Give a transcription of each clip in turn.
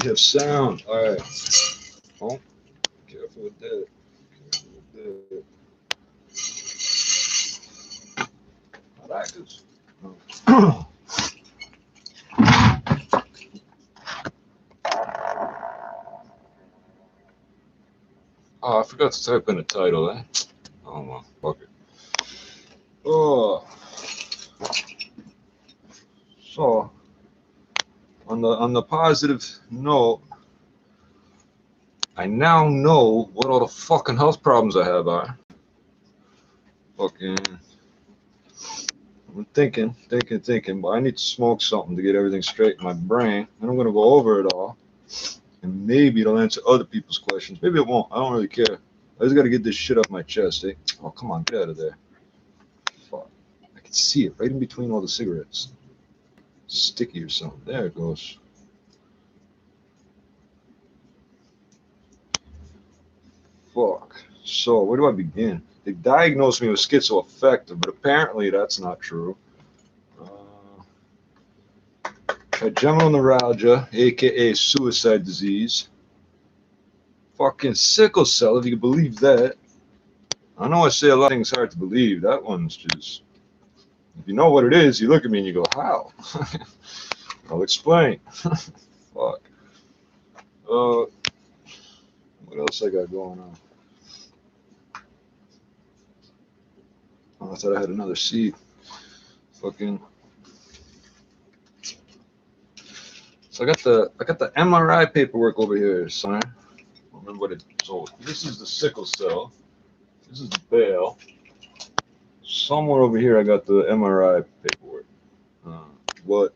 We have sound. All right. Oh, careful with that. Careful with that. I like this. Oh. Oh, I forgot to type in the title, eh? Oh, well, fuck it. Oh, so on the positive note, I now know what all the fucking health problems I have are. Fucking, I'm thinking, but I need to smoke something to get everything straight in my brain. And I'm gonna go over it all, and maybe it'll answer other people's questions. Maybe it won't. I don't really care. I just gotta get this shit off my chest, eh? Oh, come on, get out of there. Fuck. I can see it right in between all the cigarettes. Sticky or something. There it goes. Fuck. So, where do I begin? They diagnosed me with schizoaffective, but apparently that's not true. Trigeminal neuralgia, aka suicide disease. Fucking sickle cell, if you can believe that. I know I say a lot of things hard to believe. That one's just. If you know what it is, you look at me and you go, how? I'll explain. Fuck. What else I got going on? Oh, I thought I had another seat. Fucking. So I got the MRI paperwork over here, son. I don't remember what it. So this is the sickle cell. This is the bale. Somewhere over here, I got the MRI paperwork. What?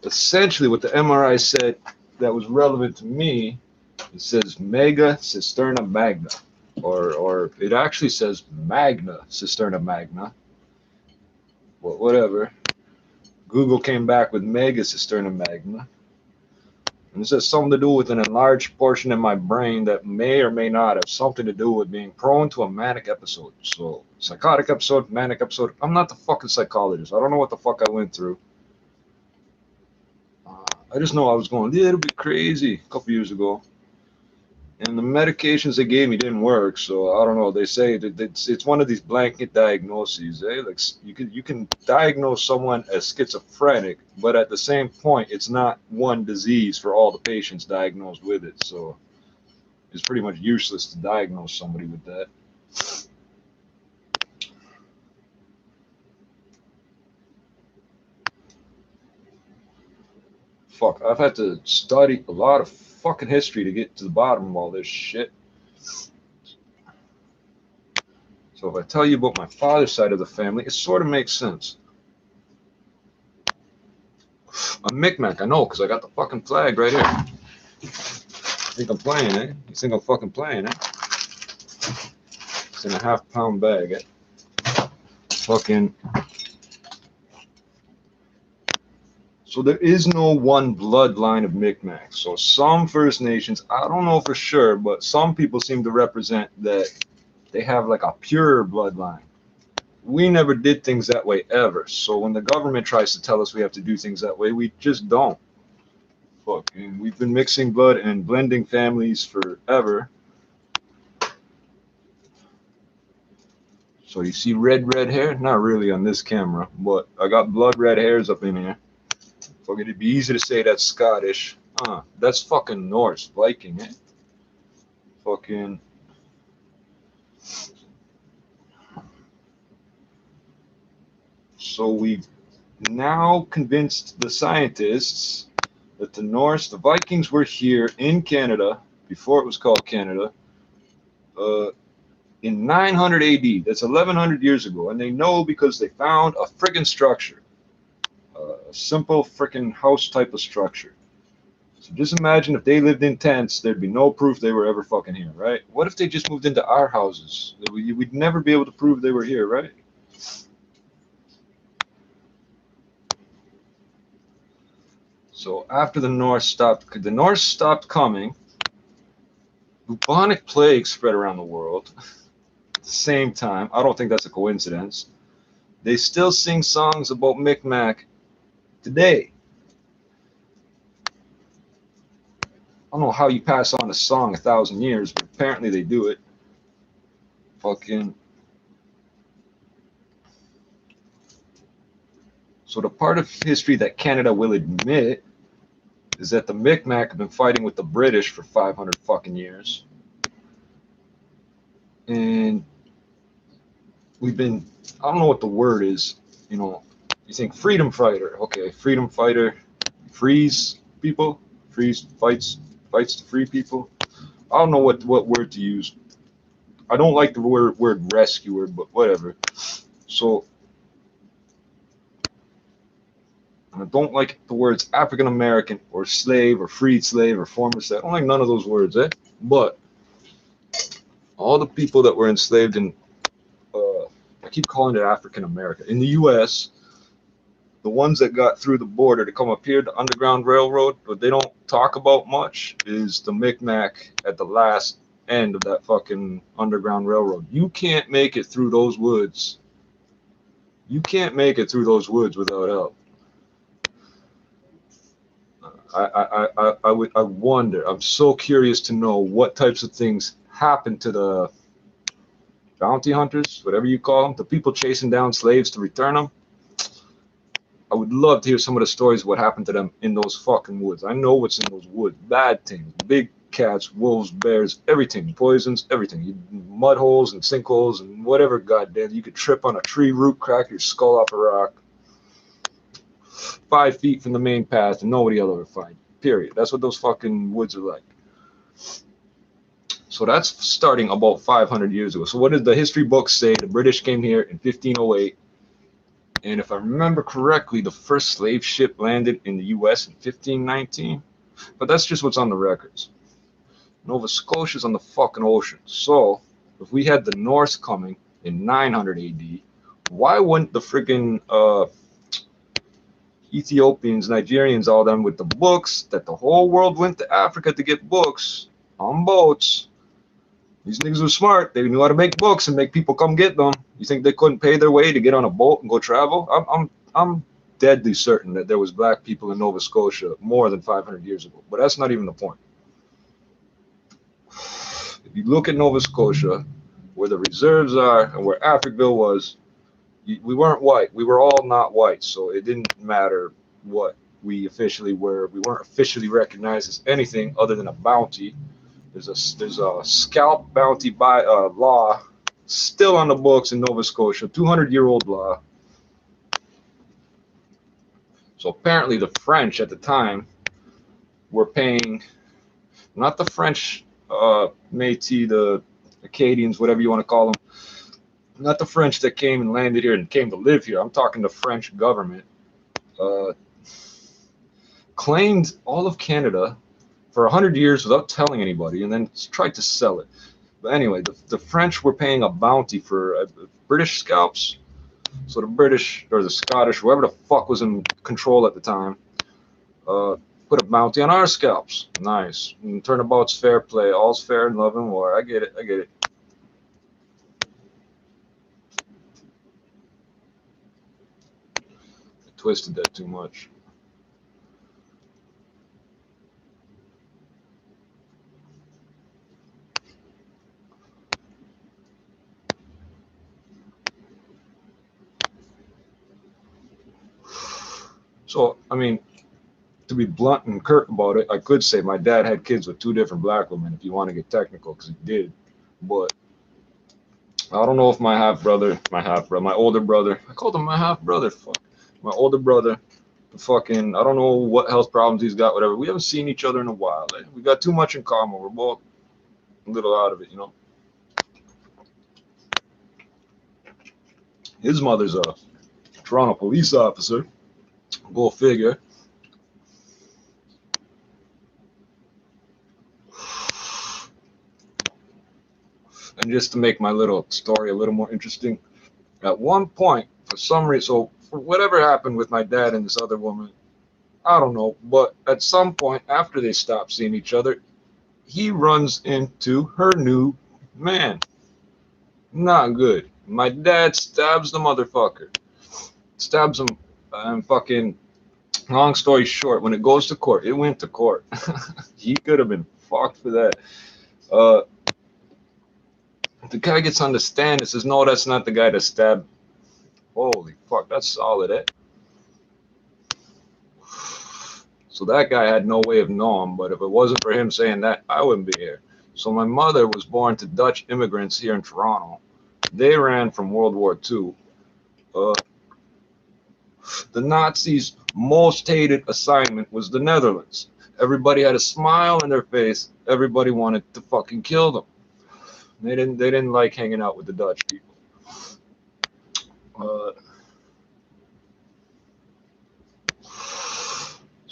Essentially, what the MRI said that was relevant to me, it says mega cisterna magna, or it actually says magna cisterna magna. Well, whatever. Google came back with mega cisterna magna. And it says something to do with an enlarged portion in my brain that may or may not have something to do with being prone to a manic episode. So, psychotic episode, manic episode. I'm not the fucking psychologist. I don't know what the fuck I went through. I just know I was going a little bit crazy a couple years ago. And the medications they gave me didn't work. So, I don't know. They say that it's one of these blanket diagnoses. Eh? Like you can diagnose someone as schizophrenic, but at the same point, it's not one disease for all the patients diagnosed with it. So, it's pretty much useless to diagnose somebody with that. Fuck, I've had to study a lot of fucking history to get to the bottom of all this shit. So if I tell you about my father's side of the family, it sort of makes sense. I'm Micmac, I know, because I got the fucking flag right here. You think I'm playing, eh? You think I'm fucking playing, eh? It's in a half-pound bag, eh? Fucking. So there is no one bloodline of Micmacs. So some First Nations, I don't know for sure, but some people seem to represent that they have like a pure bloodline. We never did things that way ever. So when the government tries to tell us we have to do things that way, we just don't. Fucking, we've been mixing blood and blending families forever. So you see red hair? Not really on this camera, but I got blood red hairs up in here. Fucking, it'd be easy to say that's Scottish. That's fucking Norse, Viking, eh? Fucking. So we've now convinced the scientists that the Norse, the Vikings were here in Canada before it was called Canada in 900 AD. That's 1100 years ago. And they know because they found a friggin' structure. A simple frickin' house type of structure. So just imagine if they lived in tents, there'd be no proof they were ever fucking here, right? What if they just moved into our houses? We'd never be able to prove they were here, right? So after the Norse stopped coming, bubonic plague spread around the world. the same time, I don't think that's a coincidence. They still sing songs about Micmac today. I don't know how you pass on a song 1,000 years, but apparently they do it. Fucking. So the part of history that Canada will admit is that the Micmac have been fighting with the British for 500 fucking years. And we've been, I don't know what the word is, you know, you think freedom fighter, okay, freedom fighter, frees people, frees, fights to free people. I don't know what word to use. I don't like the word rescuer, but whatever. So I don't like the words African American or slave or freed slave or former slave. I don't like none of those words, eh? But all the people that were enslaved in, I keep calling it African American, in the U.S., the ones that got through the border to come up here, the Underground Railroad, what they don't talk about much is the Micmac at the last end of that fucking Underground Railroad. You can't make it through those woods. You can't make it through those woods without help. I wonder. I'm so curious to know what types of things happen to the bounty hunters, whatever you call them, the people chasing down slaves to return them. I would love to hear some of the stories of what happened to them in those fucking woods. I know what's in those woods. Bad things. Big cats, wolves, bears, everything. Poisons, everything. Mud holes and sinkholes and whatever, goddamn. You could trip on a tree root, crack your skull off a rock 5 feet from the main path and nobody will ever find you. Period. That's what those fucking woods are like. So that's starting about 500 years ago. So what did the history books say? The British came here in 1508. And if I remember correctly, the first slave ship landed in the U.S. in 1519. But that's just what's on the records. Nova Scotia's on the fucking ocean. So if we had the Norse coming in 900 AD, why wouldn't the freaking Ethiopians, Nigerians, all them with the books that the whole world went to Africa to get books on boats? These niggas were smart. They knew how to make books and make people come get them. You think they couldn't pay their way to get on a boat and go travel? I'm deadly certain that there was black people in Nova Scotia more than 500 years ago. But that's not even the point. If you look at Nova Scotia, where the reserves are and where Africville was, we weren't white. We were all not white, so it didn't matter what we officially were. We weren't officially recognized as anything other than a bounty. There's a scalp bounty by law still on the books in Nova Scotia, 200-year-old law. So apparently the French at the time were paying, not the French Métis, the Acadians, whatever you want to call them, not the French that came and landed here and came to live here. I'm talking the French government claimed all of Canada for 100 years without telling anybody and then tried to sell it. But anyway, the French were paying a bounty for British scalps. So the British or the Scottish, whoever the fuck was in control at the time, put a bounty on our scalps. Nice. And turnabout's fair play. All's fair in love and war. I get it. I get it. I twisted that too much. So, I mean, to be blunt and curt about it, I could say my dad had kids with 2 different black women, if you want to get technical, because he did. But I don't know if my older brother, I called him my half brother, fuck. My older brother, fucking, I don't know what health problems he's got, whatever. We haven't seen each other in a while. Eh? We got too much in common. We're both a little out of it, you know. His mother's a Toronto police officer. Go figure. And just to make my little story a little more interesting, at one point, for some reason, so for whatever happened with my dad and this other woman, I don't know, but at some point after they stopped seeing each other, he runs into her new man. Not good. My dad stabs the motherfucker. Stabs him and fucking, long story short, when it goes to court, it went to court. He could have been fucked for that. Uh, the guy gets on the stand and says, no, that's not the guy that stabbed. Holy fuck, that's solid, eh? So that guy had no way of knowing, but if it wasn't for him saying that, I wouldn't be here. So my mother was born to Dutch immigrants here in Toronto. They ran from World War II. Uh, the Nazis' most hated assignment was the Netherlands. Everybody had a smile on their face. Everybody wanted to fucking kill them. They didn't like hanging out with the Dutch people. Uh,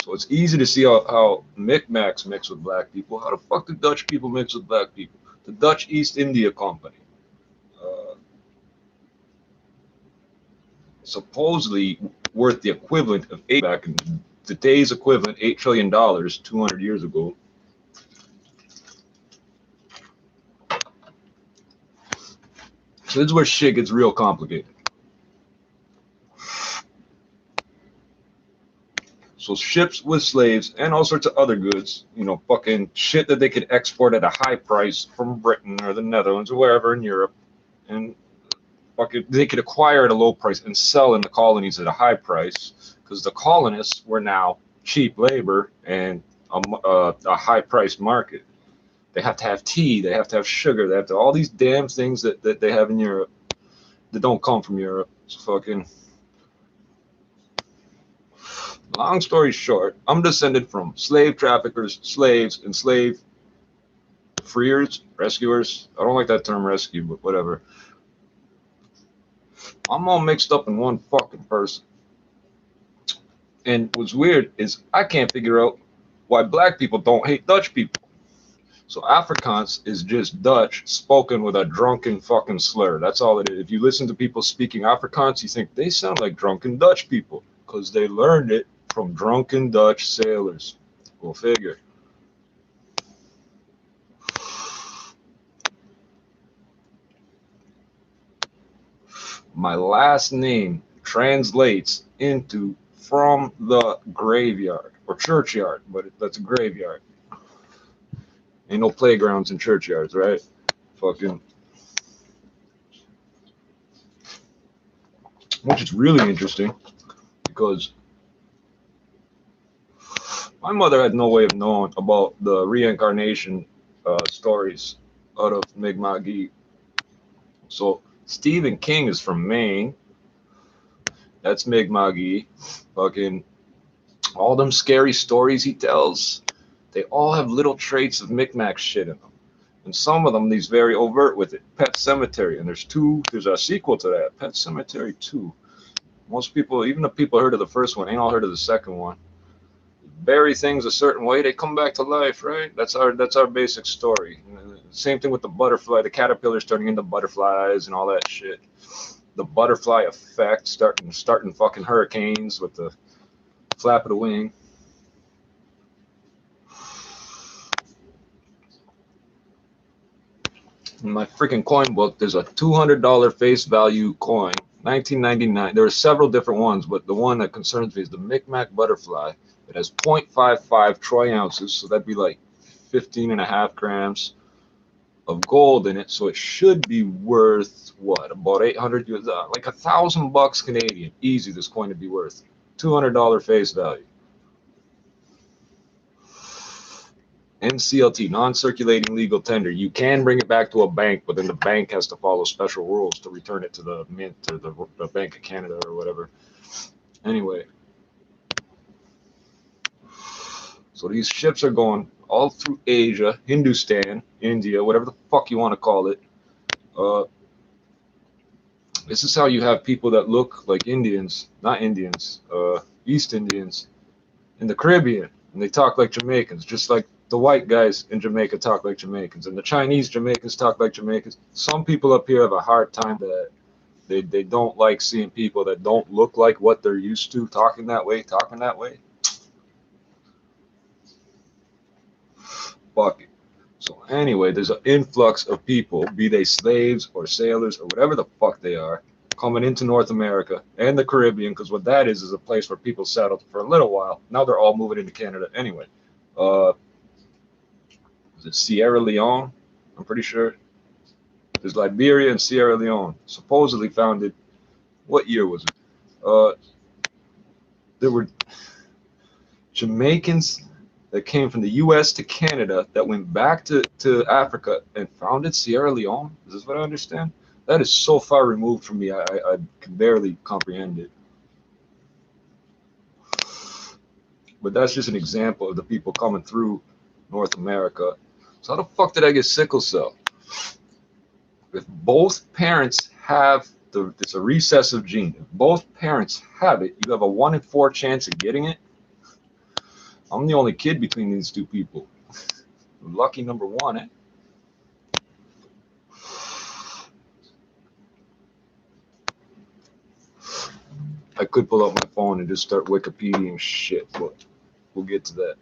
so it's easy to see how Micmacs mix with black people. How the fuck do Dutch people mix with black people? The Dutch East India Company, uh, supposedly worth the equivalent of eight back in today's equivalent $8 trillion 200 years ago. So this is where shit gets real complicated. So ships with slaves and all sorts of other goods, fucking shit that they could export at a high price from Britain or the Netherlands or wherever in Europe, and fucking they could acquire at a low price and sell in the colonies at a high price because the colonists were now cheap labor and a high price market. They have to have tea, they have to have sugar, they have to all these damn things that they have in Europe that don't come from Europe. It's fucking, long story short, I'm descended from slave traffickers, slaves, and slave freers, rescuers. I don't like that term rescue, but whatever. I'm all mixed up in one fucking person. And what's weird is I can't figure out why black people don't hate Dutch people. So Afrikaans is just Dutch spoken with a drunken fucking slur. That's all it is. If you listen to people speaking Afrikaans, you think they sound like drunken Dutch people because they learned it from drunken Dutch sailors. Go figure. My last name translates into from the graveyard or churchyard, but that's a graveyard. Ain't no playgrounds in churchyards, right? Fucking, which is really interesting because my mother had no way of knowing about the reincarnation stories out of Mi'kmaq. So Stephen King is from Maine. That's Mi'kmaq. Fucking all them scary stories he tells, they all have little traits of Micmac shit in them. And some of them, these very overt with it. Pet Cemetery, and there's a sequel to that, Pet Cemetery 2. Most people, even the people who heard of the first one, ain't all heard of the second one. Bury things a certain way, they come back to life, right? That's our basic story. Same thing with the butterfly, the caterpillars turning into butterflies and all that shit. The butterfly effect, starting fucking hurricanes with the flap of the wing. In my freaking coin book, there's a $200 face value coin, 1999. There are several different ones, but the one that concerns me is the Micmac butterfly. It has 0.55 troy ounces, so that'd be like 15 and a half grams of gold in it. So it should be worth what, about 800, like $1,000 Canadian. Easy, this coin to be worth $200 face value. NCLT, non-circulating legal tender. You can bring it back to a bank, but then the bank has to follow special rules to return it to the mint or the Bank of Canada or whatever. Anyway, so these ships are going all through Asia, Hindustan, India, whatever the fuck you want to call it. This is how you have people that look like Indians, not Indians, East Indians in the Caribbean, and they talk like Jamaicans, just like the white guys in Jamaica talk like Jamaicans, and the Chinese Jamaicans talk like Jamaicans. Some people up here have a hard time that they don't like seeing people that don't look like what they're used to talking that way. Fuck it. So anyway, there's an influx of people, be they slaves or sailors or whatever the fuck they are, coming into North America and the Caribbean, because what that is a place where people settled for a little while. Now they're all moving into Canada anyway. Uh, is it Sierra Leone? I'm pretty sure. There's Liberia and Sierra Leone, supposedly founded. What year was it? Uh, there were Jamaicans that came from the U.S. to Canada that went back to Africa and founded Sierra Leone. Is this what I understand? That is so far removed from me, I can barely comprehend it. But that's just an example of the people coming through North America. So how the fuck did I get sickle cell? If both parents have it's a recessive gene. If both parents have it, you have a 1 in 4 chance of getting it. I'm the only kid between these two people. Lucky number one, eh? I could pull up my phone and just start Wikipediaing shit, but we'll get to that.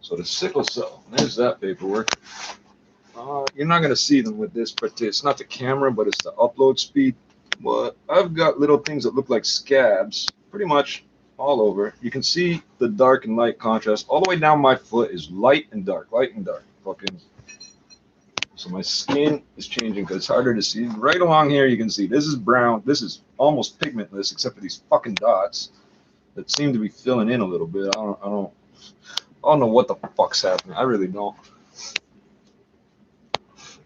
So the sickle cell, there's that paperwork. You're not gonna see them with this, but it's not the camera, but it's the upload speed. But I've got little things that look like scabs, pretty much all over. You can see the dark and light contrast. All the way down my foot is light and dark, light and dark. Fucking. So my skin is changing because it's harder to see. Right along here, you can see this is brown. This is almost pigmentless, except for these fucking dots that seem to be filling in a little bit. I don't know what the fuck's happening. I really don't.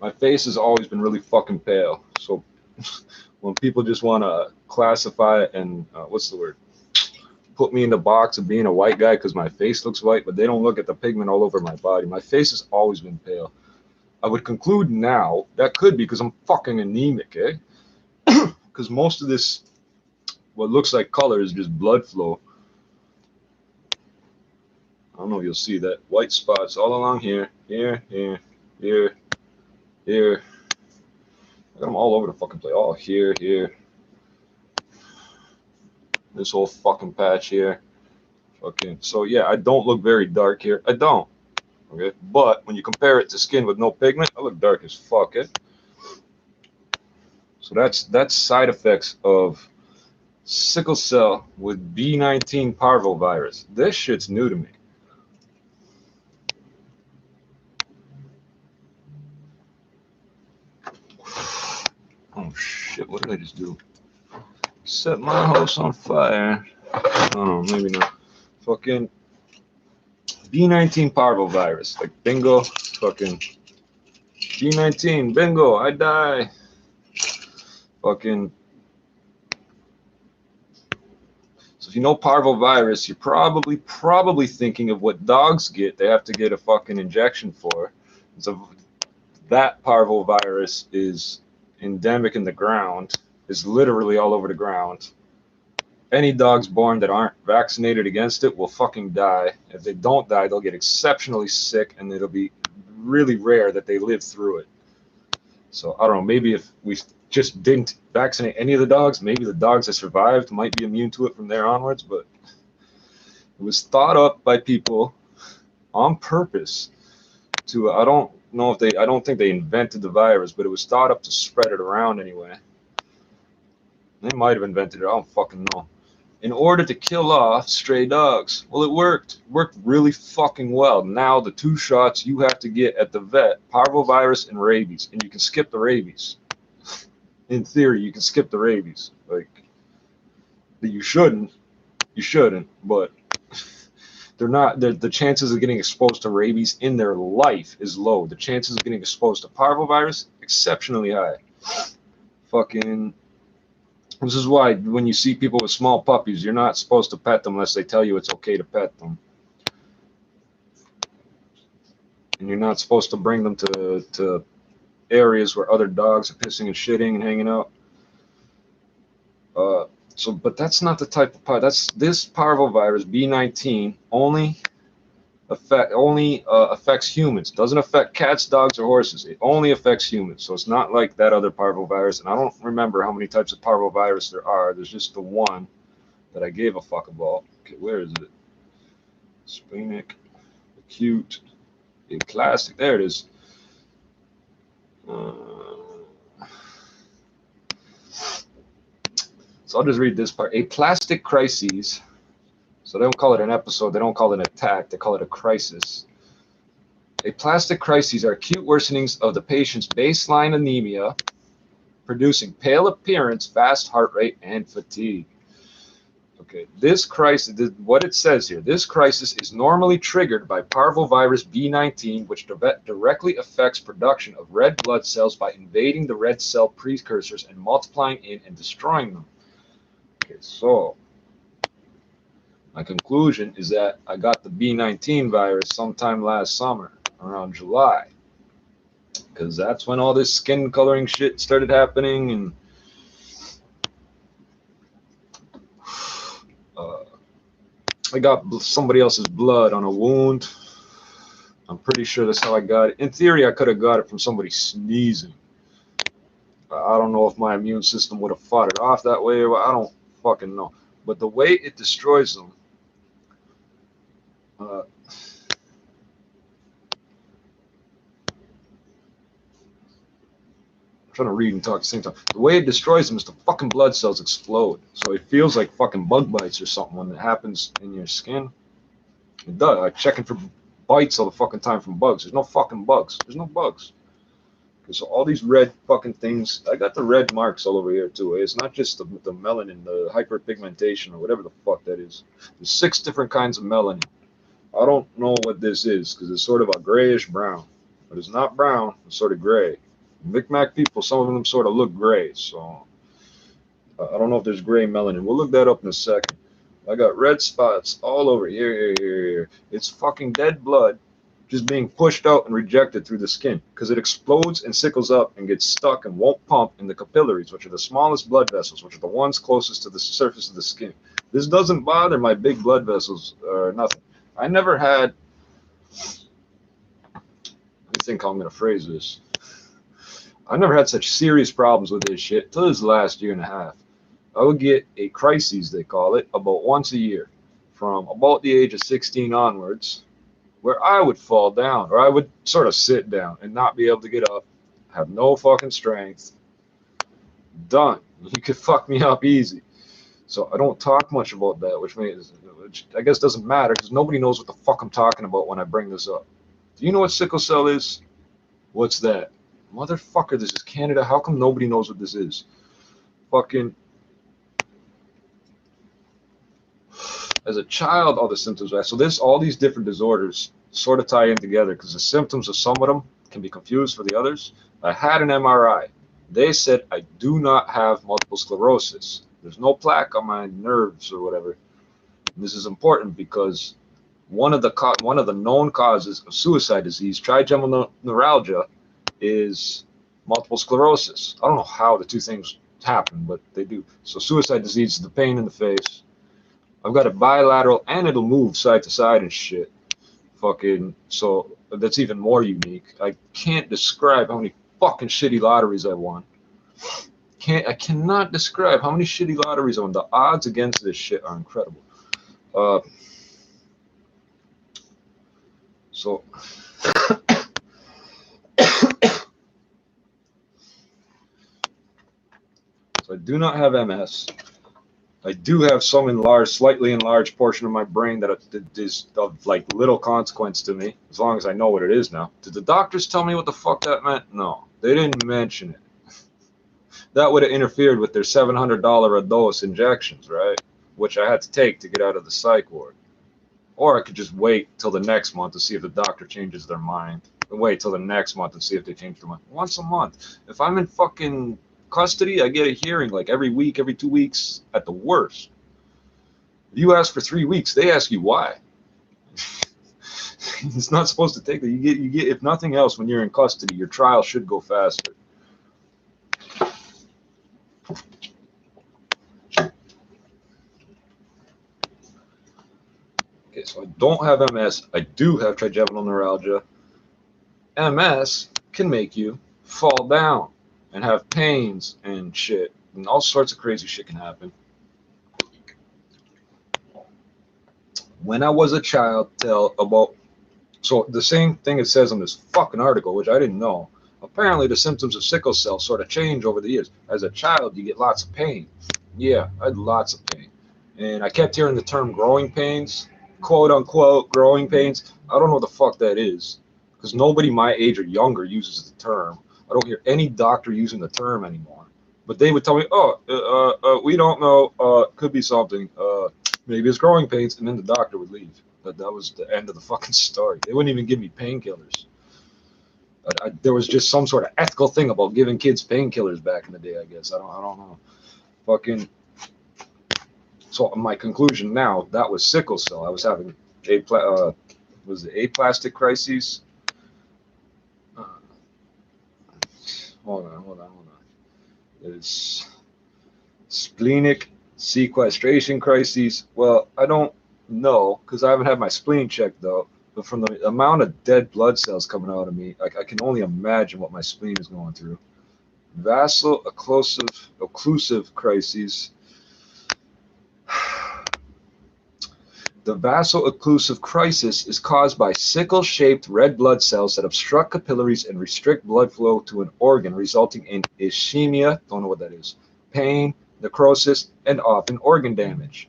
My face has always been really fucking pale. So when people just want to classify it and what's the word? Put me in the box of being a white guy because my face looks white, but they don't look at the pigment all over my body. My face has always been pale. I would conclude now that could be because I'm fucking anemic, eh? Because most of this, what looks like color, is just blood flow. I don't know if you'll see that. White spots all along here, here, here, here, here. I got them all over the fucking place. Oh, here, here. This whole fucking patch here. Okay, so yeah, I don't look very dark here. I don't. Okay, but when you compare it to skin with no pigment, I look dark as fuck, eh? So that's side effects of sickle cell with B19 parvovirus. This shit's new to me. Oh shit, what did I just do? Set my house on fire. Oh, maybe not. Fucking B19 parvovirus. Like bingo, fucking B19, bingo, I die. Fucking. So if you know parvovirus, you're probably thinking of what dogs get. They have to get a fucking injection for. So that parvovirus is endemic in the ground, is literally all over the ground. Any dogs born that aren't vaccinated against it will fucking die. If they don't die, they'll get exceptionally sick, and it'll be really rare that they live through it. So I don't know, maybe if we just didn't vaccinate any of the dogs, maybe the dogs that survived might be immune to it from there onwards, but it was thought up by people on purpose to, I don't think they invented the virus, but it was thought up to spread it around anyway. They might have invented it, I don't fucking know. In order to kill off stray dogs. Well, it worked. It worked really fucking well. Now the 2 shots you have to get at the vet, parvovirus and rabies, and you can skip the rabies. In theory, you can skip the rabies. Like, you shouldn't, but they're not. The chances of getting exposed to rabies in their life is low. The chances of getting exposed to parvovirus, exceptionally high. Fucking. This is why when you see people with small puppies, you're not supposed to pet them unless they tell you it's okay to pet them. And you're not supposed to bring them to areas where other dogs are pissing and shitting and hanging out. But that's not the type of this parvovirus B19 only affects humans. It doesn't affect cats, dogs, or horses. It only affects humans. So it's not like that other parvovirus. And I don't remember how many types of parvovirus there are. There's just the one that I gave a fuck about. Okay, where is it? Splenic, acute, aplastic. There it is. So I'll just read this part. Aplastic crises. So they don't call it an episode. They don't call it an attack. They call it a crisis. Aplastic crises are acute worsenings of the patient's baseline anemia, producing pale appearance, fast heart rate, and fatigue. Okay, this crisis, what it says here, this crisis is normally triggered by parvovirus B19, which directly affects production of red blood cells by invading the red cell precursors and multiplying in and destroying them. Okay, so my conclusion is that I got the B19 virus sometime last summer, around July, because that's when all this skin coloring shit started happening, and I got somebody else's blood on a wound. I'm pretty sure that's how I got it. In theory, I could have got it from somebody sneezing. I don't know if my immune system would have fought it off that way, or I don't fucking know. But the way it destroys them, I'm trying to read and talk at the same time. The way it destroys them is the fucking blood cells explode. So it feels like fucking bug bites or something when it happens in your skin. It does. I'm checking for bites all the fucking time from bugs. There's no fucking bugs. There's no bugs. So all these red fucking things, I got the red marks all over here too. It's not just the melanin, the hyperpigmentation or whatever the fuck that is. There's 6 different kinds of melanin. I don't know what this is because it's sort of a grayish brown, but it's not brown. It's sort of gray. Micmac people, some of them sort of look gray. So I don't know if there's gray melanin. We'll look that up in a second. I got red spots all over here. It's fucking dead blood just being pushed out and rejected through the skin because it explodes and sickles up and gets stuck and won't pump in the capillaries, which are the smallest blood vessels, which are the ones closest to the surface of the skin. This doesn't bother my big blood vessels or nothing. I never had, I think I'm going to phrase this. I never had such serious problems with this shit till this last year and a half. I would get a crisis, they call it, about once a year from about the age of 16 onwards, where I would fall down, or I would sort of sit down and not be able to get up, have no fucking strength. Done. You could fuck me up easy. So I don't talk much about that, which I guess doesn't matter because nobody knows what the fuck I'm talking about when I bring this up. Do you know what sickle cell is? What's that? Motherfucker, this is Canada. How come nobody knows what this is? Fucking. As a child, all the symptoms are. So all these different disorders sort of tie in together because the symptoms of some of them can be confused for the others. I had an MRI. They said I do not have multiple sclerosis. There's no plaque on my nerves or whatever. And this is important because one of the known causes of suicide disease, trigeminal neuralgia, is multiple sclerosis. I don't know how the two things happen, but they do. So suicide disease is the pain in the face. I've got it bilateral and it'll move side to side and shit. Fucking, so that's even more unique. I can't describe how many fucking shitty lotteries I won. I cannot describe how many shitty lotteries I won. The odds against this shit are incredible. So I do not have MS. I do have some slightly enlarged portion of my brain that is of like little consequence to me, as long as I know what it is now. Did the doctors tell me what the fuck that meant? No, they didn't mention it. That would have interfered with their $700 a dose injections, right? Which I had to take to get out of the psych ward. Or I could just wait till the next month to see if the doctor changes their mind. And wait till the next month and see if they change their mind. Once a month. If I'm in fucking custody, I get a hearing like every week, every 2 weeks at the worst. If you ask for 3 weeks, they ask you why. It's not supposed to take that. You get if nothing else, when you're in custody, your trial should go faster. Okay, so I don't have MS. I do have trigeminal neuralgia. MS can make you fall down and have pains and shit, and all sorts of crazy shit can happen. when I was a child till about, so the same thing it says on this fucking article, which I didn't know. Apparently, the symptoms of sickle cell sort of change over the years. As a child, you get lots of pain. Yeah, I had lots of pain. And I kept hearing the term growing pains, quote unquote, growing pains. I don't know what the fuck that is because nobody my age or younger uses the term. I don't hear any doctor using the term anymore. But they would tell me, oh, we don't know. Could be something. Maybe it's growing pains. And then the doctor would leave. That was the end of the fucking story. They wouldn't even give me painkillers. There was just some sort of ethical thing about giving kids painkillers back in the day, I guess. I don't know. Fucking. So my conclusion now, that was sickle cell. I was having was it aplastic crises? Uh, hold on. There's splenic sequestration crises. Well, I don't know because I haven't had my spleen checked though. But from the amount of dead blood cells coming out of me, I can only imagine what my spleen is going through. Vaso-occlusive crises. The vaso-occlusive crisis is caused by sickle-shaped red blood cells that obstruct capillaries and restrict blood flow to an organ, resulting in ischemia, don't know what that is, pain, necrosis, and often organ damage.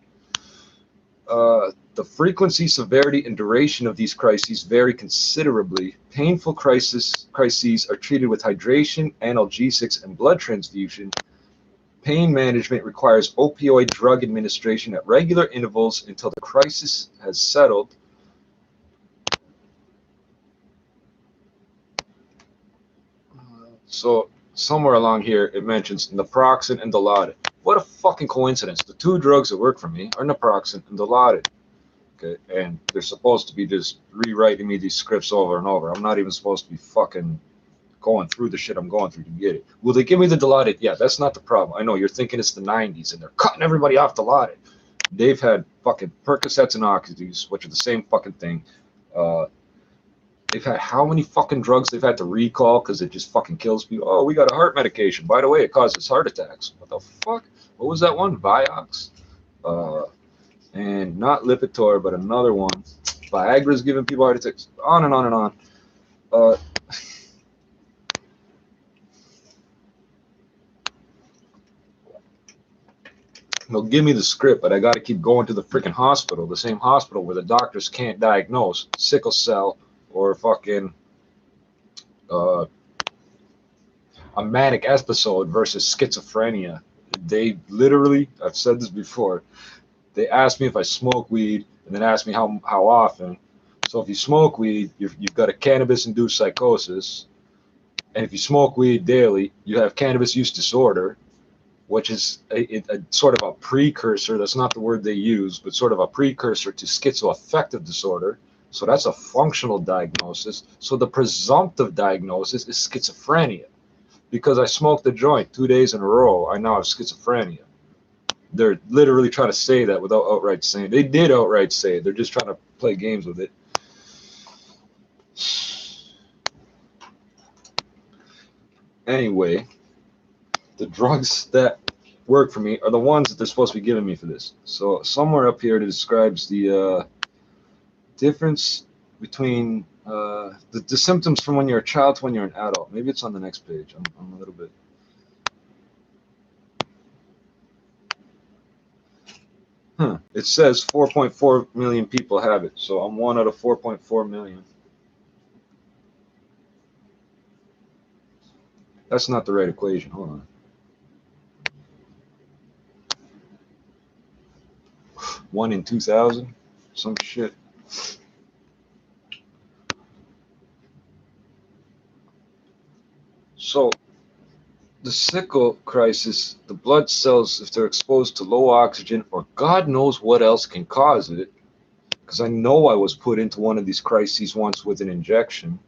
The frequency, severity, and duration of these crises vary considerably. Painful crises are treated with hydration, analgesics, and blood transfusion. Pain management requires opioid drug administration at regular intervals until the crisis has settled. So somewhere along here it mentions naproxen and Dilaudid. What a fucking coincidence. The two drugs that work for me are naproxen and Dilaudid. Okay, and they're supposed to be just rewriting me these scripts over and over. I'm not even supposed to be fucking going through the shit I'm going through to get it. Will they give me the Dilaudid? Yeah, that's not the problem. I know you're thinking it's the 90s and they're cutting everybody off Dilaudid. They've had fucking Percocets and Oxys, which are the same fucking thing. They've had how many fucking drugs they've had to recall because it just fucking kills people. Oh, we got a heart medication. By the way, it causes heart attacks. What the fuck? What was that one? Vioxx? And not Lipitor, but another one. Viagra's giving people heart attacks. On and on and on. They'll give me the script, but I got to keep going to the freaking hospital, the same hospital where the doctors can't diagnose sickle cell or fucking a manic episode versus schizophrenia. They literally, I've said this before, they ask me if I smoke weed and then ask me how often. So if you smoke weed, you've got a cannabis-induced psychosis. And if you smoke weed daily, you have cannabis use disorder, which is a sort of a precursor, that's not the word they use, but sort of a precursor to schizoaffective disorder. So that's a functional diagnosis. So the presumptive diagnosis is schizophrenia. Because I smoked a joint 2 days in a row, I now have schizophrenia. They're literally trying to say that without outright saying it. They did outright say it. They're just trying to play games with it. Anyway, the drugs that work for me are the ones that they're supposed to be giving me for this. So somewhere up here it describes the difference between the symptoms from when you're a child to when you're an adult. Maybe it's on the next page. I'm a little bit. It says 4.4 million people have it, so I'm one out of 4.4 million. That's not the right equation. Hold on. 1 in 2,000, some shit. So the sickle crisis, the blood cells, if they're exposed to low oxygen or God knows what else can cause it, because I know I was put into one of these crises once with an injection,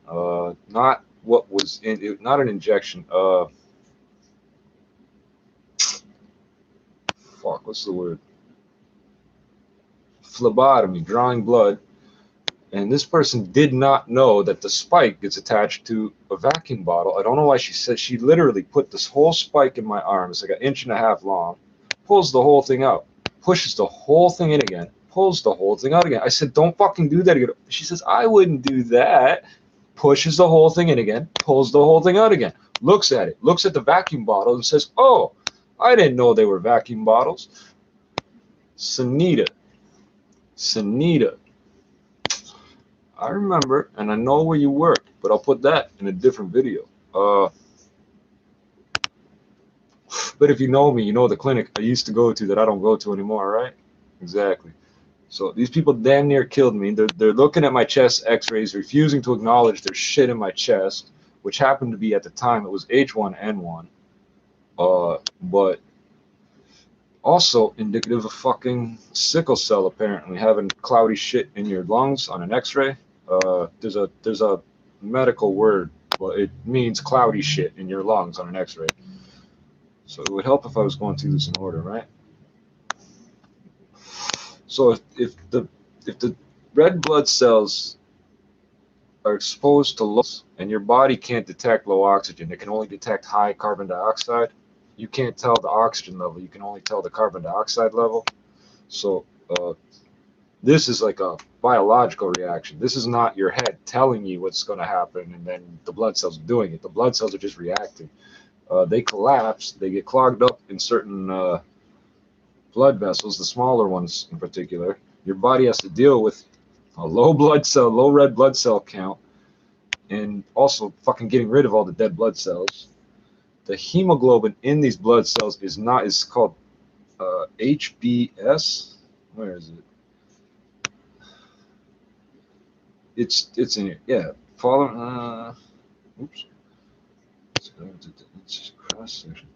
not what was in it, not an injection, fuck, what's the word? Phlebotomy, drawing blood. And this person did not know that the spike gets attached to a vacuum bottle. I don't know why she said. She literally put this whole spike in my arm. It's like 1.5 inches long. Pulls the whole thing out. Pushes the whole thing in again. pulls the whole thing out again. I said, don't fucking do that again. She says, I wouldn't do that. Pushes the whole thing in again, pulls the whole thing out again, looks at it, looks at the vacuum bottle and says, oh, I didn't know they were vacuum bottles. Sunita, I remember, and I know where you work, but I'll put that in a different video. But if you know me, you know the clinic I used to go to that I don't go to anymore, right? Exactly. So these people damn near killed me. They're looking at my chest x-rays, refusing to acknowledge there's shit in my chest, which happened to be at the time, it was H1N1. But also indicative of fucking sickle cell, apparently, having cloudy shit in your lungs on an x-ray. There's a medical word, well, it means cloudy shit in your lungs on an x-ray. So it would help if I was going through this in order, right? So if the red blood cells are exposed to low, and your body can't detect low oxygen, it can only detect high carbon dioxide. You can't tell the oxygen level, you can only tell the carbon dioxide level. So this is like a biological reaction. This is not your head telling you what's going to happen and then the blood cells are doing it. The blood cells are just reacting. They collapse, they get clogged up in certain blood vessels, the smaller ones in particular. Your body has to deal with a low red blood cell count, and also fucking getting rid of all the dead blood cells. The hemoglobin in these blood cells is called HBS. Where is it? It's in here. Yeah. Follow. Oops. Let's go to the cross section.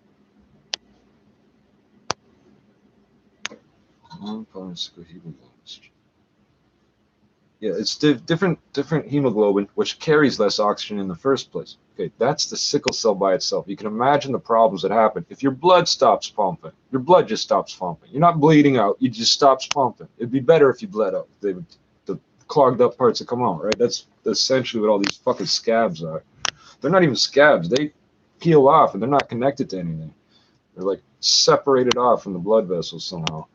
Yeah, it's different hemoglobin, which carries less oxygen in the first place. Okay, that's the sickle cell by itself. You can imagine the problems that happen if your blood stops pumping. Your blood just stops pumping. You're not bleeding out. You just stops pumping. It'd be better if you bled out. The clogged up parts that come out, right? That's essentially what all these fucking scabs are. They're not even scabs. They peel off and they're not connected to anything. They're like separated off from the blood vessels somehow.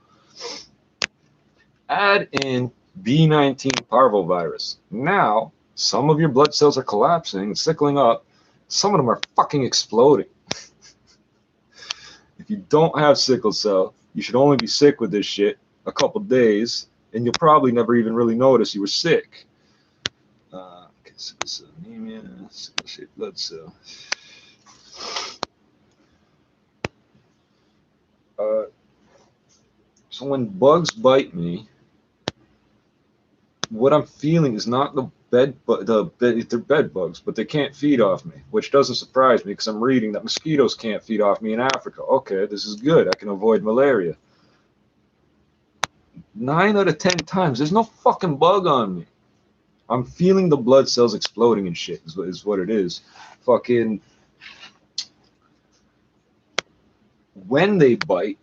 Add in B19 parvovirus. Now, some of your blood cells are collapsing and sickling up. Some of them are fucking exploding. If you don't have sickle cell, you should only be sick with this shit a couple days, and you'll probably never even really notice you were sick. Okay, sickle cell anemia, sickle shaped blood cell. So when bugs bite me, what I'm feeling is not they're bed bugs, but they can't feed off me, which doesn't surprise me because I'm reading that mosquitoes can't feed off me in Africa. Okay, this is good. I can avoid malaria. 9 out of 10 times, there's no fucking bug on me. I'm feeling the blood cells exploding and shit is what it is. Fucking when they bite,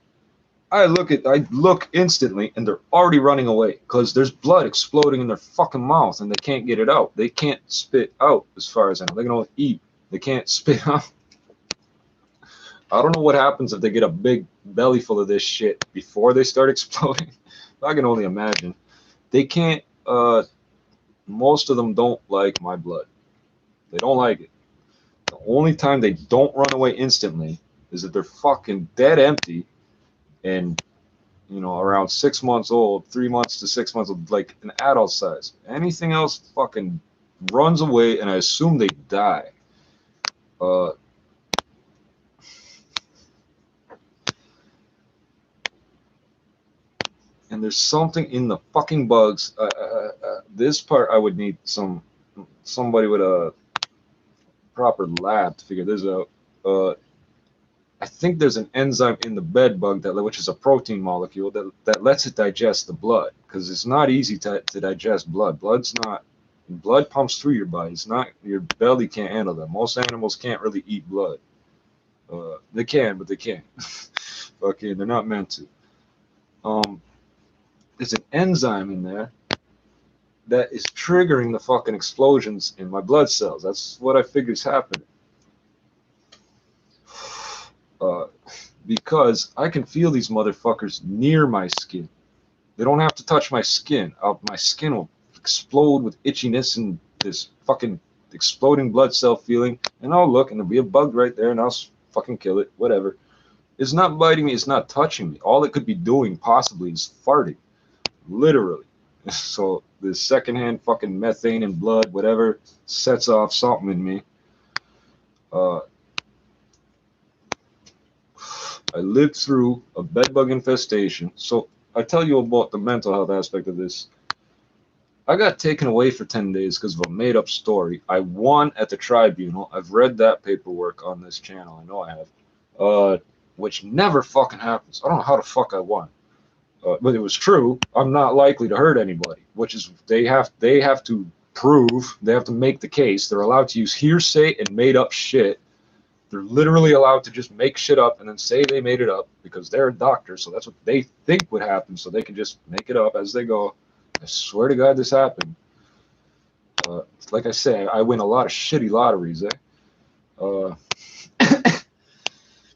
I look instantly and they're already running away because there's blood exploding in their fucking mouth and they can't get it out. They can't spit out as far as I know. They can only eat. They can't spit out. I don't know what happens if they get a big belly full of this shit before they start exploding. I can only imagine. They can't, most of them don't like my blood. They don't like it. The only time they don't run away instantly is if they're fucking dead empty and, you know, around 6 months old, 3 months to 6 months old, like an adult size. Anything else fucking runs away, and I assume they die. And there's something in the fucking bugs. This part I would need somebody with a proper lab to figure this out. I think there's an enzyme in the bed bug which is a protein molecule that lets it digest the blood, because it's not easy to digest blood. Blood pumps through your body. It's not, your belly can't handle that. Most animals can't really eat blood. They can, but they can't. Okay, they're not meant to. There's an enzyme in there that is triggering the fucking explosions in my blood cells. That's what I figure is happening. Because I can feel these motherfuckers near my skin. They don't have to touch my skin. My skin will explode with itchiness and this fucking exploding blood cell feeling. And I'll look and there'll be a bug right there and I'll fucking kill it. Whatever. It's not biting me. It's not touching me. All it could be doing possibly is farting. Literally. So the secondhand fucking methane and blood, whatever, sets off something in me. Uh, I lived through a bedbug infestation. So I tell you about the mental health aspect of this. I got taken away for 10 days because of a made up story. I won at the tribunal. I've read that paperwork on this channel. I know I have. Which never fucking happens. I don't know how the fuck I won. But it was true. I'm not likely to hurt anybody, which is they have to prove, they have to make the case. They're allowed to use hearsay and made up shit. They're literally allowed to just make shit up and then say they made it up because they're a doctor, so that's what they think would happen, so they can just make it up as they go. I swear to God this happened. Like I say, I win a lot of shitty lotteries, but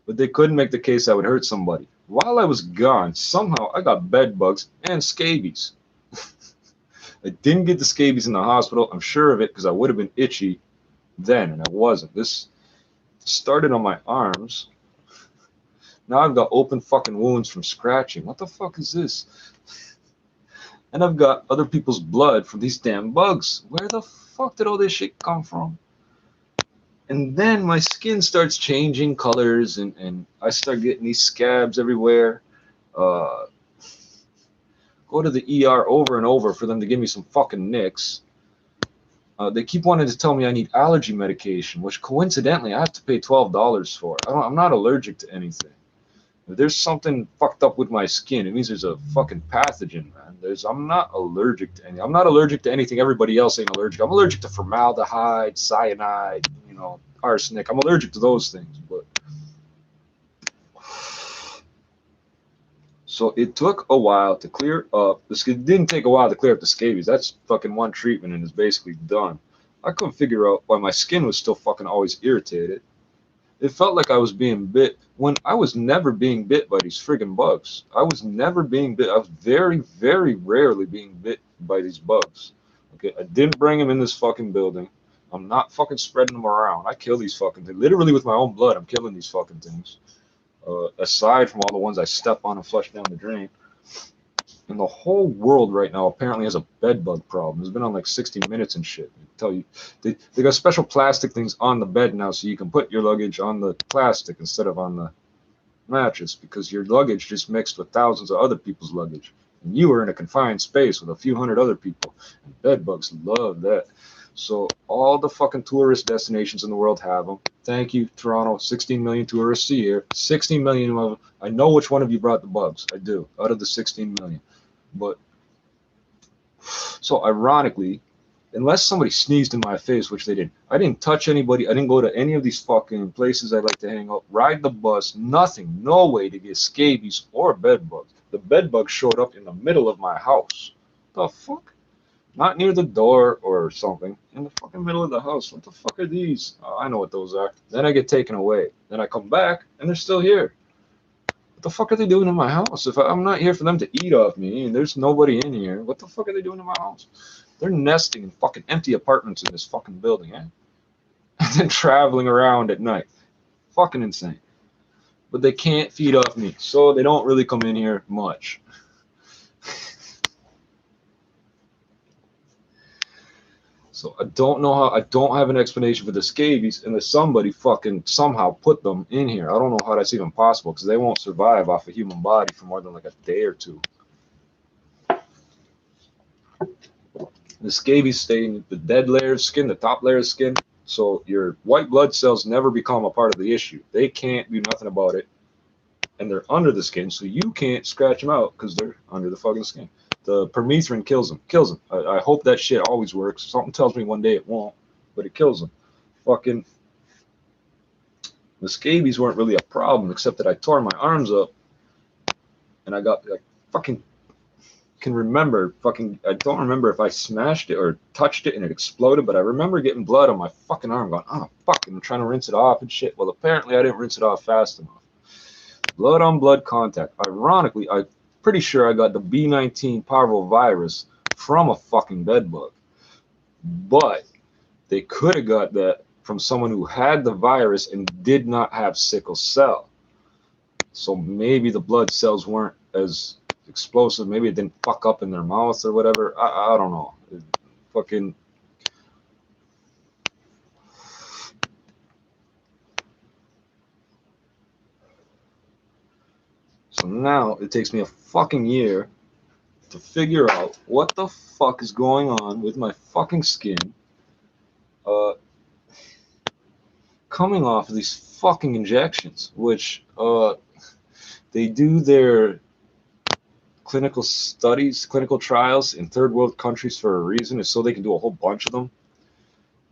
they couldn't make the case I would hurt somebody. While I was gone, somehow I got bed bugs and scabies. I didn't get the scabies in the hospital. I'm sure of it because I would have been itchy then, and I wasn't. This started on my arms. Now I've got open fucking wounds from scratching. What the fuck is this? And I've got other people's blood from these damn bugs. Where the fuck did all this shit come from? And then my skin starts changing colors and I start getting these scabs everywhere. Go to the ER over and over for them to give me some fucking nicks. They keep wanting to tell me I need allergy medication, which coincidentally I have to pay $12 for. I'm not allergic to anything. If there's something fucked up with my skin, it means there's a fucking pathogen, man. I'm not allergic to anything. I'm not allergic to anything everybody else ain't allergic. I'm allergic to formaldehyde, cyanide, arsenic. I'm allergic to those things. But so it took a while to clear up. It didn't take a while to clear up the scabies. That's fucking one treatment and it's basically done. I couldn't figure out why my skin was still fucking always irritated. It felt like I was being bit when I was never being bit by these friggin' bugs. I was never being bit. I was very, very rarely being bit by these bugs. Okay, I didn't bring them in this fucking building. I'm not fucking spreading them around. I kill these fucking things. Literally with my own blood, I'm killing these fucking things. Aside from all the ones I step on and flush down the drain. And the whole world right now apparently has a bed bug problem. It's been on like 60 Minutes and shit. They tell you they got special plastic things on the bed now so you can put your luggage on the plastic instead of on the mattress because your luggage just mixed with thousands of other people's luggage. And you were in a confined space with a few hundred other people. And bed bugs love that. So all the fucking tourist destinations in the world have them. Thank you, Toronto. 16 million tourists a year. 16 million of them. I know which one of you brought the bugs. I do. Out of the 16 million. But so ironically, unless somebody sneezed in my face, which they did, I didn't touch anybody. I didn't go to any of these fucking places I like to hang out, ride the bus, nothing, no way to get scabies or bed bugs. The bed bugs showed up in the middle of my house. The fuck? Not near the door or something. In the fucking middle of the house. What the fuck are these? Oh, I know what those are. Then I get taken away. Then I come back and they're still here. What the fuck are they doing in my house? If I'm not here for them to eat off me and there's nobody in here, what the fuck are they doing in my house? They're nesting in fucking empty apartments in this fucking building, eh? And then traveling around at night. Fucking insane. But they can't feed off me, so they don't really come in here much. So I don't know how, I don't have an explanation for the scabies unless somebody fucking somehow put them in here. I don't know how that's even possible because they won't survive off a human body for more than like a day or two. The scabies stay in the dead layer of skin, the top layer of skin, so your white blood cells never become a part of the issue. They can't do nothing about it, and they're under the skin, so you can't scratch them out because they're under the fucking skin. The permethrin kills them. I hope that shit always works. Something tells me one day it won't, but it kills them. Fucking the scabies weren't really a problem, except that I tore my arms up, and I got like fucking can remember fucking. I don't remember if I smashed it or touched it and it exploded, but I remember getting blood on my fucking arm, going, oh fuck, and I'm trying to rinse it off and shit. Well, apparently I didn't rinse it off fast enough. Blood on blood contact. Ironically, I pretty sure I got the B19 parvovirus from a fucking bedbug. But they could have got that from someone who had the virus and did not have sickle cell. So maybe the blood cells weren't as explosive. Maybe it didn't fuck up in their mouth or whatever. I don't know. Fucking. So now it takes me a fucking year to figure out what the fuck is going on with my fucking skin. Coming off of these fucking injections, which they do their clinical studies, clinical trials in third world countries for a reason, is so they can do a whole bunch of them,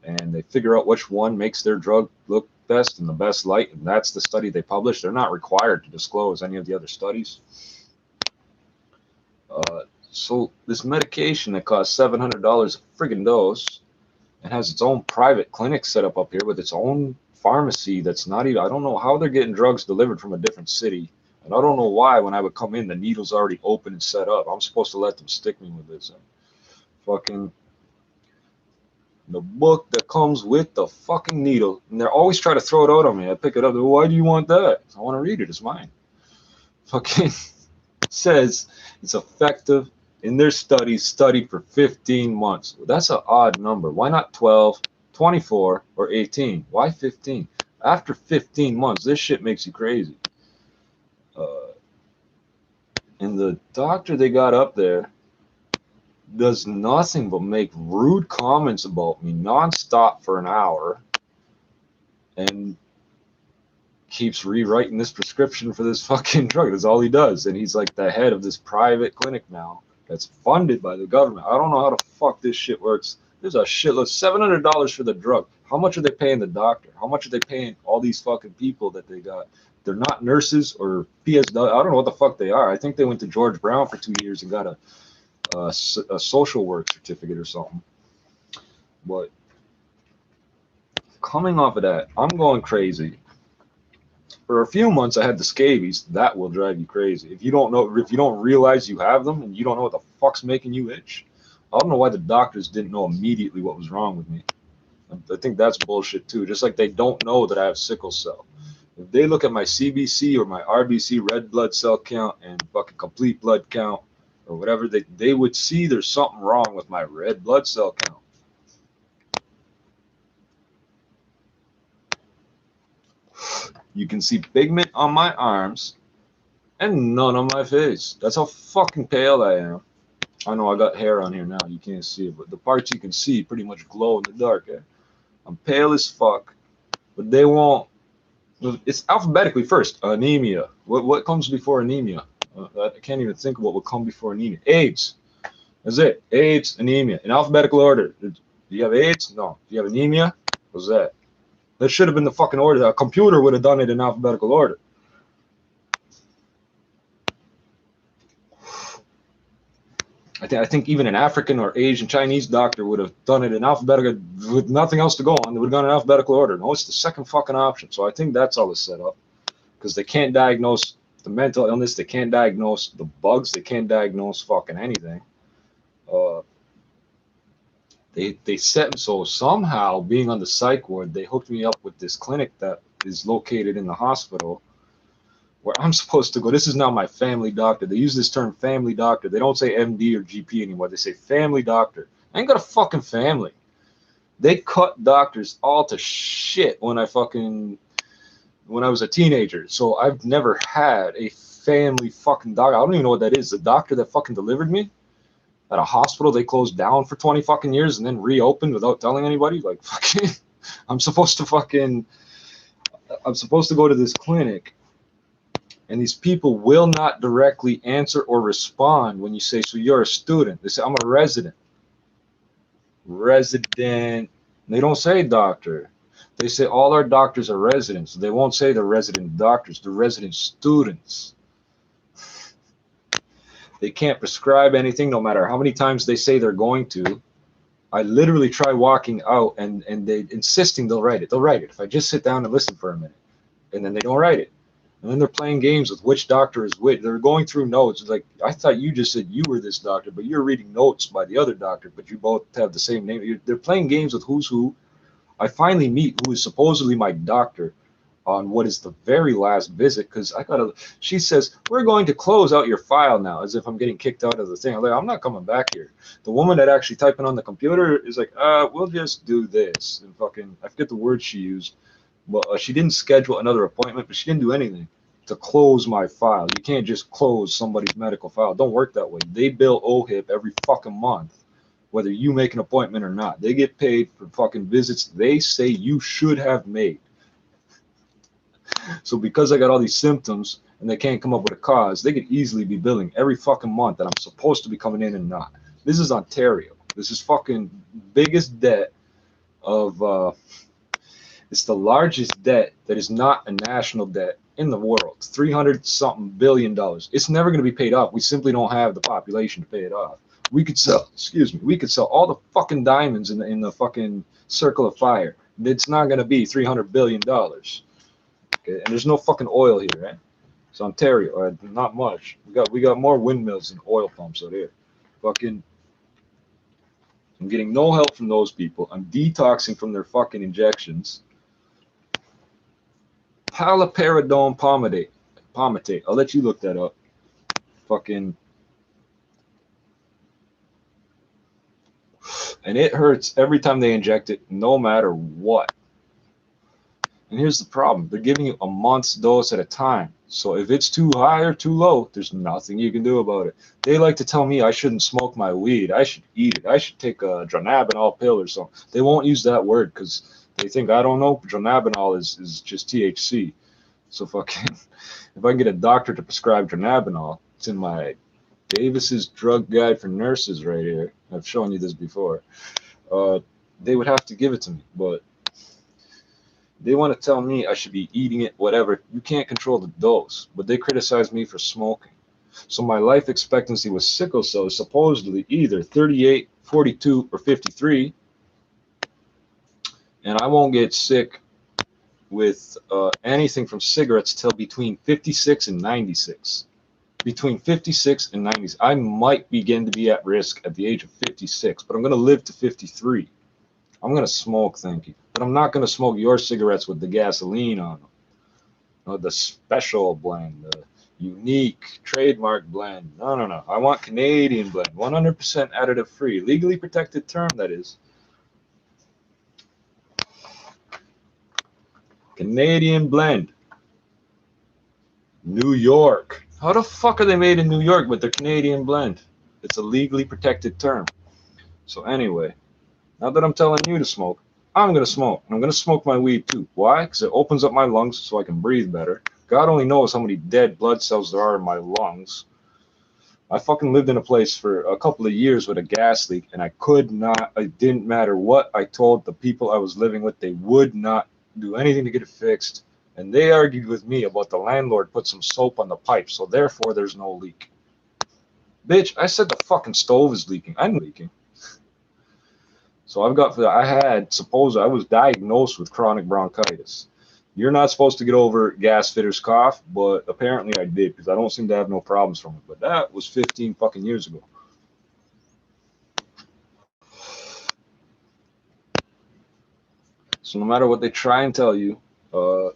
and they figure out which one makes their drug look best in the best light, and that's the study they publish. They're not required to disclose any of the other studies. So this medication that costs $700 a friggin' dose and has its own private clinic set up here with its own pharmacy that's not even, I don't know how they're getting drugs delivered from a different city. And I don't know why when I would come in, the needle's already open and set up. I'm supposed to let them stick me with this. Fucking the book that comes with the fucking needle. And they're always trying to throw it out on me. I pick it up. Why do you want that? I want to read it. It's mine. Fucking says it's effective in their studies, studied for 15 months. Well, that's an odd number. Why not 12, 24, or 18? Why 15? After 15 months, this shit makes you crazy. And the doctor they got up there does nothing but make rude comments about me nonstop for an hour and keeps rewriting this prescription for this fucking drug. That's all he does. And he's like the head of this private clinic now that's funded by the government. I don't know how the fuck this shit works. There's a shitload. $700 for the drug. How much are they paying the doctor? How much are they paying all these fucking people that they got? They're not nurses or PSW. I don't know what the fuck they are. I think they went to George Brown for 2 years and got a social work certificate or something. But coming off of that, I'm going crazy. For a few months, I had the scabies. That will drive you crazy. If you don't realize you have them and you don't know what the fuck's making you itch, I don't know why the doctors didn't know immediately what was wrong with me. I think that's bullshit too. Just like they don't know that I have sickle cell. If they look at my CBC or my RBC, red blood cell count, and fucking complete blood count, or whatever, they would see there's something wrong with my red blood cell count. You can see pigment on my arms and none on my face. That's how fucking pale I am. I know I got hair on here now. You can't see it, but the parts you can see pretty much glow in the dark. I'm pale as fuck, but they won't. It's alphabetically first. Anemia. What comes before anemia? I can't even think of what would come before anemia. AIDS. That's it. AIDS, anemia. In alphabetical order. Do you have AIDS? No. Do you have anemia? What's that? That should have been the fucking order. A computer would have done it in alphabetical order. I think even an African or Asian Chinese doctor would have done it in alphabetical with nothing else to go on. They would have gone in alphabetical order. No, it's the second fucking option. So I think that's all it's set up. Because they can't diagnose the mental illness. They can't diagnose the bugs. They can't diagnose fucking anything. They set, so somehow being on the psych ward, they hooked me up with this clinic that is located in the hospital where I'm supposed to go. This is now my family doctor. They use this term family doctor. They don't say MD or GP anymore. They say family doctor. I ain't got a fucking family. They cut doctors all to shit when I was a teenager. So I've never had a family fucking doctor. I don't even know what that is. The doctor that fucking delivered me at a hospital they closed down for 20 fucking years and then reopened without telling anybody. Like fucking, I'm supposed to go to this clinic. And these people will not directly answer or respond when you say, so you're a student. They say, I'm a resident. Resident. They don't say doctor. They say all our doctors are residents. They won't say they're resident doctors. They're resident students. They can't prescribe anything no matter how many times they say they're going to. I literally try walking out and they insisting they'll write it. They'll write it. If I just sit down and listen for a minute. And then they don't write it. And then they're playing games with which doctor is which. They're going through notes. It's like, I thought you just said you were this doctor, but you're reading notes by the other doctor, but you both have the same name. They're playing games with who's who. I finally meet who is supposedly my doctor on what is the very last visit because I gotta. She says we're going to close out your file now, as if I'm getting kicked out of the thing. I'm like, I'm not coming back here. The woman that actually typing on the computer is like, we'll just do this and fucking. I forget the word she used. Well, she didn't schedule another appointment, but she didn't do anything to close my file. You can't just close somebody's medical file. It don't work that way. They bill OHIP every fucking month, whether you make an appointment or not. They get paid for fucking visits they say you should have made. So because I got all these symptoms and they can't come up with a cause, they could easily be billing every fucking month that I'm supposed to be coming in and not. This is Ontario. This is fucking biggest debt of it's the largest debt that is not a national debt in the world. 300 something billion dollars. It's never going to be paid off. We simply don't have the population to pay it off. We could sell, excuse me, we could sell all the fucking diamonds in the fucking circle of fire. It's not going to be 300 billion dollars. Okay, and there's no fucking oil here, right? It's Ontario, not much. We got more windmills than oil pumps out here. Fucking, I'm getting no help from those people. I'm detoxing from their fucking injections. Haloperidol palmitate. I'll let you look that up. Fucking, and it hurts every time they inject it, no matter what. And here's the problem: they're giving you a month's dose at a time. So if it's too high or too low, there's nothing you can do about it. They like to tell me I shouldn't smoke my weed. I should eat it. I should take a dronabinol pill or something. They won't use that word because they think I don't know. Dronabinol is just THC. So fucking, if I can get a doctor to prescribe dronabinol, it's in my Davis's Drug Guide for Nurses right here. I've shown you this before. Uh, they would have to give it to me, but they want to tell me I should be eating it, whatever. You can't control the dose, but they criticize me for smoking. So my life expectancy with sickle cell is supposedly either 38, 42, or 53, and I won't get sick with anything from cigarettes till between 56 and 96. Between 56 and 90s. I might begin to be at risk at the age of 56, but I'm going to live to 53. I'm going to smoke, thank you. But I'm not going to smoke your cigarettes with the gasoline on them. The special blend, the unique trademark blend. No, no, no. I want Canadian blend, 100% additive free, legally protected term, that is. Canadian blend. New York. How the fuck are they made in New York with their Canadian blend? It's a legally protected term. So anyway, now that I'm telling you to smoke, I'm going to smoke. I'm going to smoke my weed too. Why? Because it opens up my lungs so I can breathe better. God only knows how many dead blood cells there are in my lungs. I fucking lived in a place for a couple of years with a gas leak, and I could not, it didn't matter what I told the people I was living with, they would not do anything to get it fixed. And they argued with me about the landlord put some soap on the pipe, so therefore there's no leak. Bitch, I said the fucking stove is leaking. I'm leaking. So I was diagnosed with chronic bronchitis. You're not supposed to get over gas fitter's cough, but apparently I did because I don't seem to have no problems from it. But that was 15 fucking years ago. So no matter what they try and tell you, uh,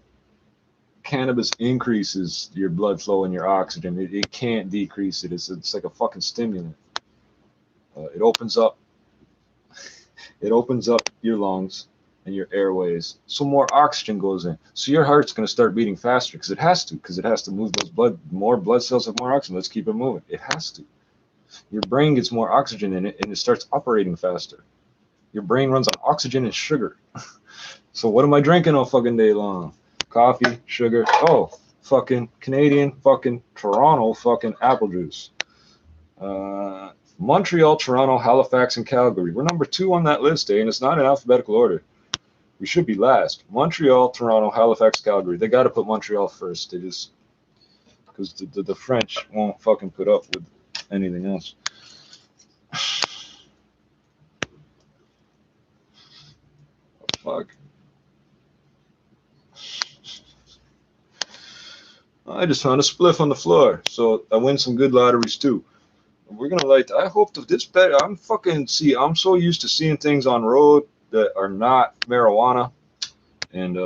cannabis increases your blood flow and your oxygen. It can't decrease it. It's like a fucking stimulant. It opens up your lungs and your airways, so more oxygen goes in. So your heart's going to start beating faster because it has to move those more blood cells have more oxygen. Let's keep it moving. It has to. Your brain gets more oxygen in it and it starts operating faster. Your brain runs on oxygen and sugar. So what am I drinking all fucking day long? Coffee, sugar. Oh, fucking Canadian, fucking Toronto, fucking apple juice. Montreal, Toronto, Halifax, and Calgary. We're number 2 on that list, and it's not in alphabetical order. We should be last. Montreal, Toronto, Halifax, Calgary. They got to put Montreal first. They just because the French won't fucking put up with anything else. Fuck. I just found a spliff on the floor, so I win some good lotteries too. We're gonna light. I hope that this better. I'm fucking see. I'm so used to seeing things on road that are not marijuana, and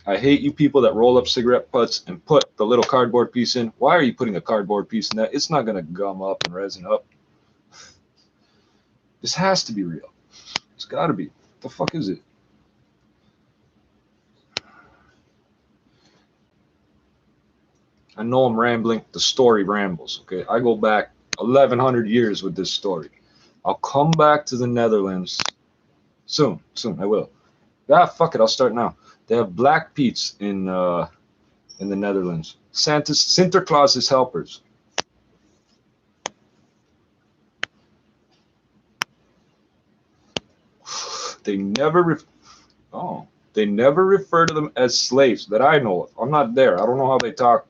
I hate you people that roll up cigarette butts and put the little cardboard piece in. Why are you putting a cardboard piece in that? It's not gonna gum up and resin up. This has to be real. It's got to be. What the fuck is it? I know I'm rambling. The story rambles. Okay, I go back 1,100 years with this story. I'll come back to the Netherlands soon. Soon, I will. Ah, fuck it. I'll start now. They have Black Pete's in the Netherlands. Sinterklaas's helpers. They never oh, they never refer to them as slaves that I know of. I'm not there. I don't know how they talk.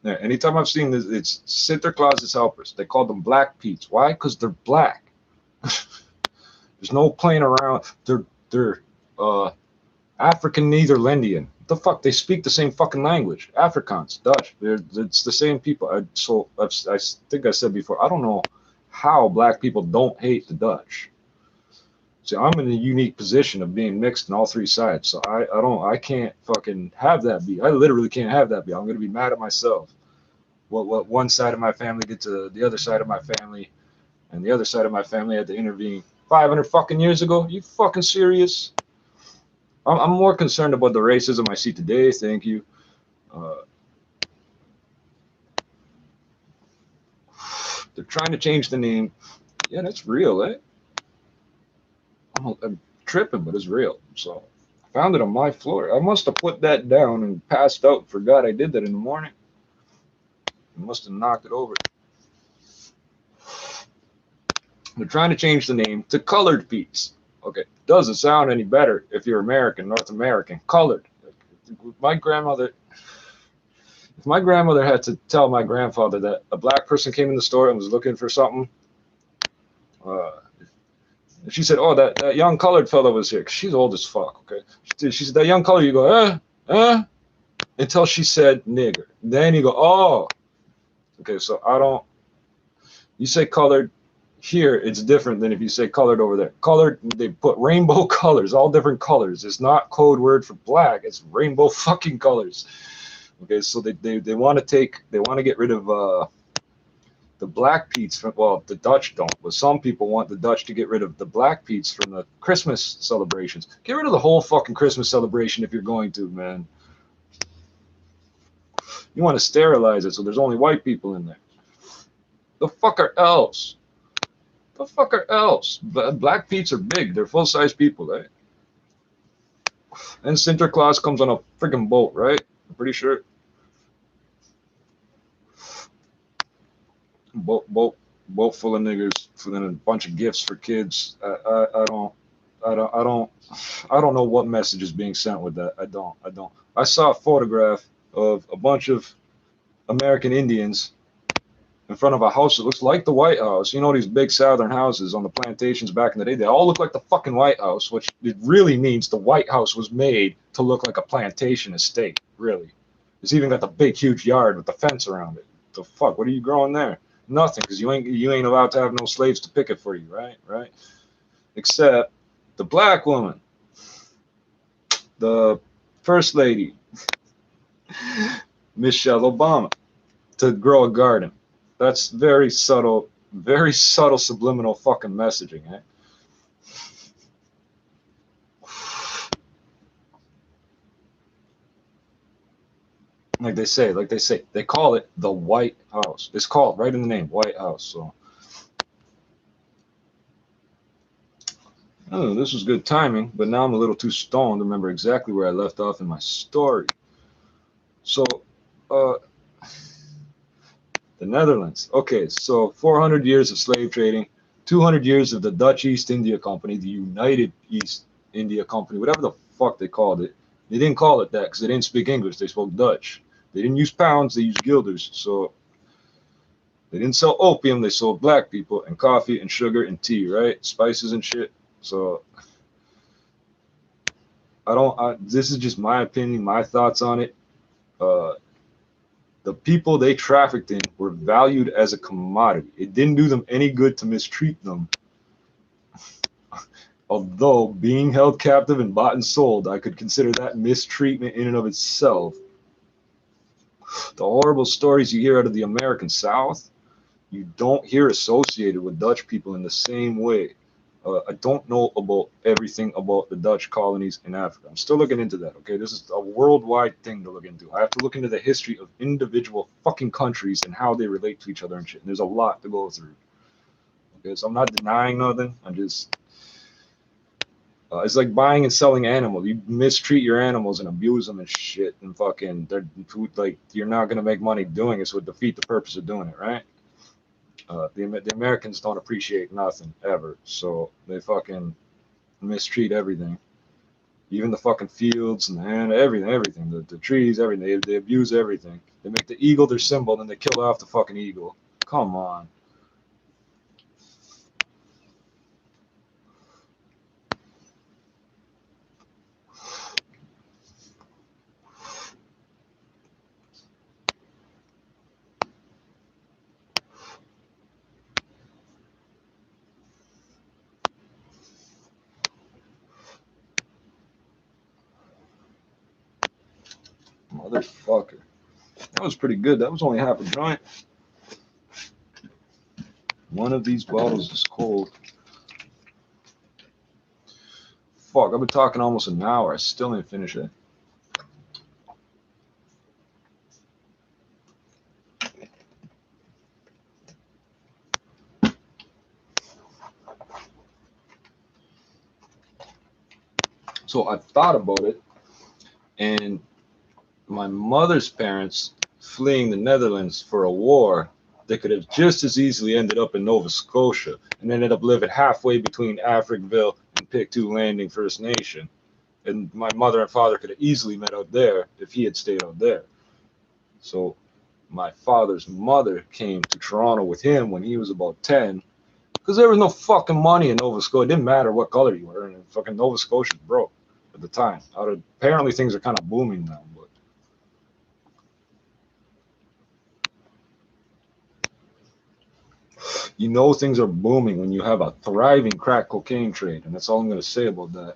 Yeah, anytime I've seen this, it's Sinterklaas's helpers. They call them Black Pete's. Why? Because they're black. There's no playing around. They're uh, African Netherlandian. What the fuck? They speak the same fucking language. Afrikaans, Dutch. It's the same people. I think I said before. I don't know how black people don't hate the Dutch. See, I'm in a unique position of being mixed on all three sides. So I can't fucking have that be. I literally can't have that be. I'm gonna be mad at myself. What one side of my family did to the other side of my family, and the other side of my family had to intervene 500 fucking years ago. You fucking serious? I'm more concerned about the racism I see today. Thank you. Uh, they're trying to change the name. Yeah, that's real, eh? I'm tripping, but it's real. So I found it on my floor. I must have put that down and passed out and forgot I did that in the morning. I must have knocked it over. They're trying to change the name to Colored Pete's. Okay, doesn't sound any better if you're American, North American. Colored. My grandmother, if my grandmother had to tell my grandfather that a black person came in the store and was looking for something, uh, she said, "Oh, that young colored fellow was here." 'Cause she's old as fuck. Okay, she said, "That young color." You go, until she said nigger. Then you go, "Oh, okay." So I don't. You say colored here, it's different than if you say colored over there. Colored, they put rainbow colors, all different colors. It's not code word for black. It's rainbow fucking colors. Okay, so they want to get rid of the Black Pete's from, well, the Dutch don't, but some people want the Dutch to get rid of the Black Pete's from the Christmas celebrations. Get rid of the whole fucking Christmas celebration if you're going to, man. You want to sterilize it so there's only white people in there. The fuck are elves? The fuck are elves? Black Pete's are big. They're full-size people, right? And Sinterklaas comes on a freaking boat, right? I'm pretty sure. Boat full of niggers, for then a bunch of gifts for kids. I don't know what message is being sent with that. I don't. I saw a photograph of a bunch of American Indians in front of a house that looks like the White House. You know, these big southern houses on the plantations back in the day, they all look like the fucking White House, which it really means the White House was made to look like a plantation estate, really. It's even got the big, huge yard with the fence around it. The fuck? What are you growing there? Nothing, because you ain't allowed to have no slaves to pick it for you, right? Right? Except the black woman, the first lady, Michelle Obama, to grow a garden. That's very subtle subliminal fucking messaging, eh? They call it the White House. It's called right in the name, White House. So, oh, this was good timing, but now I'm a little too stoned to remember exactly where I left off in my story. So, uh, the Netherlands. Okay, so 400 years of slave trading, 200 years of the Dutch East India Company, the United East India Company, whatever the fuck they called it. They didn't call it that because they didn't speak English. They spoke Dutch. They didn't use pounds. They used guilders. So they didn't sell opium. They sold black people and coffee and sugar and tea, right? Spices and shit. So this is just my opinion, my thoughts on it. Uh, the people they trafficked in were valued as a commodity. It didn't do them any good to mistreat them. Although being held captive and bought and sold, I could consider that mistreatment in and of itself. The horrible stories you hear out of the American South, you don't hear associated with Dutch people in the same way. I don't know about everything about the Dutch colonies in Africa. I'm still looking into that. Okay, this is a worldwide thing to look into. I have to look into the history of individual fucking countries and how they relate to each other and shit. And there's a lot to go through. Okay, so I'm not denying nothing. I'm just it's like buying and selling animals. You mistreat your animals and abuse them and shit, and fucking they're like you're not gonna make money doing it, so it defeat the purpose of doing it, right? The Americans don't appreciate nothing ever, so they fucking mistreat everything, even the fucking fields and the hand, everything, the trees, everything. They abuse everything. They make the eagle their symbol, and then they kill off the fucking eagle. Come on. Motherfucker. That was pretty good. That was only half a joint. One of these bottles is cold. Fuck, I've been talking almost an hour. I still didn't finish it. So I thought about it, and my mother's parents fleeing the Netherlands for a war, they could have just as easily ended up in Nova Scotia and ended up living halfway between Africville and Pictou Landing First Nation. And my mother and father could have easily met out there if he had stayed out there. So my father's mother came to Toronto with him when he was about 10 because there was no fucking money in Nova Scotia. It didn't matter what color you were, and fucking Nova Scotia broke at the time. Apparently things are kind of booming now, but you know things are booming when you have a thriving crack cocaine trade, and that's all I'm going to say about that.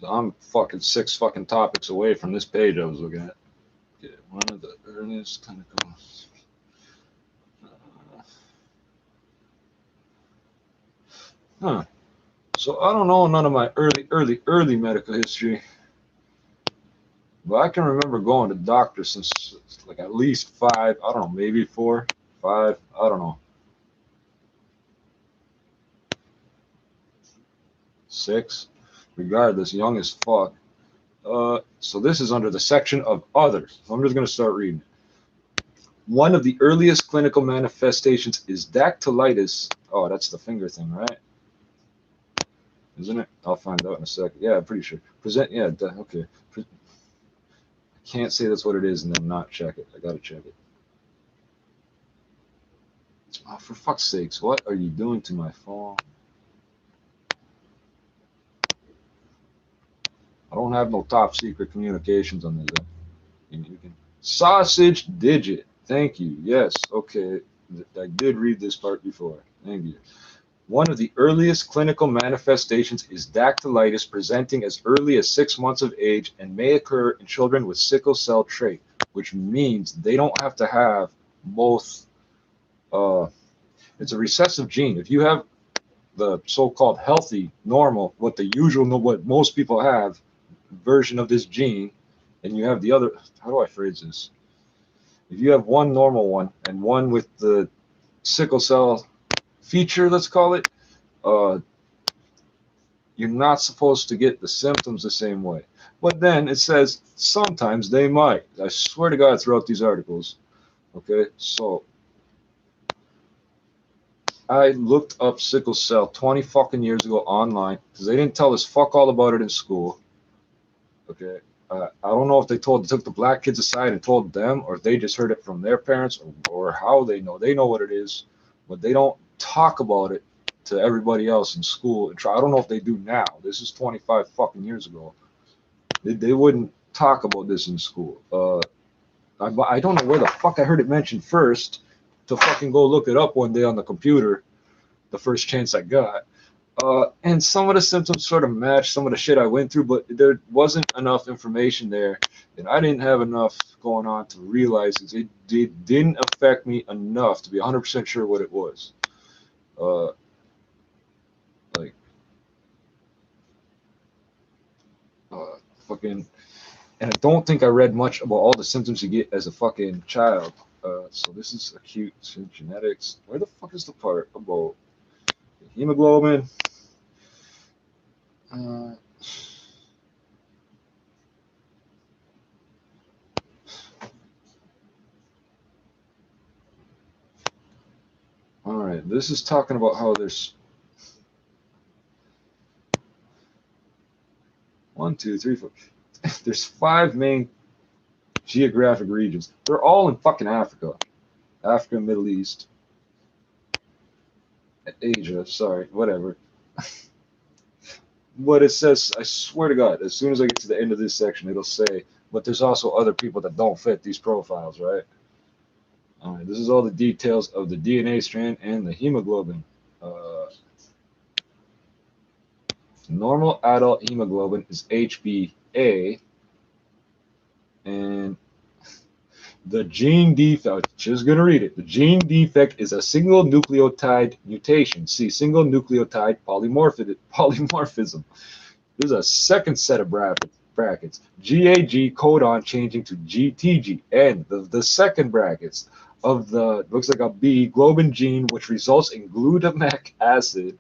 I'm fucking 6 fucking topics away from this page I was looking at. Yeah, one of the earliest clinical. Huh. So I don't know none of my early medical history, but I can remember going to doctors since like at least 5. I don't know, maybe 4, 5. I don't know, 6. Regardless, young as fuck. So this is under the section of others. So I'm just gonna start reading. One of the earliest clinical manifestations is dactylitis. Oh, that's the finger thing, right? Isn't it? I'll find out in a second. Yeah, I'm pretty sure. Yeah, okay. I can't say that's what it is and then not check it. I gotta check it. Oh, for fuck's sakes, what are you doing to my phone? I don't have no top secret communications on this. You can sausage digit. Thank you. Yes. Okay. I did read this part before. Thank you. One of the earliest clinical manifestations is dactylitis, presenting as early as 6 months of age and may occur in children with sickle cell trait, which means they don't have to have both. It's a recessive gene. If you have the so-called healthy, normal, what most people have version of this gene, and you have the other, how do I phrase this? If you have one normal one and one with the sickle cell feature, let's call it, uh, you're not supposed to get the symptoms the same way. But then it says sometimes they might. I swear to God throughout these articles. Okay, so I looked up sickle cell 20 fucking years ago online because they didn't tell us fuck all about it in school. Okay. I don't know if they took the black kids aside and told them, or if they just heard it from their parents, or how they know. They know what it is, but they don't talk about it to everybody else in school. I don't know if they do now. This is 25 fucking years ago. They wouldn't talk about this in school. I don't know where the fuck I heard it mentioned first to fucking go look it up one day on the computer, the first chance I got. And some of the symptoms sort of match some of the shit I went through, but there wasn't enough information there, and I didn't have enough going on to realize it didn't affect me enough to be 100% sure what it was. Uh, like, fucking, and I don't think I read much about all the symptoms you get as a fucking child. So this is acute genetics. Where the fuck is the part about hemoglobin? Uh, all right, this is talking about how there's 1, 2, 3, 4. There's 5 main geographic regions. They're all in fucking Africa, Africa, Middle East, Asia. Sorry, whatever. But it says, I swear to God, as soon as I get to the end of this section, it'll say, but there's also other people that don't fit these profiles, right? All right, this is all the details of the DNA strand and the hemoglobin. Normal adult hemoglobin is HbA, and the gene defect, just going to read it. The gene defect is a single nucleotide mutation. See, single nucleotide polymorphism. There's a second set of brackets. GAG codon changing to GTG. And the second brackets of the, looks like a B, globin gene, which results in glutamic acid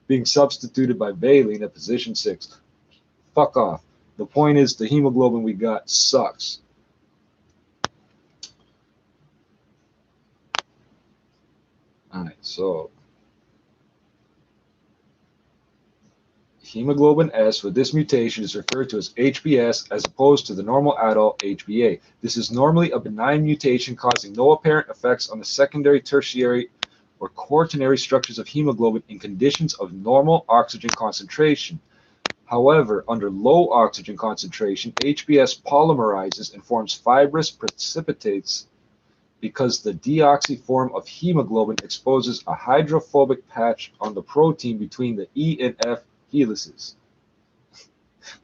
being substituted by valine at position 6. Fuck off. The point is, the hemoglobin we got sucks. All right, so hemoglobin S with this mutation is referred to as HbS as opposed to the normal adult HbA. This is normally a benign mutation causing no apparent effects on the secondary, tertiary, or quaternary structures of hemoglobin in conditions of normal oxygen concentration. However, under low oxygen concentration, HbS polymerizes and forms fibrous precipitates because the deoxy form of hemoglobin exposes a hydrophobic patch on the protein between the E and F helices.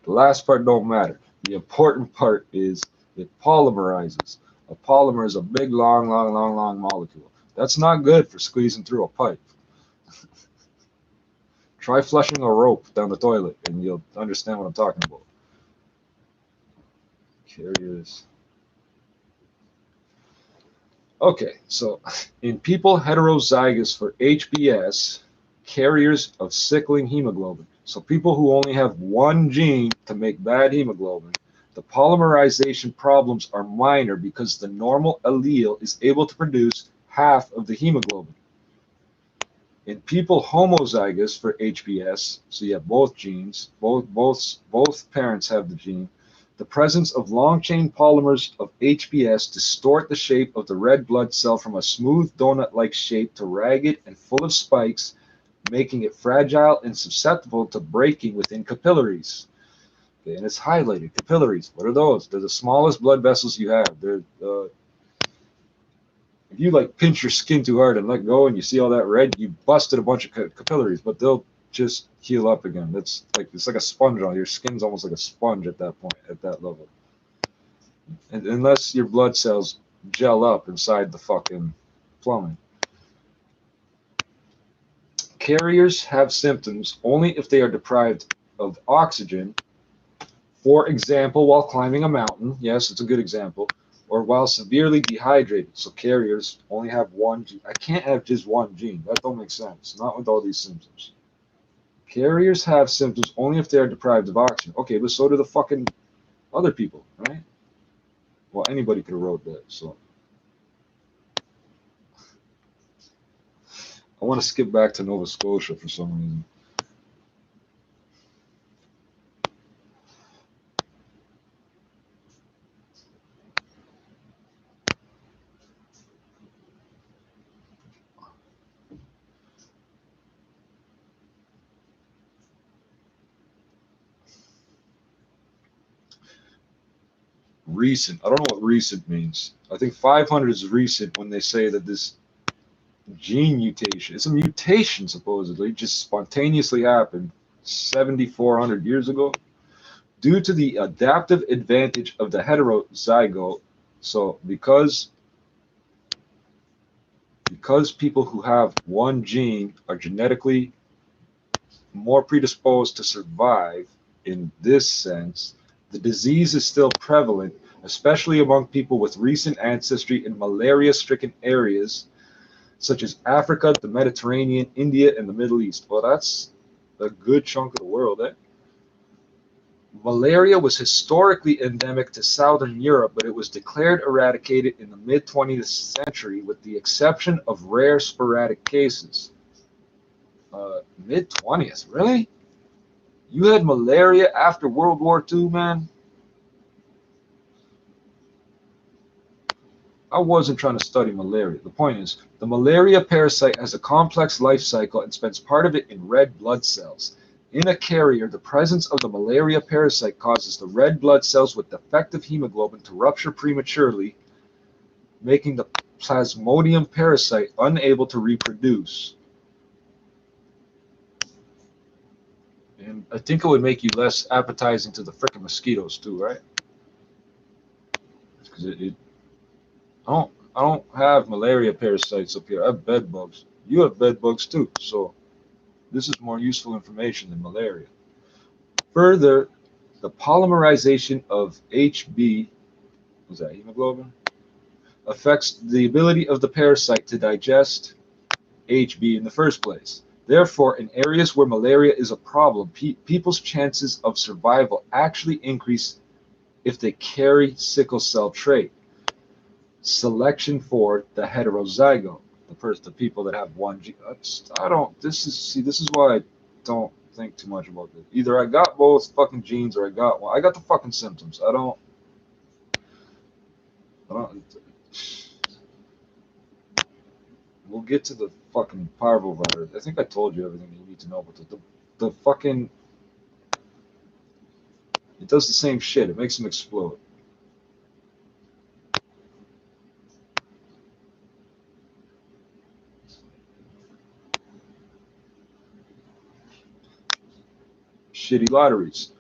The last part don't matter. The important part is it polymerizes. A polymer is a big, long molecule. That's not good for squeezing through a pipe. Try flushing a rope down the toilet and you'll understand what I'm talking about. Carriers. Okay, so in people heterozygous for HbS, carriers of sickling hemoglobin, so people who only have one gene to make bad hemoglobin, the polymerization problems are minor because the normal allele is able to produce half of the hemoglobin. In people homozygous for HbS, so you have both genes, both parents have the gene, the presence of long-chain polymers of HbS distort the shape of the red blood cell from a smooth donut-like shape to ragged and full of spikes, making it fragile and susceptible to breaking within capillaries. Okay, and it's highlighted. Capillaries, what are those? They're the smallest blood vessels you have. They're if you like pinch your skin too hard and let go and you see all that red, you busted a bunch of capillaries, but they'll just heal up again. It's like a sponge on your skin's almost like a sponge at that point, at that level. And unless your blood cells gel up inside the fucking plumbing. Carriers have symptoms only if they are deprived of oxygen. For example, while climbing a mountain. Yes, it's a good example. Or while severely dehydrated. So carriers only have one gene. I can't have just one gene. That don't make sense. Not with all these symptoms. Carriers have symptoms only if they are deprived of oxygen. Okay, but so do the fucking other people, right? Well, anybody could have wrote that. So I want to skip back to Nova Scotia for some reason. Recent. I don't know what recent means. I think 500 is recent when they say that this gene mutation, it's a mutation supposedly, just spontaneously happened 7,400 years ago due to the adaptive advantage of the heterozygote. So because people who have one gene are genetically more predisposed to survive in this sense, the disease is still prevalent, especially among people with recent ancestry in malaria-stricken areas such as Africa, the Mediterranean, India, and the Middle East. Well, that's a good chunk of the world, eh? Malaria was historically endemic to southern Europe, but it was declared eradicated in the mid 20th century with the exception of rare sporadic cases. Mid 20th, really? You had malaria after World War II, man? I wasn't trying to study malaria. The point is, the malaria parasite has a complex life cycle and spends part of it in red blood cells. In a carrier, the presence of the malaria parasite causes the red blood cells with defective hemoglobin to rupture prematurely, making the plasmodium parasite unable to reproduce. And I think it would make you less appetizing to the frickin' mosquitoes too, right? Because I don't have malaria parasites up here. I have bed bugs. You have bed bugs too, so this is more useful information than malaria. Further, the polymerization of HB, was that hemoglobin, affects the ability of the parasite to digest HB in the first place. Therefore, in areas where malaria is a problem, people's chances of survival actually increase if they carry sickle cell trait. Selection for the heterozygote, the people that have one gene. I don't. This is why I don't think too much about this. Either I got both fucking genes or I got one. I got the fucking symptoms. I don't. We'll get to the fucking parvovirus. I think I told you everything you need to know about the fucking. It does the same shit. It makes them explode. Shitty lotteries.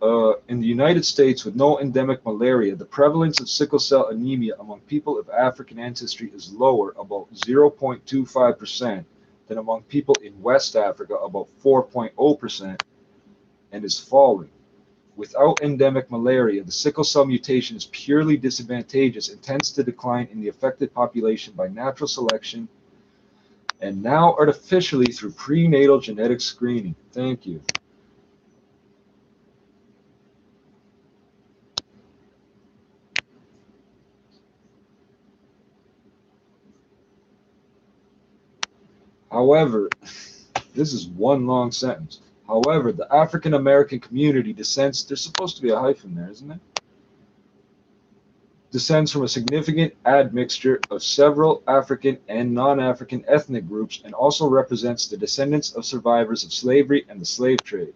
In the United States, with no endemic malaria, the prevalence of sickle cell anemia among people of African ancestry is lower, about 0.25%, than among people in West Africa, about 4.0%, and is falling. Without endemic malaria, the sickle cell mutation is purely disadvantageous and tends to decline in the affected population by natural selection and now artificially through prenatal genetic screening. Thank you. However, this is one long sentence. However, the African American community descends, there's supposed to be a hyphen there, isn't it? Descends from a significant admixture of several African and non-African ethnic groups and also represents the descendants of survivors of slavery and the slave trade.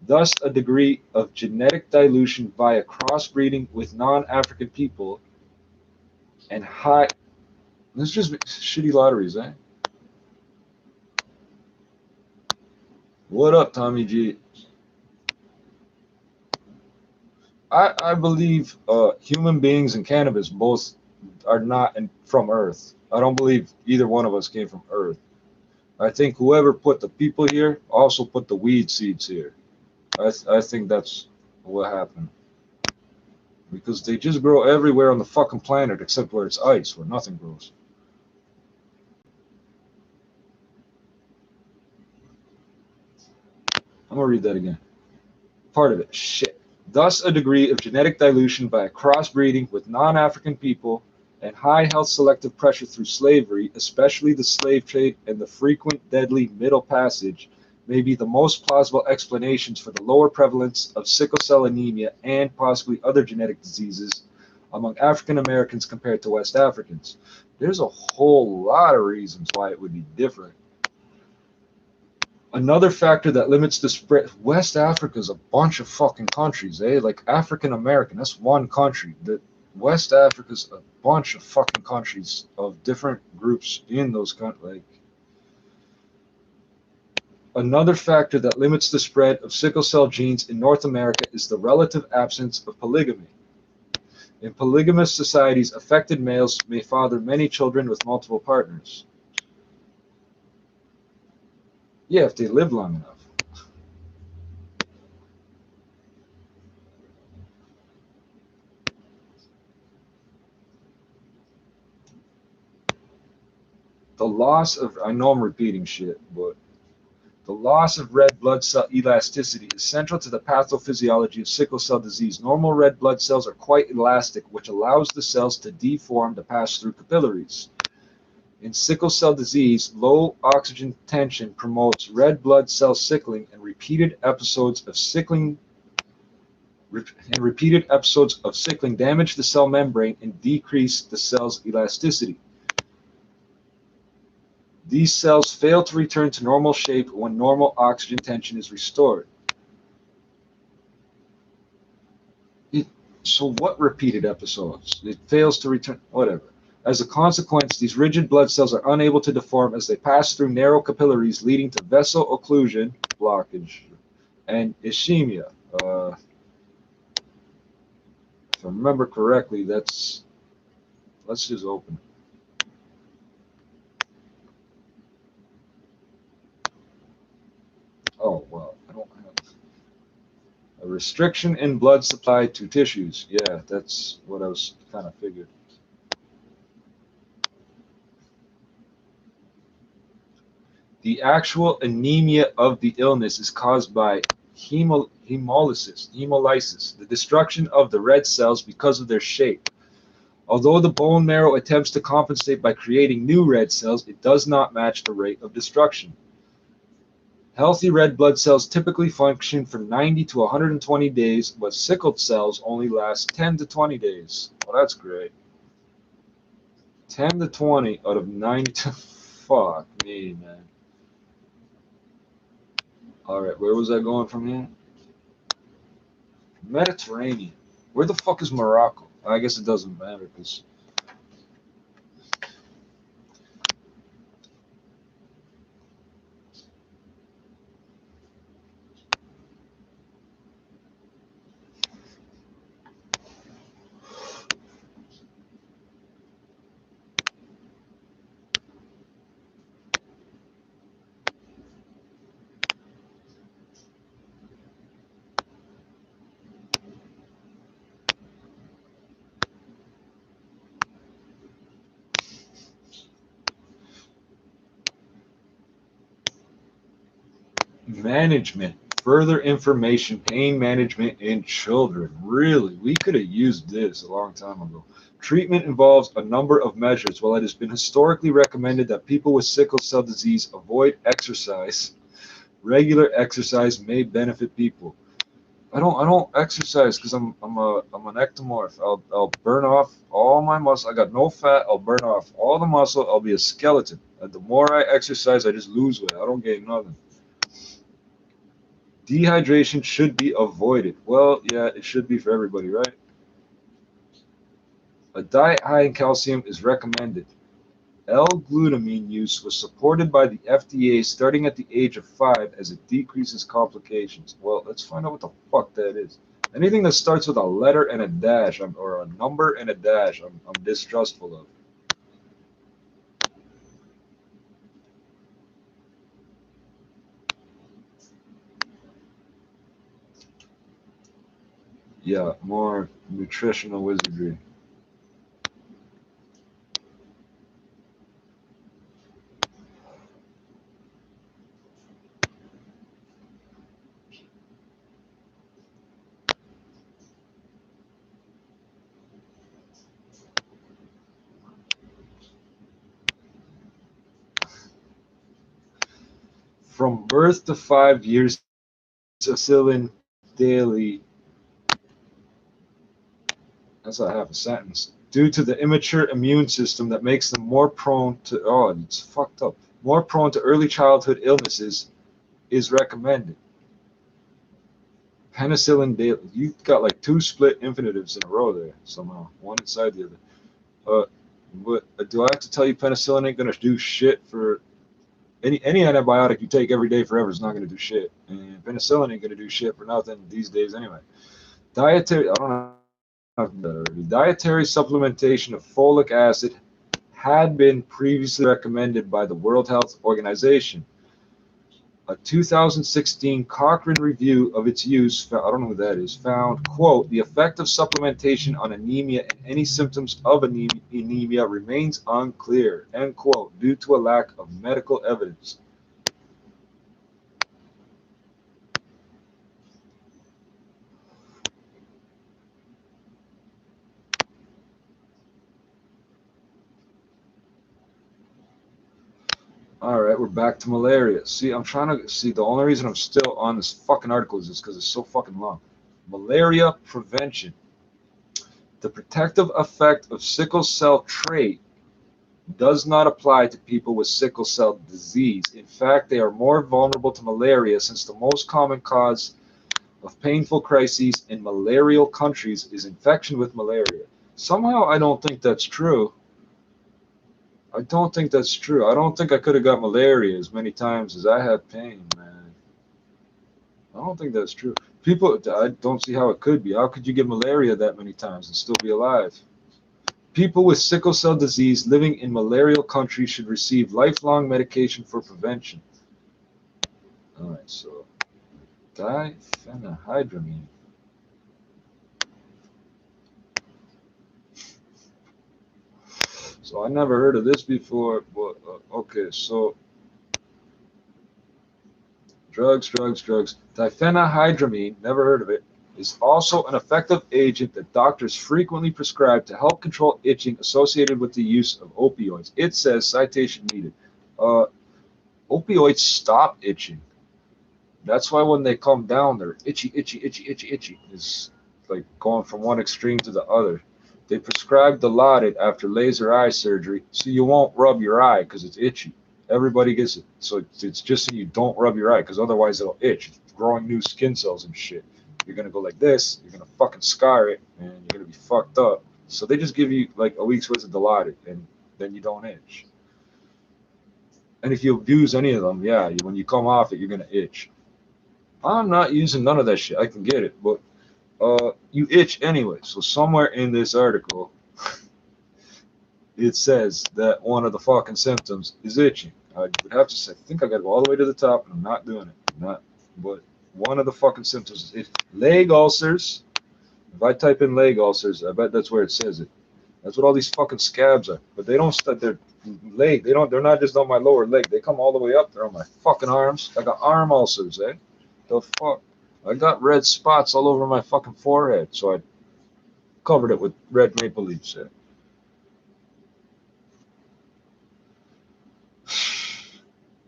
Thus, a degree of genetic dilution via crossbreeding with non-African people and high. This is just shitty lotteries, eh? What up, Tommy G? I believe human beings and cannabis both are not from Earth. I don't believe either one of us came from Earth. I think whoever put the people here also put the weed seeds here. I think that's what happened. Because they just grow everywhere on the fucking planet except where it's ice, where nothing grows. I'm gonna read that again. Part of it. Shit. Thus, a degree of genetic dilution by crossbreeding with non-African people and high health selective pressure through slavery, especially the slave trade and the frequent deadly Middle Passage, may be the most plausible explanations for the lower prevalence of sickle cell anemia and possibly other genetic diseases among African Americans compared to West Africans. There's a whole lot of reasons why it would be different. Another factor that limits the spread, West Africa is a bunch of fucking countries, eh? Like African American, that's one country. The West Africa's a bunch of fucking countries of different groups in those countries. Like another factor that limits the spread of sickle cell genes in North America is the relative absence of polygamy. In polygamous societies, affected males may father many children with multiple partners. Yeah, if they live long enough. The loss of, I know I'm repeating shit, but the loss of red blood cell elasticity is central to the pathophysiology of sickle cell disease. Normal red blood cells are quite elastic, which allows the cells to deform to pass through capillaries. In sickle cell disease, low oxygen tension promotes red blood cell sickling, and repeated episodes of sickling damage the cell membrane and decrease the cell's elasticity. These cells fail to return to normal shape when normal oxygen tension is restored. It, so what repeated episodes? It fails to return, whatever. As a consequence, these rigid blood cells are unable to deform as they pass through narrow capillaries, leading to vessel occlusion, blockage, and ischemia. If I remember correctly, let's just open. Oh, well, I don't have a restriction in blood supply to tissues. Yeah, that's what I was kind of figured. The actual anemia of the illness is caused by hemolysis, the destruction of the red cells because of their shape. Although the bone marrow attempts to compensate by creating new red cells, it does not match the rate of destruction. Healthy red blood cells typically function for 90 to 120 days, but sickled cells only last 10 to 20 days. Well, that's great. 10 to 20 out of 90 to fuck me, man. All right, where was I going from here? Mediterranean. Where the fuck is Morocco? I guess it doesn't matter because management, further information, pain management in children. Really, we could have used this a long time ago. Treatment involves a number of measures. While it has been historically recommended that people with sickle cell disease avoid exercise, regular exercise may benefit people. I don't exercise because I'm an ectomorph. I'll burn off all my muscle. I got no fat. I'll burn off all the muscle. I'll be a skeleton. And the more I exercise, I just lose weight. I don't gain nothing. Dehydration should be avoided. Well, yeah, it should be for everybody, right? A diet high in calcium is recommended. L-glutamine use was supported by the FDA starting at the age of 5 as it decreases complications. Well, let's find out what the fuck that is. Anything that starts with a letter and a dash, or a number and a dash, I'm distrustful of. Yeah, more nutritional wizardry. from birth to 5 years of penicillin daily. That's not half a sentence. Due to the immature immune system that makes them more prone to, oh, it's fucked up, more prone to early childhood illnesses is recommended. Penicillin daily. You got like two split infinitives in a row there somehow, one inside the other. But do I have to tell you penicillin ain't gonna do shit for any antibiotic you take every day forever is not gonna do shit, and penicillin ain't gonna do shit for nothing these days anyway. Dietary, I don't know if that already. Dietary supplementation of folic acid had been previously recommended by the World Health Organization. A 2016 Cochrane review of its use, I don't know who that is, found, quote, the effect of supplementation on anemia and any symptoms of anemia remains unclear, end quote, due to a lack of medical evidence. All right, we're back to malaria. See, I'm trying to see. The only reason I'm still on this fucking article is just because it's so fucking long. Malaria prevention. The protective effect of sickle cell trait does not apply to people with sickle cell disease. In fact, they are more vulnerable to malaria since the most common cause of painful crises in malarial countries is infection with malaria. Somehow, I don't think that's true. I don't think that's true. I don't think I could have got malaria as many times as I had pain, man. I don't think that's true. People, I don't see how it could be. How could you get malaria that many times and still be alive? People with sickle cell disease living in malarial countries should receive lifelong medication for prevention. All right, so diphenhydramine. So I never heard of this before, but okay, so drugs. Diphenhydramine, never heard of it, is also an effective agent that doctors frequently prescribe to help control itching associated with the use of opioids. It says citation needed. Uh, Opioids stop itching. That's why when they come down, they're itchy. It's like going from one extreme to the other. They prescribe Dilaudid after laser eye surgery so you won't rub your eye because it's itchy. Everybody gets it. So it's just so you don't rub your eye because otherwise it'll itch. It's growing new skin cells and shit. You're going to go like this, you're going to fucking scar it, and you're going to be fucked up. So they just give you like a week's worth of Dilaudid, and then you don't itch. And if you abuse any of them, yeah, when you come off it, you're going to itch. I'm not using none of that shit. I can get it, but you itch anyway. So somewhere in this article, it says that one of the fucking symptoms is itching. I would have to say, I think I got to go all the way to the top, and I'm not doing it. But one of the fucking symptoms is itch. Leg ulcers. If I type in leg ulcers, I bet that's where it says it. That's what all these fucking scabs are. But they don't start their leg. They don't. They're not just on my lower leg. They come all the way up. They're on my fucking arms. I got arm ulcers, eh? The fuck? I got red spots all over my fucking forehead, so I covered it with red maple leaves. Eh?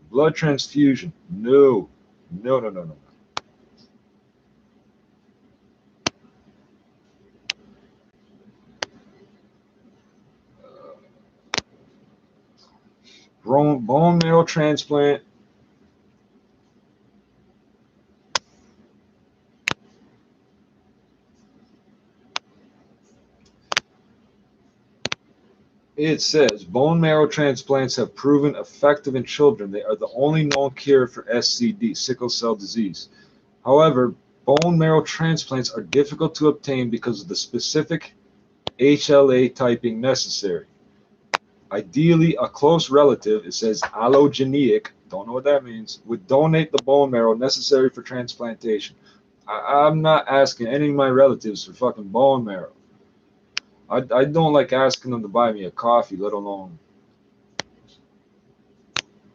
Blood transfusion? No, no. Bone marrow transplant. It says bone marrow transplants have proven effective in children. They are the only known cure for SCD, sickle cell disease. However, bone marrow transplants are difficult to obtain because of the specific HLA typing necessary. Ideally, a close relative, it says allogenic, don't know what that means, would donate the bone marrow necessary for transplantation. I'm not asking any of my relatives for fucking bone marrow. I don't like asking them to buy me a coffee, let alone.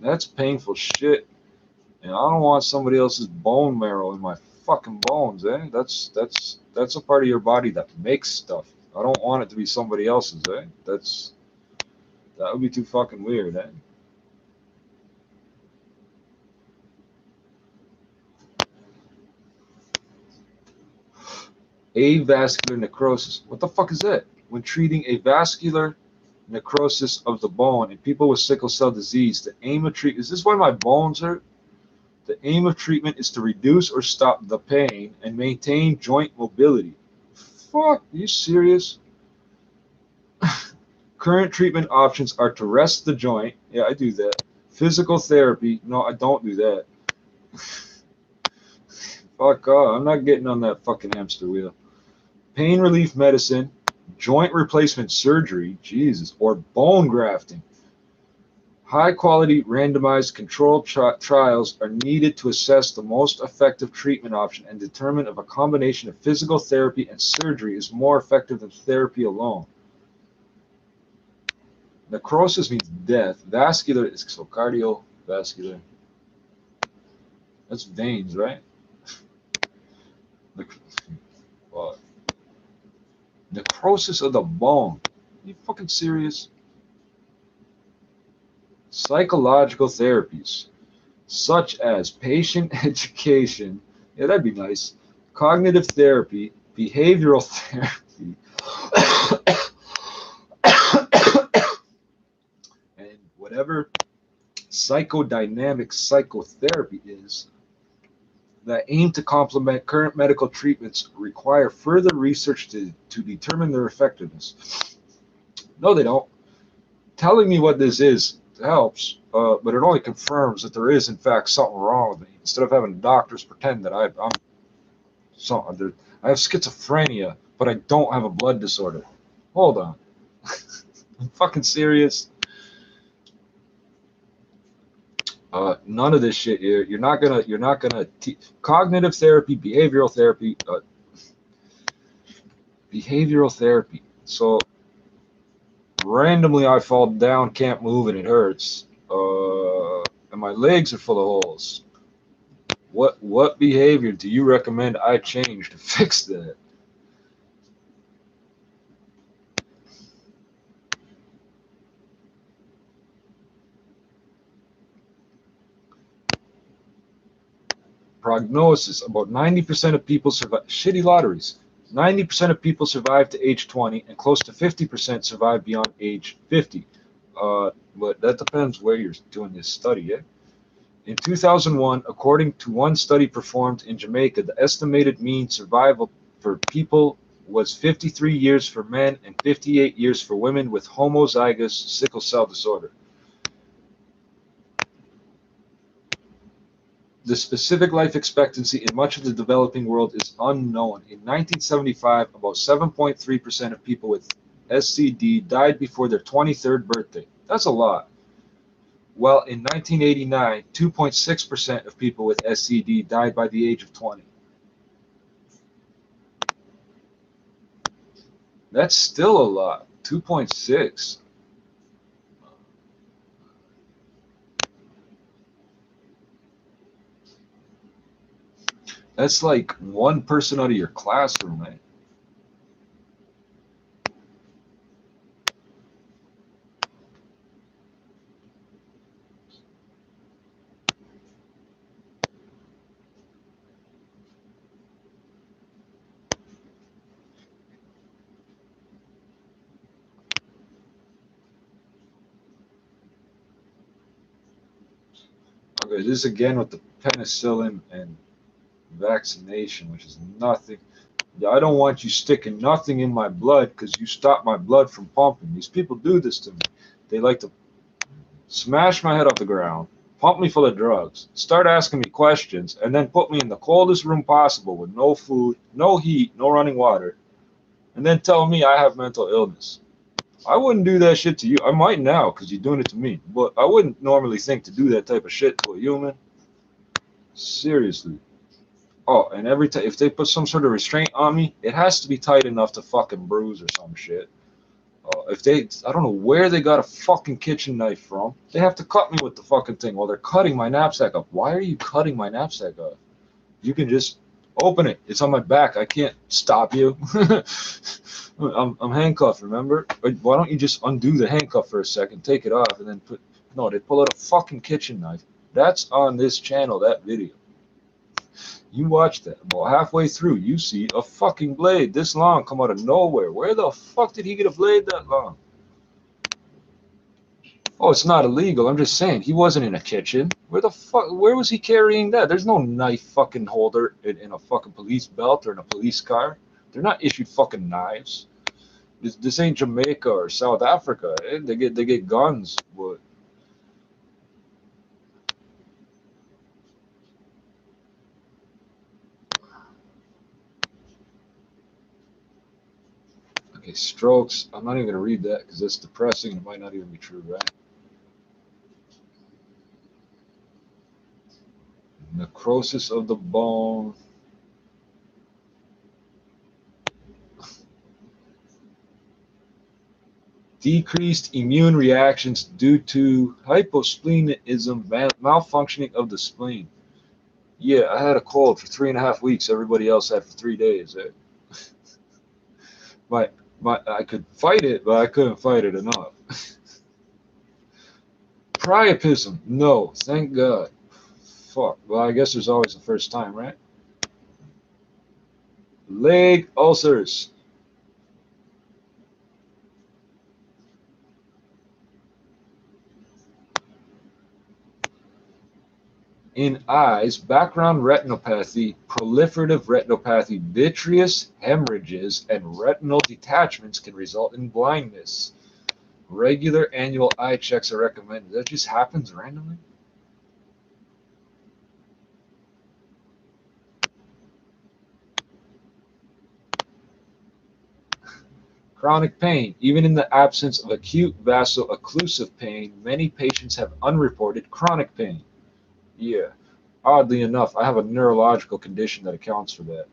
That's painful shit. And I don't want somebody else's bone marrow in my fucking bones, eh? That's a part of your body that makes stuff. I don't want it to be somebody else's, eh? That would be too fucking weird, eh? Avascular necrosis. What the fuck is that? When treating avascular necrosis of the bone in people with sickle cell disease, the aim of treatment, is this why my bones hurt? The aim of treatment is to reduce or stop the pain and maintain joint mobility. Fuck, are you serious? Current treatment options are to rest the joint. Yeah, I do that. Physical therapy. No, I don't do that. Fuck off. I'm not getting on that fucking hamster wheel. Pain relief medicine, joint replacement surgery, Jesus, or bone grafting. High quality randomized controlled trials are needed to assess the most effective treatment option and determine if a combination of physical therapy and surgery is more effective than therapy alone. Necrosis means death. Vascular is so cardiovascular. That's veins, right? Necrosis of the bone. Are you fucking serious? Psychological therapies, such as patient education, yeah, that'd be nice, cognitive therapy, behavioral therapy, and whatever psychodynamic psychotherapy is, that aim to complement current medical treatments require further research to determine their effectiveness. No, they don't. Telling me what this is helps, but it only confirms that there is, in fact, something wrong with me. Instead of having doctors pretend that I have schizophrenia, but I don't have a blood disorder. Hold on. I'm fucking serious. None of this shit here. You're not gonna cognitive therapy, behavioral therapy. So randomly I fall down, can't move, and it hurts. And my legs are full of holes. What behavior do you recommend I change to fix that? Prognosis: about 90% of people survive. Shitty lotteries. 90% of people survive to age 20, and close to 50% survive beyond age 50. But that depends where you're doing this study. Eh? In 2001, according to one study performed in Jamaica, the estimated mean survival for people was 53 years for men and 58 years for women with homozygous sickle cell disorder. The specific life expectancy in much of the developing world is unknown. In 1975, about 7.3% of people with SCD died before their 23rd birthday. That's a lot. While in 1989, 2.6% of people with SCD died by the age of 20. That's still a lot. 2.6. That's like one person out of your classroom, man. Okay, this is again with the penicillin and vaccination, which is nothing. I don't want you sticking nothing in my blood because you stop my blood from pumping. These people do this to me. They like to smash my head off the ground, pump me full of drugs, start asking me questions, and then put me in the coldest room possible with no food, no heat, no running water, and then tell me I have mental illness. I wouldn't do that shit to you. I might now because you're doing it to me, but I wouldn't normally think to do that type of shit to a human. Seriously. Oh, and every time if they put some sort of restraint on me, it has to be tight enough to fucking bruise or some shit. If they, I don't know where they got a fucking kitchen knife from. They have to cut me with the fucking thing while they're cutting my knapsack up. Why are you cutting my knapsack up? You can just open it. It's on my back. I can't stop you. I'm handcuffed, remember? Why don't you just undo the handcuff for a second, take it off, and then no, they pull out a fucking kitchen knife. That's on this channel, that video. You watch that. About halfway through, you see a fucking blade this long come out of nowhere. Where the fuck did he get a blade that long? Oh, it's not illegal. I'm just saying, he wasn't in a kitchen. Where the fuck? Where was he carrying that? There's no knife fucking holder in a fucking police belt or in a police car. They're not issued fucking knives. This ain't Jamaica or South Africa. They get guns. But okay, strokes. I'm not even gonna read that because that's depressing. It might not even be true, right? Necrosis of the bone. Decreased immune reactions due to hyposplenism, malfunctioning of the spleen. Yeah, I had a cold for 3.5 weeks. Everybody else had for 3 days. My, I could fight it, but I couldn't fight it enough. Priapism, no, thank God. Fuck. Well, I guess there's always a first time, right? Leg ulcers. In eyes, background retinopathy, proliferative retinopathy, vitreous hemorrhages, and retinal detachments can result in blindness. Regular annual eye checks are recommended. That just happens randomly? Chronic pain. Even in the absence of acute vaso-occlusive pain, many patients have unreported chronic pain. Yeah. Oddly enough, I have a neurological condition that accounts for that.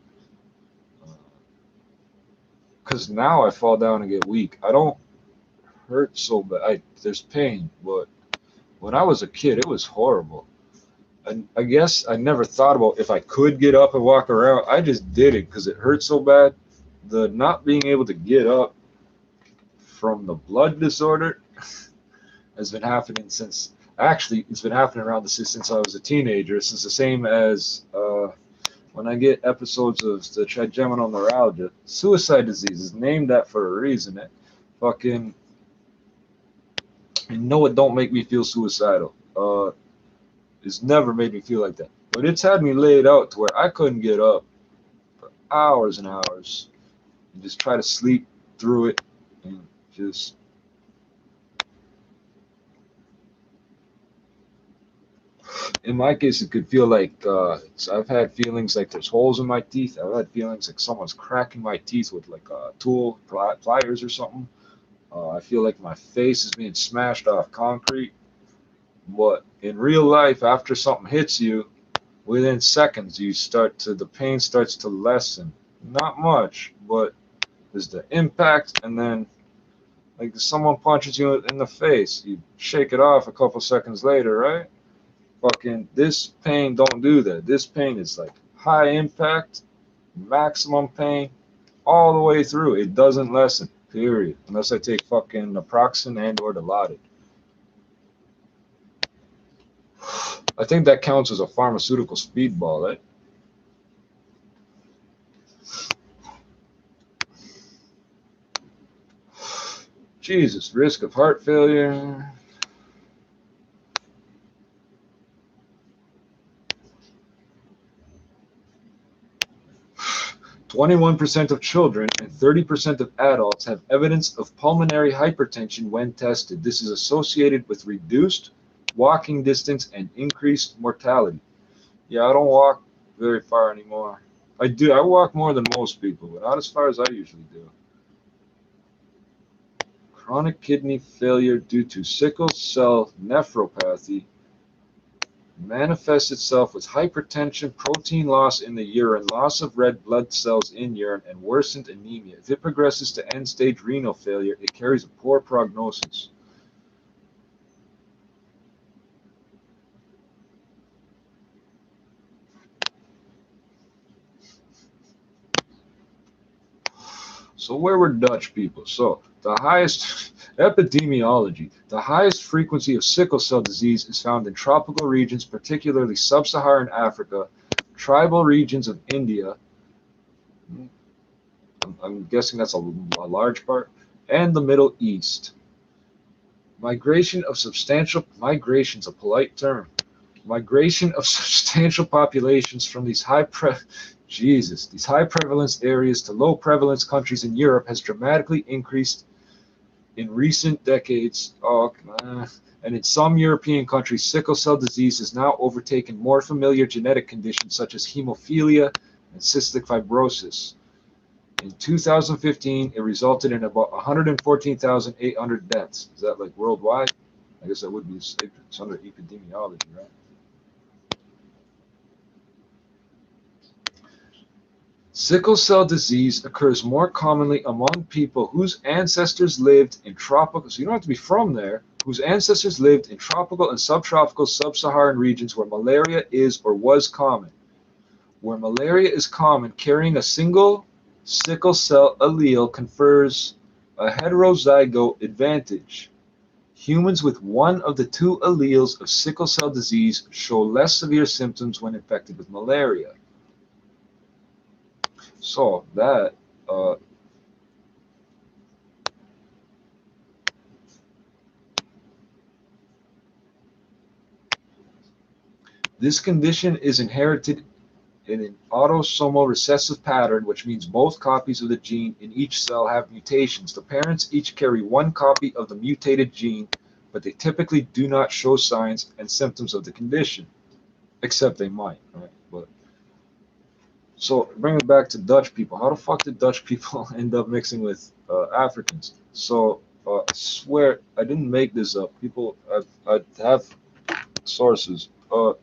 Because now I fall down and get weak. I don't hurt so bad. There's pain, but when I was a kid, it was horrible. And I guess I never thought about if I could get up and walk around. I just did it because it hurt so bad. The not being able to get up from the blood disorder has been happening since. Actually, it's been happening around since I was a teenager. It's the same as when I get episodes of the trigeminal neuralgia. Suicide disease is named that for a reason. It fucking, it don't make me feel suicidal. It's never made me feel like that. But it's had me laid out to where I couldn't get up for hours and hours and just try to sleep through it and just. In my case, it could feel like I've had feelings like there's holes in my teeth. I've had feelings like someone's cracking my teeth with like a tool, pliers or something. I feel like my face is being smashed off concrete. But in real life, after something hits you, within seconds, the pain starts to lessen. Not much, but there's the impact, and then like someone punches you in the face, you shake it off a couple seconds later, right? Fucking this pain don't do that. This pain is like high impact, maximum pain, all the way through. It doesn't lessen, period. Unless I take fucking naproxen and or Dilaudid. I think that counts as a pharmaceutical speedball, right? Jesus, risk of heart failure. 21% of children and 30% of adults have evidence of pulmonary hypertension when tested. This is associated with reduced walking distance and increased mortality. Yeah, I don't walk very far anymore. I do. I walk more than most people, but not as far as I usually do. Chronic kidney failure due to sickle cell nephropathy manifests itself with hypertension, protein loss in the urine, loss of red blood cells in urine, and worsened anemia. If it progresses to end-stage renal failure, it carries a poor prognosis. So where were Dutch people? So the highest epidemiology, the highest frequency of sickle cell disease is found in tropical regions, particularly sub-Saharan Africa, tribal regions of India, I'm guessing that's a large part, and the Middle East. Migration's a polite term. Migration of substantial populations from these these high prevalence areas to low prevalence countries in Europe has dramatically increased in recent decades. And in some European countries, sickle cell disease has now overtaken more familiar genetic conditions such as hemophilia and cystic fibrosis. In 2015, it resulted in about 114,800 deaths. Is that like worldwide? I guess that would be, it's under epidemiology, right? Sickle cell disease occurs more commonly among people whose ancestors lived in tropical, so you don't have to be from there, whose ancestors lived in tropical and subtropical sub-Saharan regions where malaria is or was common. Where malaria is common, carrying a single sickle cell allele confers a heterozygote advantage. Humans with one of the two alleles of sickle cell disease show less severe symptoms when infected with malaria. So that this condition is inherited in an autosomal recessive pattern, which means both copies of the gene in each cell have mutations. The parents each carry one copy of the mutated gene, but they typically do not show signs and symptoms of the condition, except they might, right? But so bring it back to Dutch people. How the fuck did Dutch people end up mixing with Africans? So I swear I didn't make this up. People, I have sources, but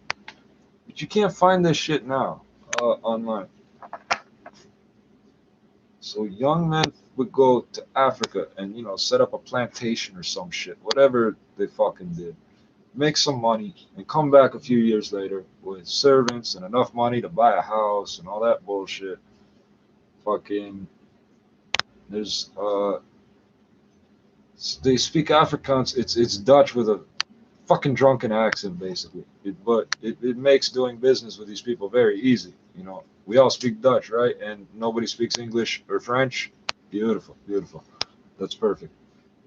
you can't find this shit now online. So young men would go to Africa and set up a plantation or some shit, whatever they fucking did, make some money, and come back a few years later with servants and enough money to buy a house and all that bullshit. Fucking, there's they speak Afrikaans. It's Dutch with a fucking drunken accent, basically. But it makes doing business with these people very easy. We all speak Dutch, right? And nobody speaks English or French. Beautiful, beautiful. That's perfect.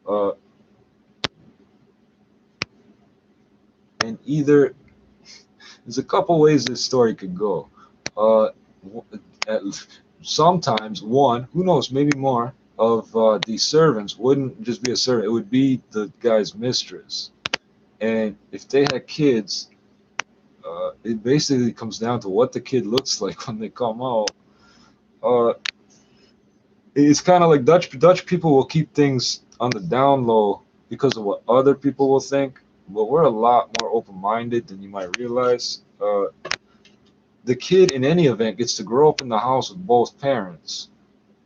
Uh, and either there's a couple ways this story could go. Uh, Sometimes one, who knows, maybe more of these servants wouldn't just be a servant; it would be the guy's mistress. And if they had kids, it basically comes down to what the kid looks like when they come out. Uh, it's kind of like Dutch people will keep things on the down low because of what other people will think, but we're a lot more open-minded than you might realize. The kid, in any event, gets to grow up in the house with both parents.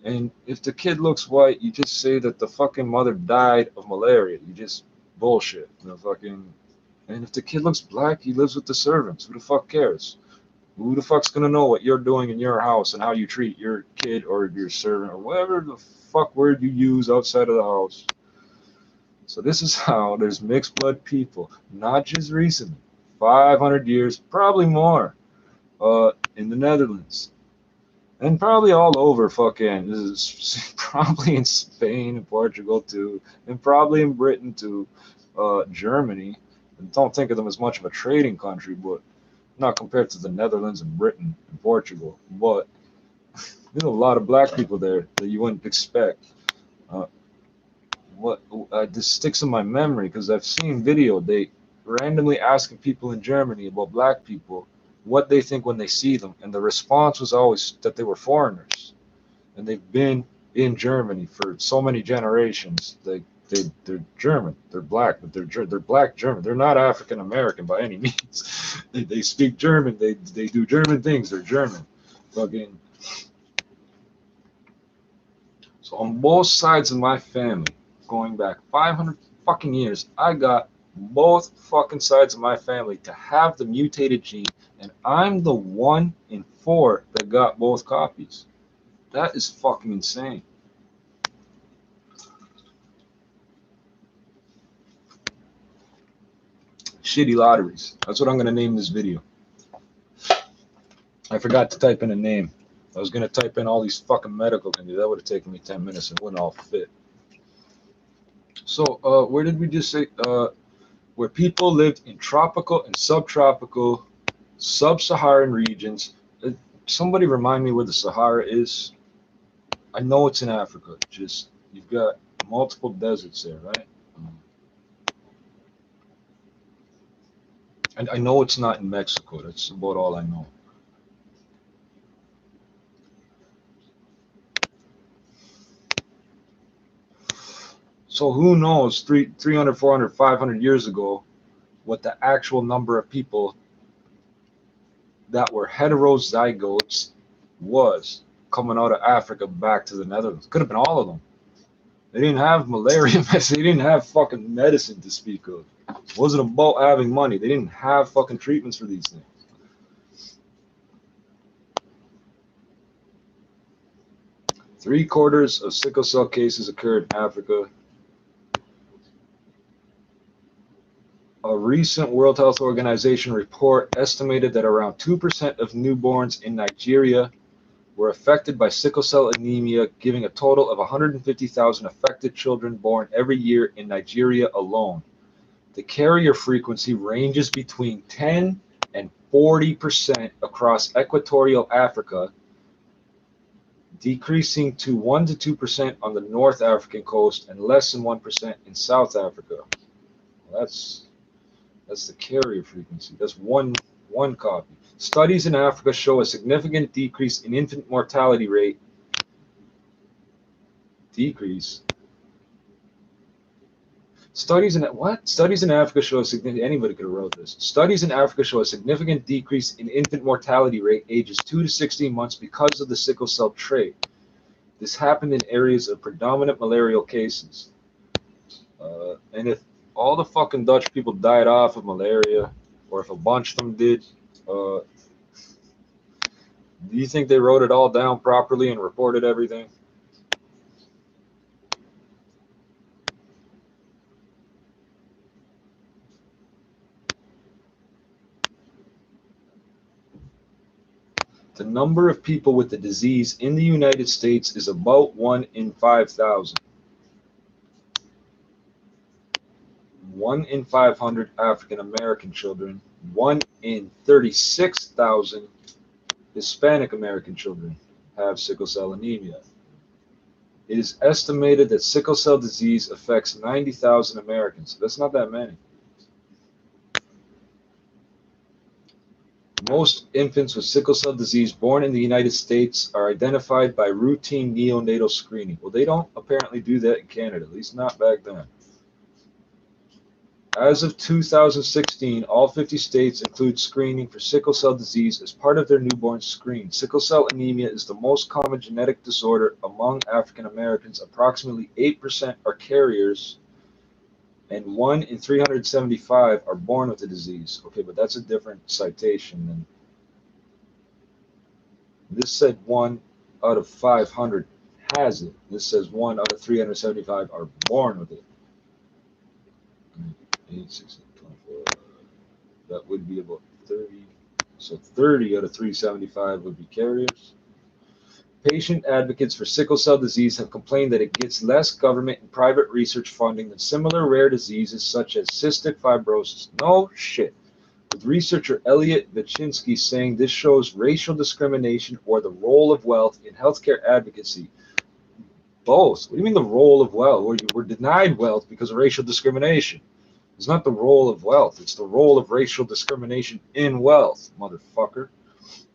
And if the kid looks white, you just say that the fucking mother died of malaria. You just bullshit. And if the kid looks black, he lives with the servants. Who the fuck cares? Who the fuck's gonna know what you're doing in your house and how you treat your kid or your servant or whatever the fuck word you use outside of the house? So this is how there's mixed blood people, not just recently, 500 years, probably more, in the Netherlands. And probably all over fucking, this is probably in Spain and Portugal too, and probably in Britain too, Germany. And don't think of them as much of a trading country, but not compared to the Netherlands and Britain and Portugal. But there's a lot of black people there that you wouldn't expect. Uh, what This sticks in my memory because I've seen video. They randomly asking people in Germany about black people what they think when they see them, and the response was always that they were foreigners, and they've been in Germany for so many generations. They're German, they're black, but they're black German. They're not African American by any means. They speak German. They do German things. They're German. Fucking. So on both sides of my family, going back 500 fucking years, I got both fucking sides of my family to have the mutated gene, and I'm the 1 in 4 that got both copies. That is fucking insane. Shitty lotteries. That's what I'm gonna name this video. I forgot to type in a name. I was gonna type in all these fucking medical conditions. That would have taken me 10 minutes and wouldn't all fit. So, where did we just say? Where people lived in tropical and subtropical, sub-Saharan regions. Somebody remind me where the Sahara is. I know it's in Africa. Just you've got multiple deserts there, right? And I know it's not in Mexico. That's about all I know. So who knows 300, 400, 500 years ago what the actual number of people that were heterozygotes was coming out of Africa back to the Netherlands. Could have been all of them. They didn't have malaria medicine. They didn't have fucking medicine to speak of. It wasn't about having money. They didn't have fucking treatments for these things. Three-quarters of sickle cell cases occur in Africa. A recent World Health Organization report estimated that around 2% of newborns in Nigeria were affected by sickle cell anemia, giving a total of 150,000 affected children born every year in Nigeria alone. The carrier frequency ranges between 10 and 40% across equatorial Africa, decreasing to 1 to 2% on the North African coast and less than 1% in South Africa. Well, that's the carrier frequency. That's one copy. Studies in Africa show a significant decrease in infant mortality rate. Decrease. Studies in Africa show a significant. Anybody could have wrote this. Studies in Africa show a significant decrease in infant mortality rate ages 2 to 16 months because of the sickle cell trait. This happened in areas of predominant malarial cases. And if all the fucking Dutch people died off of malaria, or if a bunch of them did, do you think they wrote it all down properly and reported everything? The number of people with the disease in the United States is about 1 in 5,000. 1 in 500 African American children, 1 in 36,000 Hispanic American children have sickle cell anemia. It is estimated that sickle cell disease affects 90,000 Americans. That's not that many. Most infants with sickle cell disease born in the United States are identified by routine neonatal screening. Well, they don't apparently do that in Canada, at least not back then. As of 2016, all 50 states include screening for sickle cell disease as part of their newborn screen. Sickle cell anemia is the most common genetic disorder among African Americans. Approximately 8% are carriers, and 1 in 375 are born with the disease. Okay, but that's a different citation than this. Said 1 out of 500 has it. This says 1 out of 375 are born with it. 8, 16, 24. That would be about 30. So 30 out of 375 would be carriers. Patient advocates for sickle cell disease have complained that it gets less government and private research funding than similar rare diseases such as cystic fibrosis. No shit. With researcher Elliot Baczynski saying this shows racial discrimination or the role of wealth in healthcare advocacy. Both. What do you mean the role of wealth? Or you were denied wealth because of racial discrimination. It's not the role of wealth. It's the role of racial discrimination in wealth, motherfucker.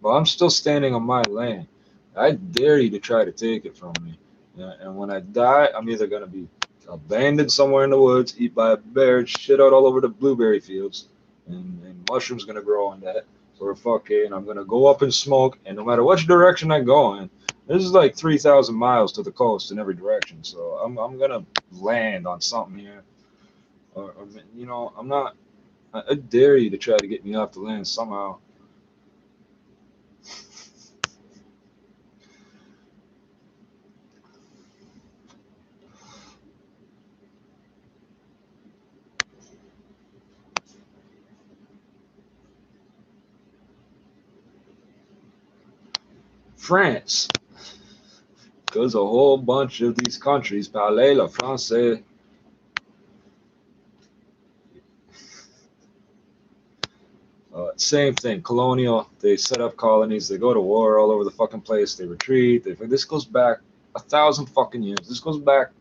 But I'm still standing on my land. I dare you to try to take it from me. And when I die, I'm either going to be abandoned somewhere in the woods, eat by a bear, shit out all over the blueberry fields, and mushrooms going to grow on that. Or fucking, I'm going to go up in smoke, and no matter which direction I go in, this is like 3,000 miles to the coast in every direction. So I'm going to land on something here. Or, you know, I'm not. I dare you to try to get me off the land somehow. France, because a whole bunch of these countries parle le français. Same thing, colonial. They set up colonies. They go to war all over the fucking place. They retreat. This goes back 1,000 fucking years. This goes back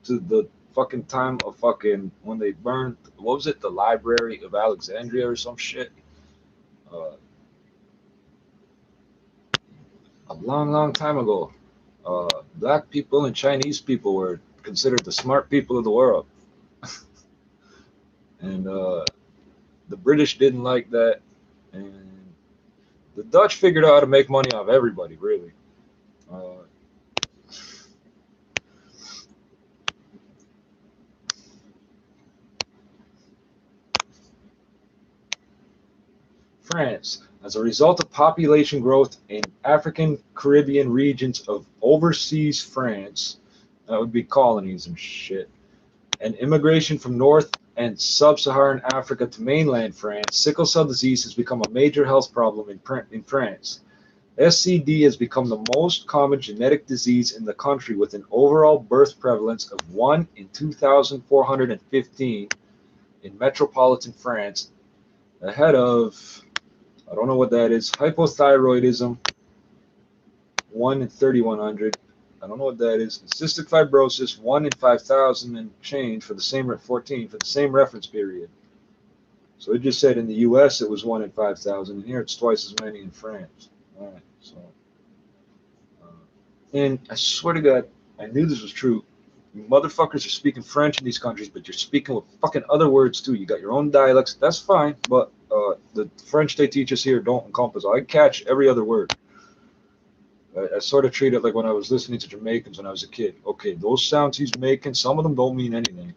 to the fucking time of fucking when they burned, what was it, the Library of Alexandria or some shit. A long, long time ago, black people and Chinese people were considered the smart people of the world. And the British didn't like that. And the Dutch figured out how to make money off everybody, really. France, as a result of population growth in African Caribbean regions of overseas France, that would be colonies and shit, and immigration from North and Sub-Saharan Africa to mainland France, sickle cell disease has become a major health problem in France. SCD has become the most common genetic disease in the country, with an overall birth prevalence of 1 in 2,415 in metropolitan France, ahead of, I don't know what that is, hypothyroidism, 1 in 3,100. I don't know what that is. Cystic fibrosis, 1 in 5,000 and change for the same 14 for the same reference period. So it just said in the U.S. it was 1 in 5,000, and here it's twice as many in France. All right, so, and I swear to God, I knew this was true. You motherfuckers are speaking French in these countries, but you're speaking with fucking other words too. You got your own dialects. That's fine, but the French they teach us here don't encompass. I catch every other word. I sort of treat it like when I was listening to Jamaicans when I was a kid. Okay, those sounds he's making, some of them don't mean anything.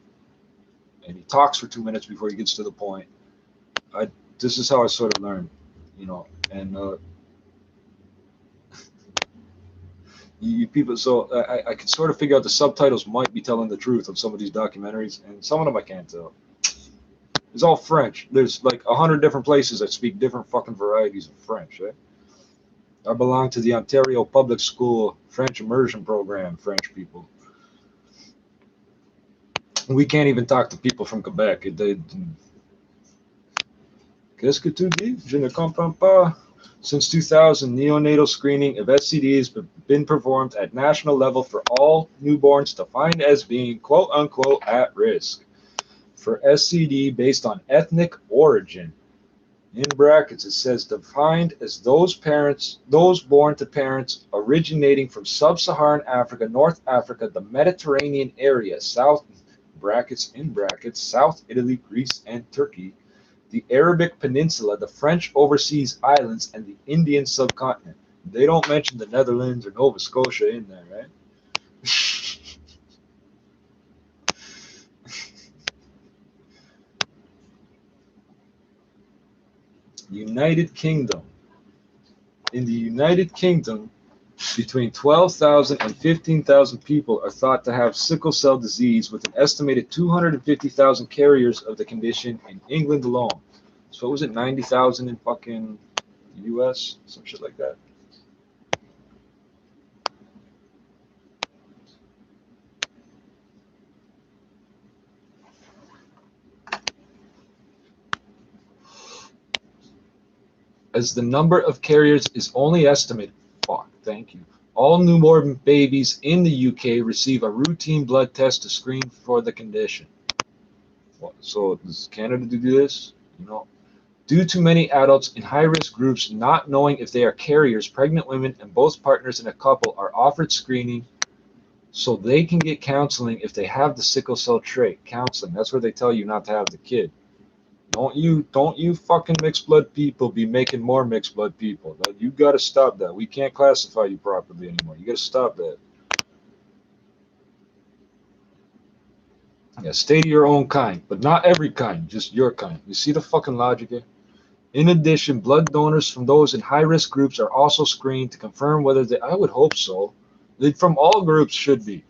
And he talks for 2 minutes before he gets to the point. This is how I sort of learned, you know. And you people, so I can sort of figure out the subtitles might be telling the truth on some of these documentaries, and some of them I can't tell. It's all French. There's like 100 different places that speak different fucking varieties of French, right? I belong to the Ontario Public School French Immersion Program, French people. We can't even talk to people from Quebec. Qu'est-ce que tu dis? Je ne comprends pas. Since 2000, neonatal screening of SCD has been performed at national level for all newborns defined as being quote-unquote at risk for SCD based on ethnic origin. In brackets, it says defined as those born to parents originating from sub-Saharan Africa, North Africa, the Mediterranean area, South South Italy, Greece, and Turkey, the Arabic Peninsula, the French overseas islands, and the Indian subcontinent. They don't mention the Netherlands or Nova Scotia in there, right? United Kingdom. In the United Kingdom, between 12,000 and 15,000 people are thought to have sickle cell disease, with an estimated 250,000 carriers of the condition in England alone. So what was it, 90,000 in fucking US? Some shit like that. As the number of carriers is only estimated, all newborn babies in the UK receive a routine blood test to screen for the condition. So does Canada do this? You know, due to many adults in high-risk groups not knowing if they are carriers, pregnant women and both partners in a couple are offered screening so they can get counseling if they have the sickle cell trait. Counseling, that's where they tell you not to have the kid. Don't you fucking mixed blood people be making more mixed blood people. You got to stop that. We can't classify you properly anymore. You got to stop that. Yeah, stay to your own kind, but not every kind, just your kind. You see the fucking logic here? In addition, blood donors from those in high-risk groups are also screened to confirm whether they, I would hope so. They, from all groups should be.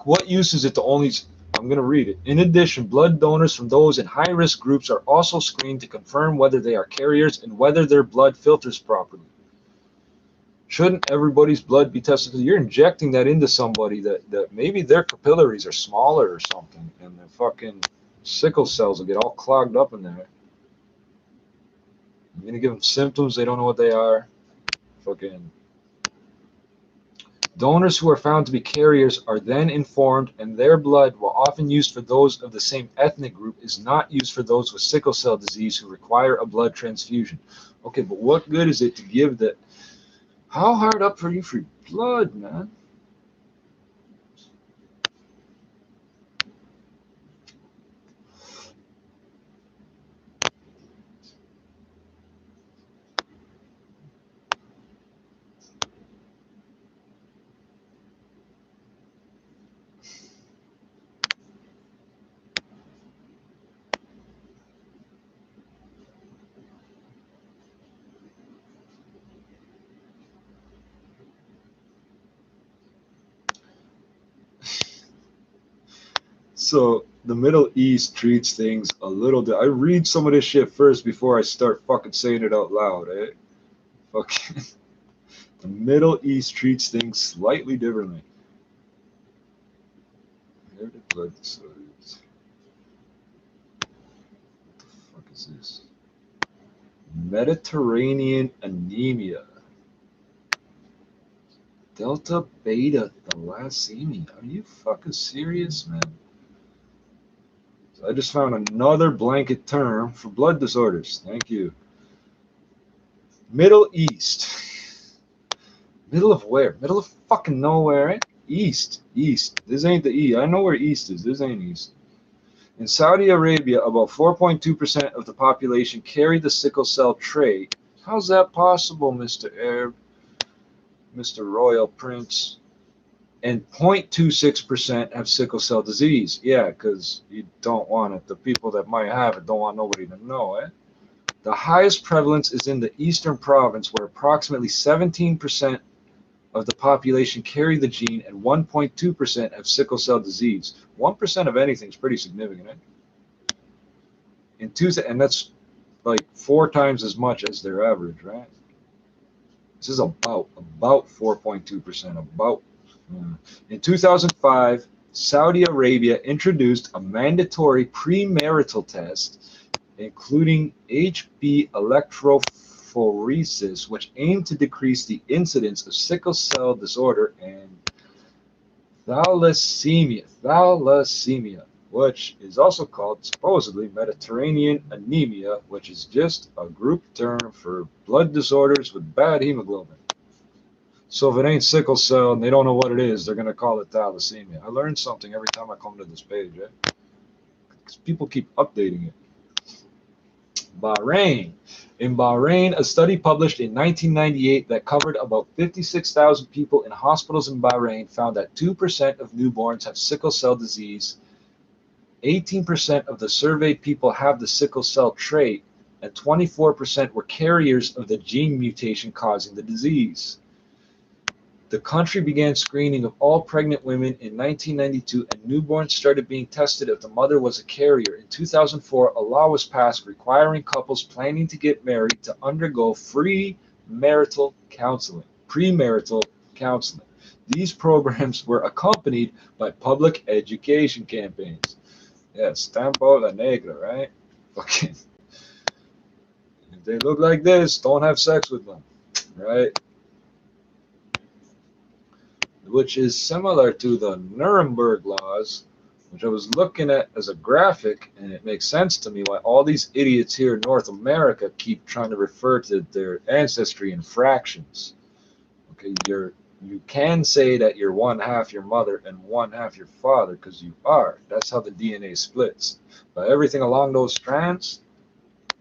What use is it to only... I'm going to read it. In addition, blood donors from those in high-risk groups are also screened to confirm whether they are carriers and whether their blood filters properly. Shouldn't everybody's blood be tested? Because you're injecting that into somebody that maybe their capillaries are smaller or something, and their fucking sickle cells will get all clogged up in there. You're gonna give them symptoms they don't know what they are. Fucking donors who are found to be carriers are then informed, and their blood, while often used for those of the same ethnic group, is not used for those with sickle cell disease who require a blood transfusion. Okay, but what good is it to give that? How hard up are you for blood, man? So the Middle East treats things a little I read some of this shit first before I start fucking saying it out loud, eh? Fucking the Middle East treats things slightly differently. Where did blood disorders? What the fuck is this? Mediterranean anemia. Delta beta thalassemia. Are you fucking serious, man? So I just found another blanket term for blood disorders. Thank you. Middle East. Middle of where? Middle of fucking nowhere, eh? East. East. This ain't the E. I know where East is. This ain't East. In Saudi Arabia, about 4.2% of the population carry the sickle cell trait. How's that possible, Mr. Arab? Mr. Royal Prince? And 0.26% have sickle cell disease. Yeah, because you don't want it. The people that might have it don't want nobody to know, eh? The highest prevalence is in the eastern province, where approximately 17% of the population carry the gene and 1.2% have sickle cell disease. 1% of anything is pretty significant, eh? And that's like 4 times as much as their average, right? This is about 4.2%, about. In 2005, Saudi Arabia introduced a mandatory premarital test, including HB electrophoresis, which aimed to decrease the incidence of sickle cell disorder and thalassemia, which is also called supposedly Mediterranean anemia, which is just a group term for blood disorders with bad hemoglobin. So if it ain't sickle cell and they don't know what it is, they're going to call it thalassemia. I learn something every time I come to this page, eh? Because people keep updating it. Bahrain. In Bahrain, a study published in 1998 that covered about 56,000 people in hospitals in Bahrain found that 2% of newborns have sickle cell disease, 18% of the surveyed people have the sickle cell trait, and 24% were carriers of the gene mutation causing the disease. The country began screening of all pregnant women in 1992, and newborns started being tested if the mother was a carrier. In 2004, a law was passed requiring couples planning to get married to undergo free marital counseling. Premarital counseling. These programs were accompanied by public education campaigns. Yeah, Stampo la Negra, right? Fucking. If they look like this, don't have sex with them, right? Which is similar to the Nuremberg laws, which I was looking at as a graphic, and it makes sense to me why all these idiots here in North America keep trying to refer to their ancestry in fractions. Okay, you can say that you're one half your mother and one half your father because you are. That's how the DNA splits. But everything along those strands,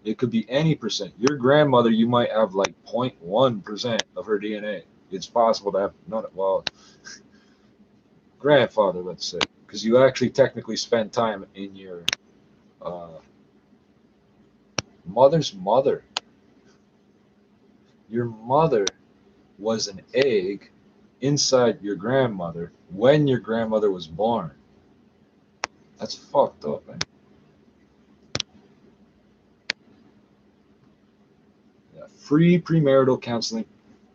it could be any percent. Your grandmother, you might have like 0.1% of her DNA. It's possible to have none of, well, grandfather, let's say, because you actually technically spend time in your uh, mother's mother. Your mother was an egg inside your grandmother when your grandmother was born. That's fucked up, man. Yeah, free premarital counseling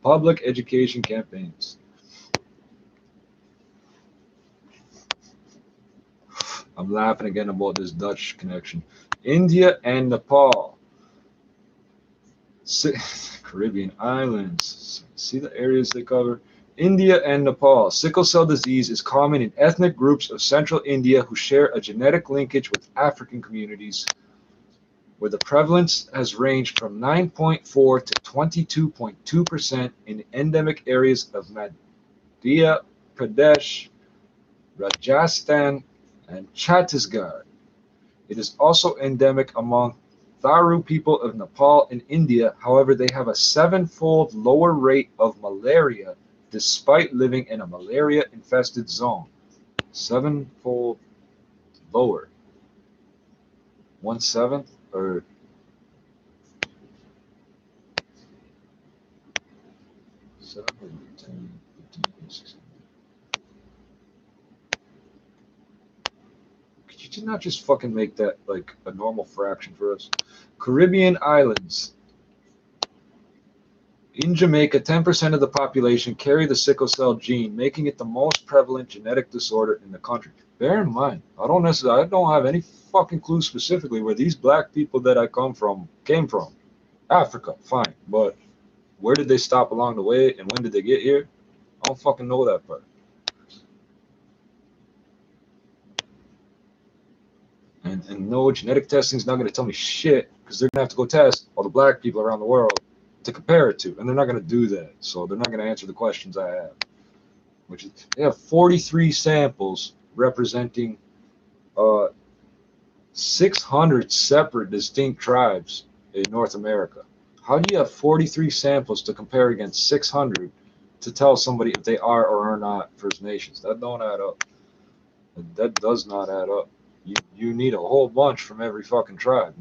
public education campaigns. I'm laughing again about this Dutch connection. India and Nepal. Caribbean islands. See the areas they cover? India and Nepal. Sickle cell disease is common in ethnic groups of central India who share a genetic linkage with African communities, where the prevalence has ranged from 9.4 to 22.2% in endemic areas of Madhya Pradesh, Rajasthan, and Chhattisgarh. It is also endemic among Tharu people of Nepal and India. However, they have a seven-fold lower rate of malaria despite living in a malaria-infested zone. Seven-fold lower. 1/7 or 7, 10, 15, 16. Could you not just fucking make that like a normal fraction for us? Caribbean islands. In Jamaica, 10% of the population carry the sickle cell gene, making it the most prevalent genetic disorder in the country. Bear in mind, I don't have any fucking clue specifically where these black people that I came from. Africa, fine, but where did they stop along the way and when did they get here? I don't fucking know that part. And no, genetic testing is not going to tell me shit because they're going to have to go test all the black people around the world to compare it to, and they're not going to do that. So they're not going to answer the questions I have, which is they have 43 samples representing 600 separate distinct tribes in North America. How do you have 43 samples to compare against 600 to tell somebody if they are or are not First Nations? That don't add up. That does not add up. You need a whole bunch from every fucking tribe,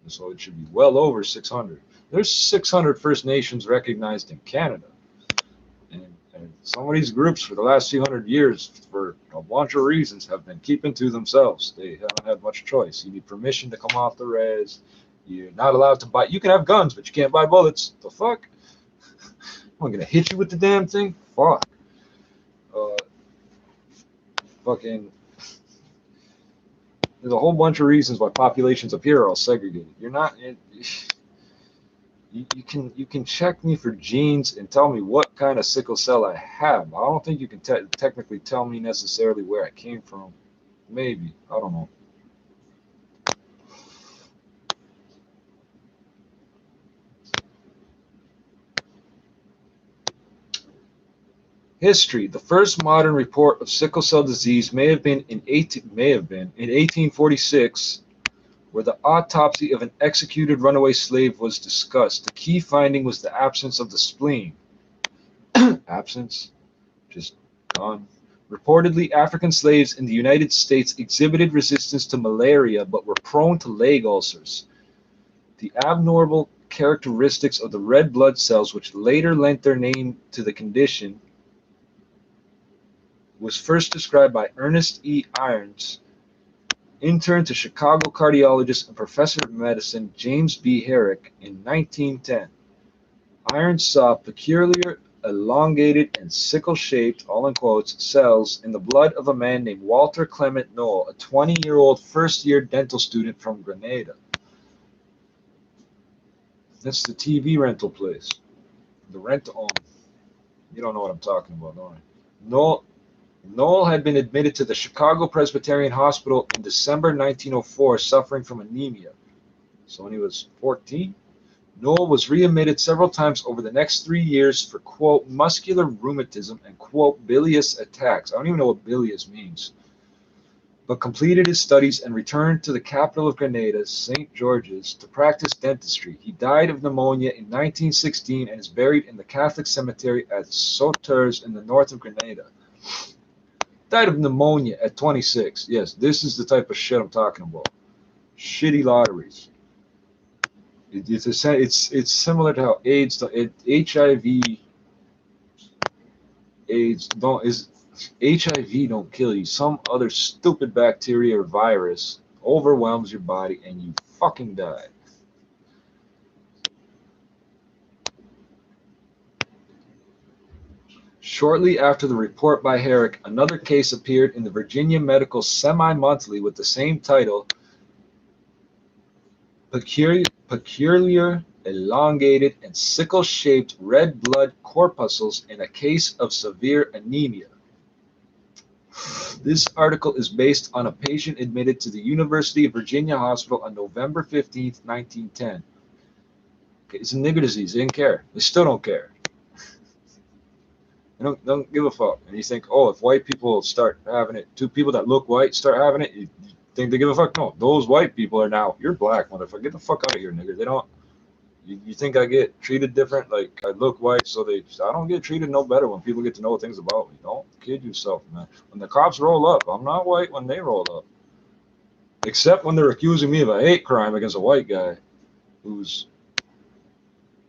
so it should be well over 600. There's 600 First Nations recognized in Canada, and some of these groups for the last few hundred years, for a bunch of reasons, have been keeping to themselves. They haven't had much choice. You need permission to come off the res. You're not allowed to buy. You can have guns, but you can't buy bullets. The fuck? I'm gonna hit you with the damn thing. Fuck. Fucking. There's a whole bunch of reasons why populations up here are all segregated. You're not. You can check me for genes and tell me what kind of sickle cell I have. I don't think you can technically tell me necessarily where I came from. Maybe. I don't know. History. The first modern report of sickle cell disease may have been in 1846, where the autopsy of an executed runaway slave was discussed. The key finding was the absence of the spleen. Absence? Just gone. Reportedly, African slaves in the United States exhibited resistance to malaria but were prone to leg ulcers. The abnormal characteristics of the red blood cells, which later lent their name to the condition, was first described by Ernest E. Irons, intern to Chicago cardiologist and professor of medicine James B. Herrick in 1910. Irons saw peculiar, elongated, and sickle-shaped, all in quotes, cells in the blood of a man named Walter Clement Noel, a 20-year-old first-year dental student from Grenada. That's the TV rental place. The rent-to-own. You don't know what I'm talking about, don't you? Noel had been admitted to the Chicago Presbyterian Hospital in December 1904, suffering from anemia. So when he was 14, Noel was readmitted several times over the next 3 years for, quote, muscular rheumatism and, quote, bilious attacks. I don't even know what bilious means. But completed his studies and returned to the capital of Grenada, St. George's, to practice dentistry. He died of pneumonia in 1916 and is buried in the Catholic cemetery at Sauteurs in the north of Grenada. Died of pneumonia at 26. Yes, this is the type of shit I'm talking about. Shitty lotteries. It's similar to how HIV don't kill you. Some other stupid bacteria or virus overwhelms your body and you fucking die. Shortly after the report by Herrick, another case appeared in the Virginia Medical Semi-Monthly with the same title, Peculiar elongated and sickle-shaped red blood corpuscles in a case of severe anemia. This article is based on a patient admitted to the University of Virginia Hospital on November 15th, 1910. Okay, it's a nigger disease. They didn't care. They still don't care. They don't give a fuck. And you think, oh, if white people start having it, two people that look white start having it, you think they give a fuck? No, those white people are now, you're black, motherfucker. Get the fuck out of here, nigger. They don't. You think I get treated different? Like I look white, so I don't get treated no better when people get to know things about me. Don't kid yourself, man. When the cops roll up, I'm not white when they roll up. Except when they're accusing me of a hate crime against a white guy who's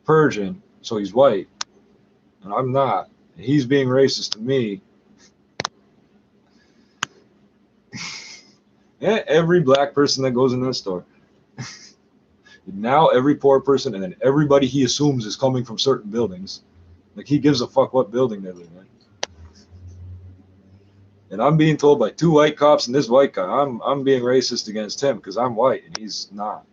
Persian, so he's white, and I'm not. And he's being racist to me. Yeah, every black person that goes in that store. Now every poor person, and then everybody he assumes is coming from certain buildings. Like he gives a fuck what building they live in. And I'm being told by two white cops and this white guy, I'm being racist against him because I'm white and he's not.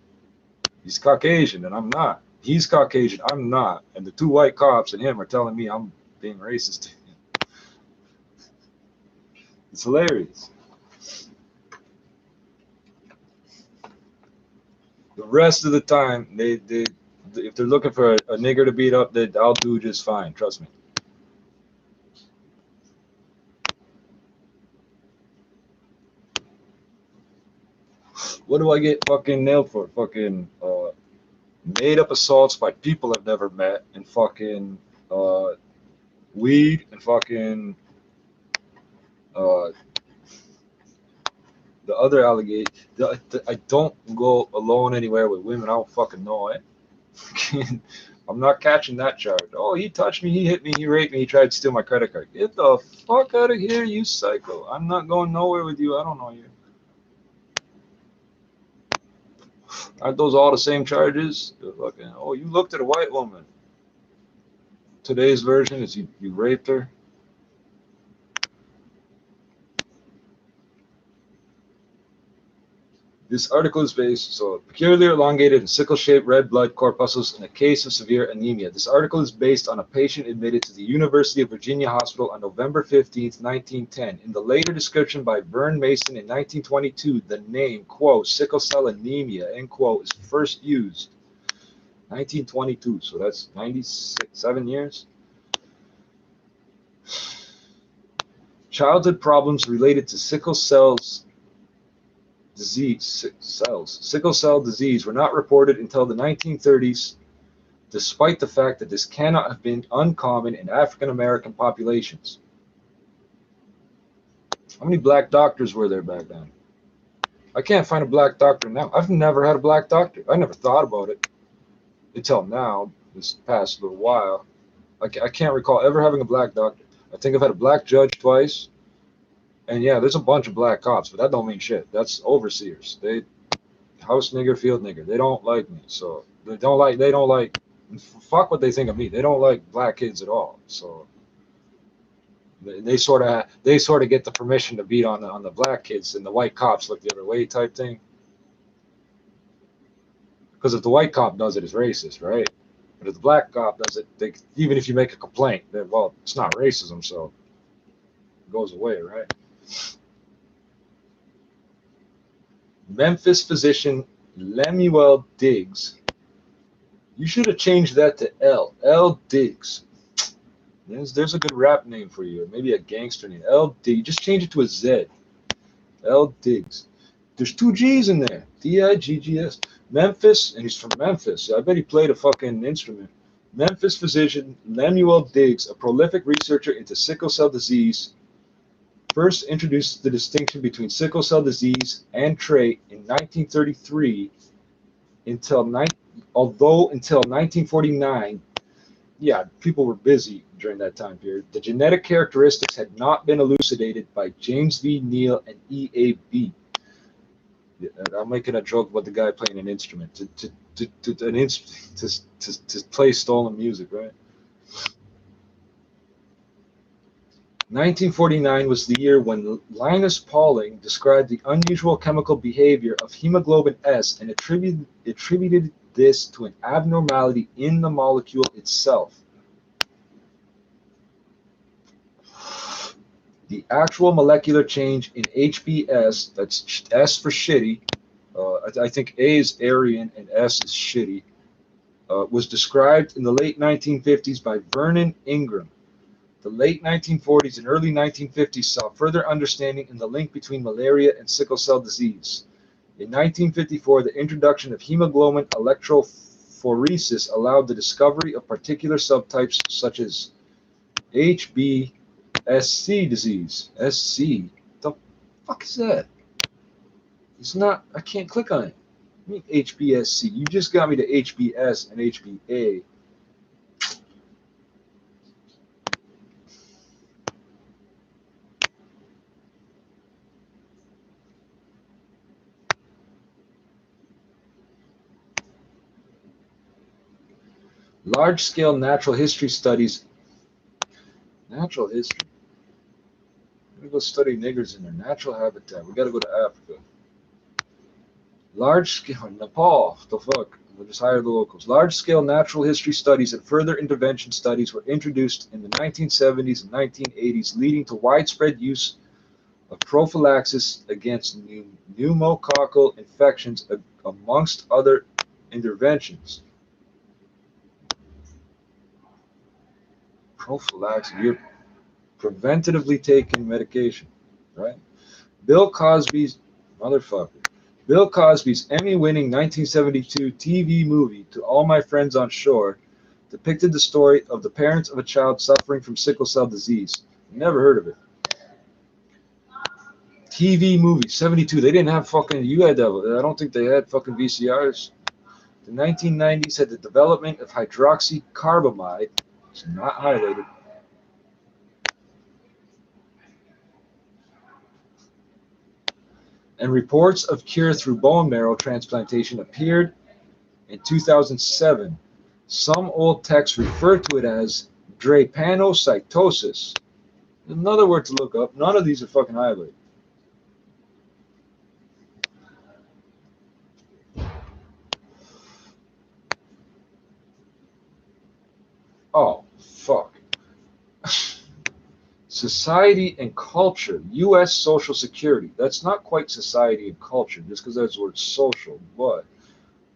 He's Caucasian and I'm not. He's Caucasian, I'm not. And the two white cops and him are telling me I'm being racist to him. It's hilarious. The rest of the time, they if they're looking for a nigger to beat up, I'll do just fine. Trust me. What do I get fucking nailed for? Fucking made up assaults by people I've never met, and fucking weed, and fucking uh, the other allegation. I don't go alone anywhere with women I don't fucking know it. I'm not catching that charge. Oh, he touched me, he hit me, he raped me, he tried to steal my credit card. Get the fuck out of here, you psycho. I'm not going nowhere with you. I don't know you. Aren't those all the same charges? Fucking, oh, you looked at a white woman. Today's version is you raped her. This article is based, so peculiar elongated and sickle-shaped red blood corpuscles in a case of severe anemia. This article is based on a patient admitted to the University of Virginia Hospital on November 15th, 1910. In the later description by Vern Mason in 1922, the name, quote, sickle cell anemia, end quote, is first used. 1922, so that's 97 years. Childhood problems related to sickle cell disease were not reported until the 1930s, despite the fact that this cannot have been uncommon in African American populations. How many black doctors were there back then? I can't find a black doctor now. I've never had a black doctor. I never thought about it until now, this past little while. I can't recall ever having a black doctor. I think I've had a black judge twice. And yeah, there's a bunch of black cops, but that don't mean shit. That's overseers. They house nigger, field nigger. They don't like me, so they don't like. Fuck what they think of me. They don't like black kids at all. So they sort of get the permission to beat on the black kids, and the white cops look the other way type thing. Because if the white cop does it, it's racist, right? But if the black cop does it, even if you make a complaint, well, it's not racism, so it goes away, right? Memphis physician Lemuel Diggs. You should have changed that to L. L. Diggs. There's a good rap name for you, or maybe a gangster name. L. Diggs. Just change it to a Z. L. Diggs. There's two G's in there. D-I-G-G-S. Memphis, and he's from Memphis. I bet he played a fucking instrument. Memphis physician Lemuel Diggs, a prolific researcher into sickle cell disease, first introduced the distinction between sickle cell disease and trait in 1933 although until 1949, yeah, people were busy during that time period. The genetic characteristics had not been elucidated by James V. Neal and E.A.B. I'm making a joke about the guy playing an instrument to play stolen music, right? 1949 was the year when Linus Pauling described the unusual chemical behavior of hemoglobin S and attributed this to an abnormality in the molecule itself. The actual molecular change in HBS, that's S for shitty, I think A is Aryan and S is shitty, was described in the late 1950s by Vernon Ingram. The late 1940s and early 1950s saw further understanding in the link between malaria and sickle cell disease. In 1954, the introduction of hemoglobin electrophoresis allowed the discovery of particular subtypes such as HBSC disease. SC? The fuck is that? It's not, I can't click on it. I mean HBSC. You just got me to HBS and HBA. Large-scale natural history studies. Natural history? I'm gonna go study niggers in their natural habitat. We gotta go to Africa. Large-scale, Nepal, the fuck? We'll just hire the locals. Large-scale natural history studies and further intervention studies were introduced in the 1970s and 1980s, leading to widespread use of prophylaxis against pneumococcal infections, amongst other interventions. Prophylaxis, you're preventatively taking medication, right? Bill Cosby's motherfucker. Bill Cosby's Emmy-winning 1972 TV movie "To All My Friends on Shore" depicted the story of the parents of a child suffering from sickle cell disease. Never heard of it. TV movie, 72. They didn't have fucking, you had that. I don't think they had fucking VCRs. The 1990s had the development of hydroxycarbamide. It's not highlighted. And reports of cure through bone marrow transplantation appeared in 2007. Some old texts refer to it as drepanocytosis. Another word to look up. None of these are fucking highlighted. Oh, fuck. Society and culture, U.S. Social Security. That's not quite society and culture, just because that's the word social, but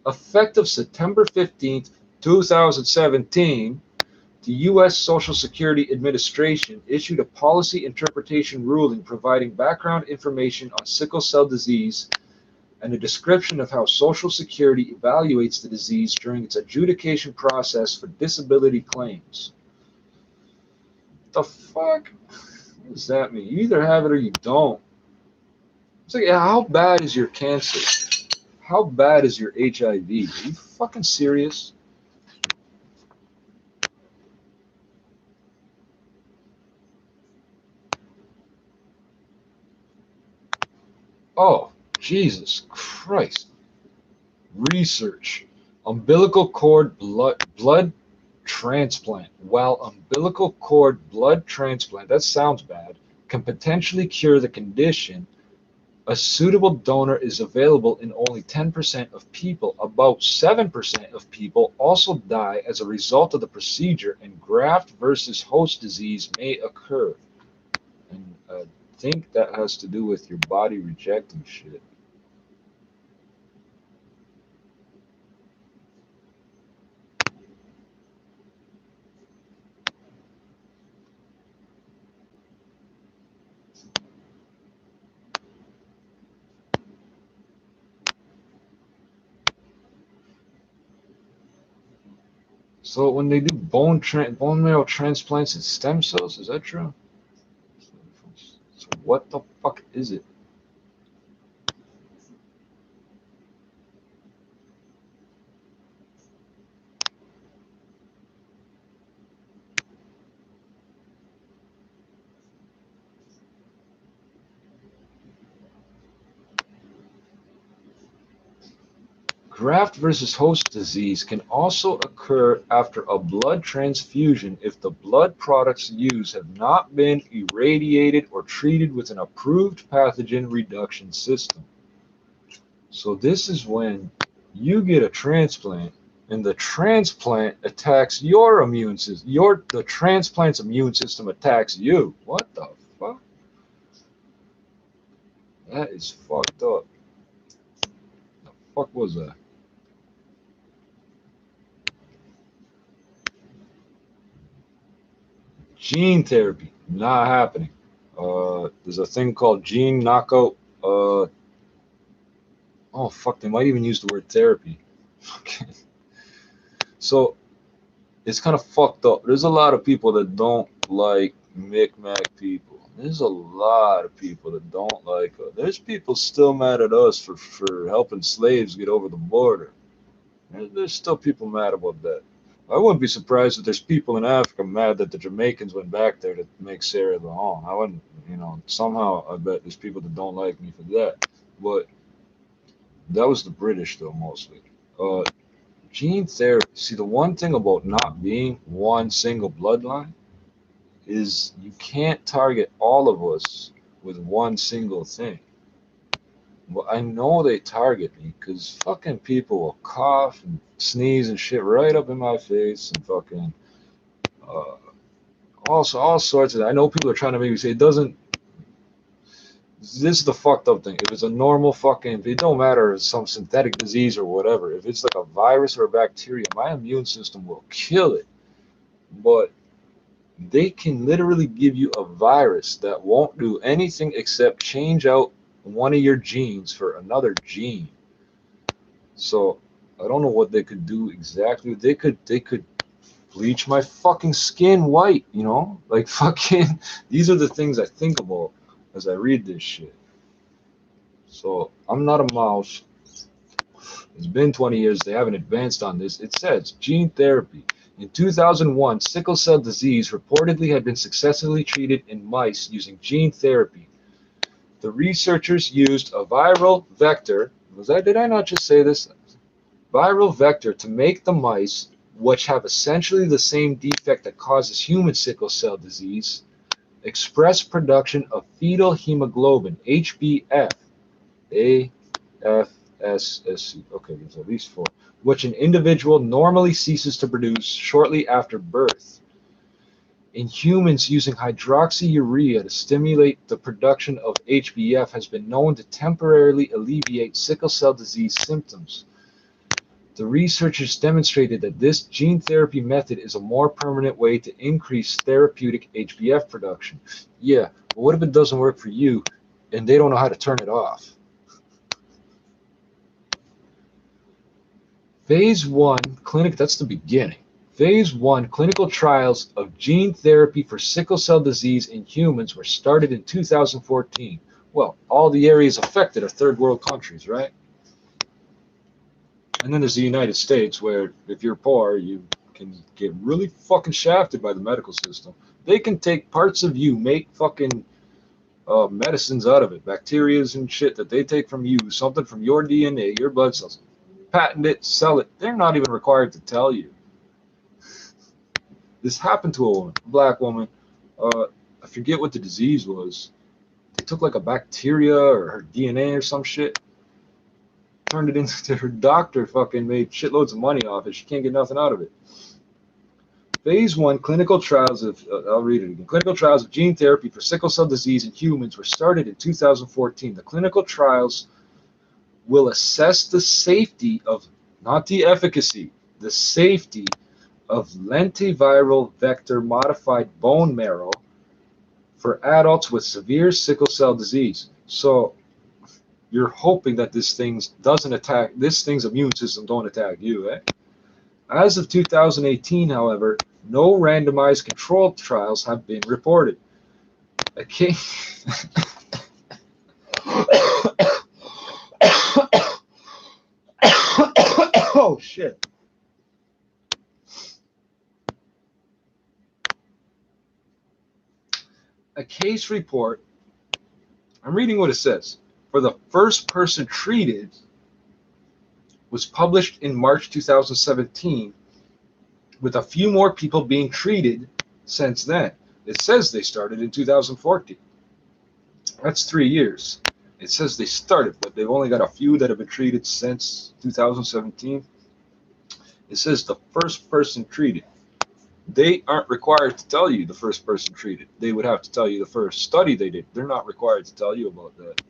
effective September 15th, 2017, the U.S. Social Security Administration issued a policy interpretation ruling providing background information on sickle cell disease and a description of how Social Security evaluates the disease during its adjudication process for disability claims. The fuck? What does that mean? You either have it or you don't. It's like, how bad is your cancer? How bad is your HIV? Are you fucking serious? Oh, Jesus Christ. Research. Umbilical cord blood transplant. While umbilical cord blood transplant, that sounds bad, can potentially cure the condition, a suitable donor is available in only 10% of people. About 7% of people also die as a result of the procedure, and graft versus host disease may occur. And I think that has to do with your body rejecting shit. So when they do bone marrow transplants and stem cells, is that true? So what the fuck is it? Graft versus host disease can also occur after a blood transfusion if the blood products used have not been irradiated or treated with an approved pathogen reduction system. So this is when you get a transplant and the transplant attacks your immune system. The transplant's immune system attacks you. What the fuck? That is fucked up. The fuck was that? Gene therapy, not happening. There's a thing called gene knockout. Oh fuck, they might even use the word therapy. So it's kind of fucked up. There's a lot of people that don't like Micmac people. There's a lot of people that don't like us. There's people still mad at us for helping slaves get over the border. There's still people mad about that. I wouldn't be surprised if there's people in Africa mad that the Jamaicans went back there to make Sierra Leone. I wouldn't, somehow I bet there's people that don't like me for that. But that was the British, though, mostly. Uh, Gene therapy. See, the one thing about not being one single bloodline is you can't target all of us with one single thing. Well, I know they target me because fucking people will cough and sneeze and shit right up in my face and fucking uh, also all sorts of. I know people are trying to make me say it doesn't. This is the fucked up thing. If it's a normal fucking, it don't matter if it's some synthetic disease or whatever. If it's like a virus or a bacteria, my immune system will kill it. But they can literally give you a virus that won't do anything except change out one of your genes for another gene. So I don't know what they could do exactly. They could bleach my fucking skin white, Like fucking these are the things I think about as I read this shit. So I'm not a mouse. It's been 20 years. They haven't advanced on this. It says gene therapy. In 2001, sickle cell disease reportedly had been successfully treated in mice using gene therapy. The researchers used a viral vector. Did I not just say this? Viral vector to make the mice, which have essentially the same defect that causes human sickle cell disease, express production of fetal hemoglobin, HbF, AFSSC, okay, there's at least four, which an individual normally ceases to produce shortly after birth. In humans, using hydroxyurea to stimulate the production of HbF has been known to temporarily alleviate sickle cell disease symptoms. The researchers demonstrated that this gene therapy method is a more permanent way to increase therapeutic HbF production. Yeah, but what if it doesn't work for you and they don't know how to turn it off? Phase 1 clinic, that's the beginning. Phase 1 clinical trials of gene therapy for sickle cell disease in humans were started in 2014. Well, all the areas affected are third world countries, right? And then there's the United States, where if you're poor, you can get really fucking shafted by the medical system. They can take parts of you, make fucking medicines out of it, bacterias and shit that they take from you, something from your DNA, your blood cells, patent it, sell it. They're not even required to tell you. This happened to a woman, a black woman. I forget what the disease was. They took like a bacteria or her DNA or some shit, turned it into her doctor fucking made shitloads of money off it. She can't get nothing out of it. Phase 1 clinical trials of, I'll read it again. Clinical trials of gene therapy for sickle cell disease in humans were started in 2014. The clinical trials will assess the safety of, not the efficacy, the safety of lentiviral vector modified bone marrow for adults with severe sickle cell disease. So you're hoping that this thing's immune system don't attack you, eh? As of 2018, however, no randomized controlled trials have been reported. A case oh shit. A case report, I'm reading what it says. For the first person treated was published in March 2017, with a few more people being treated since then. It says they started in 2014. That's 3 years. It says they started, but they've only got a few that have been treated since 2017. It says the first person treated. They aren't required to tell you the first person treated. They would have to tell you the first study they did. They're not required to tell you about that.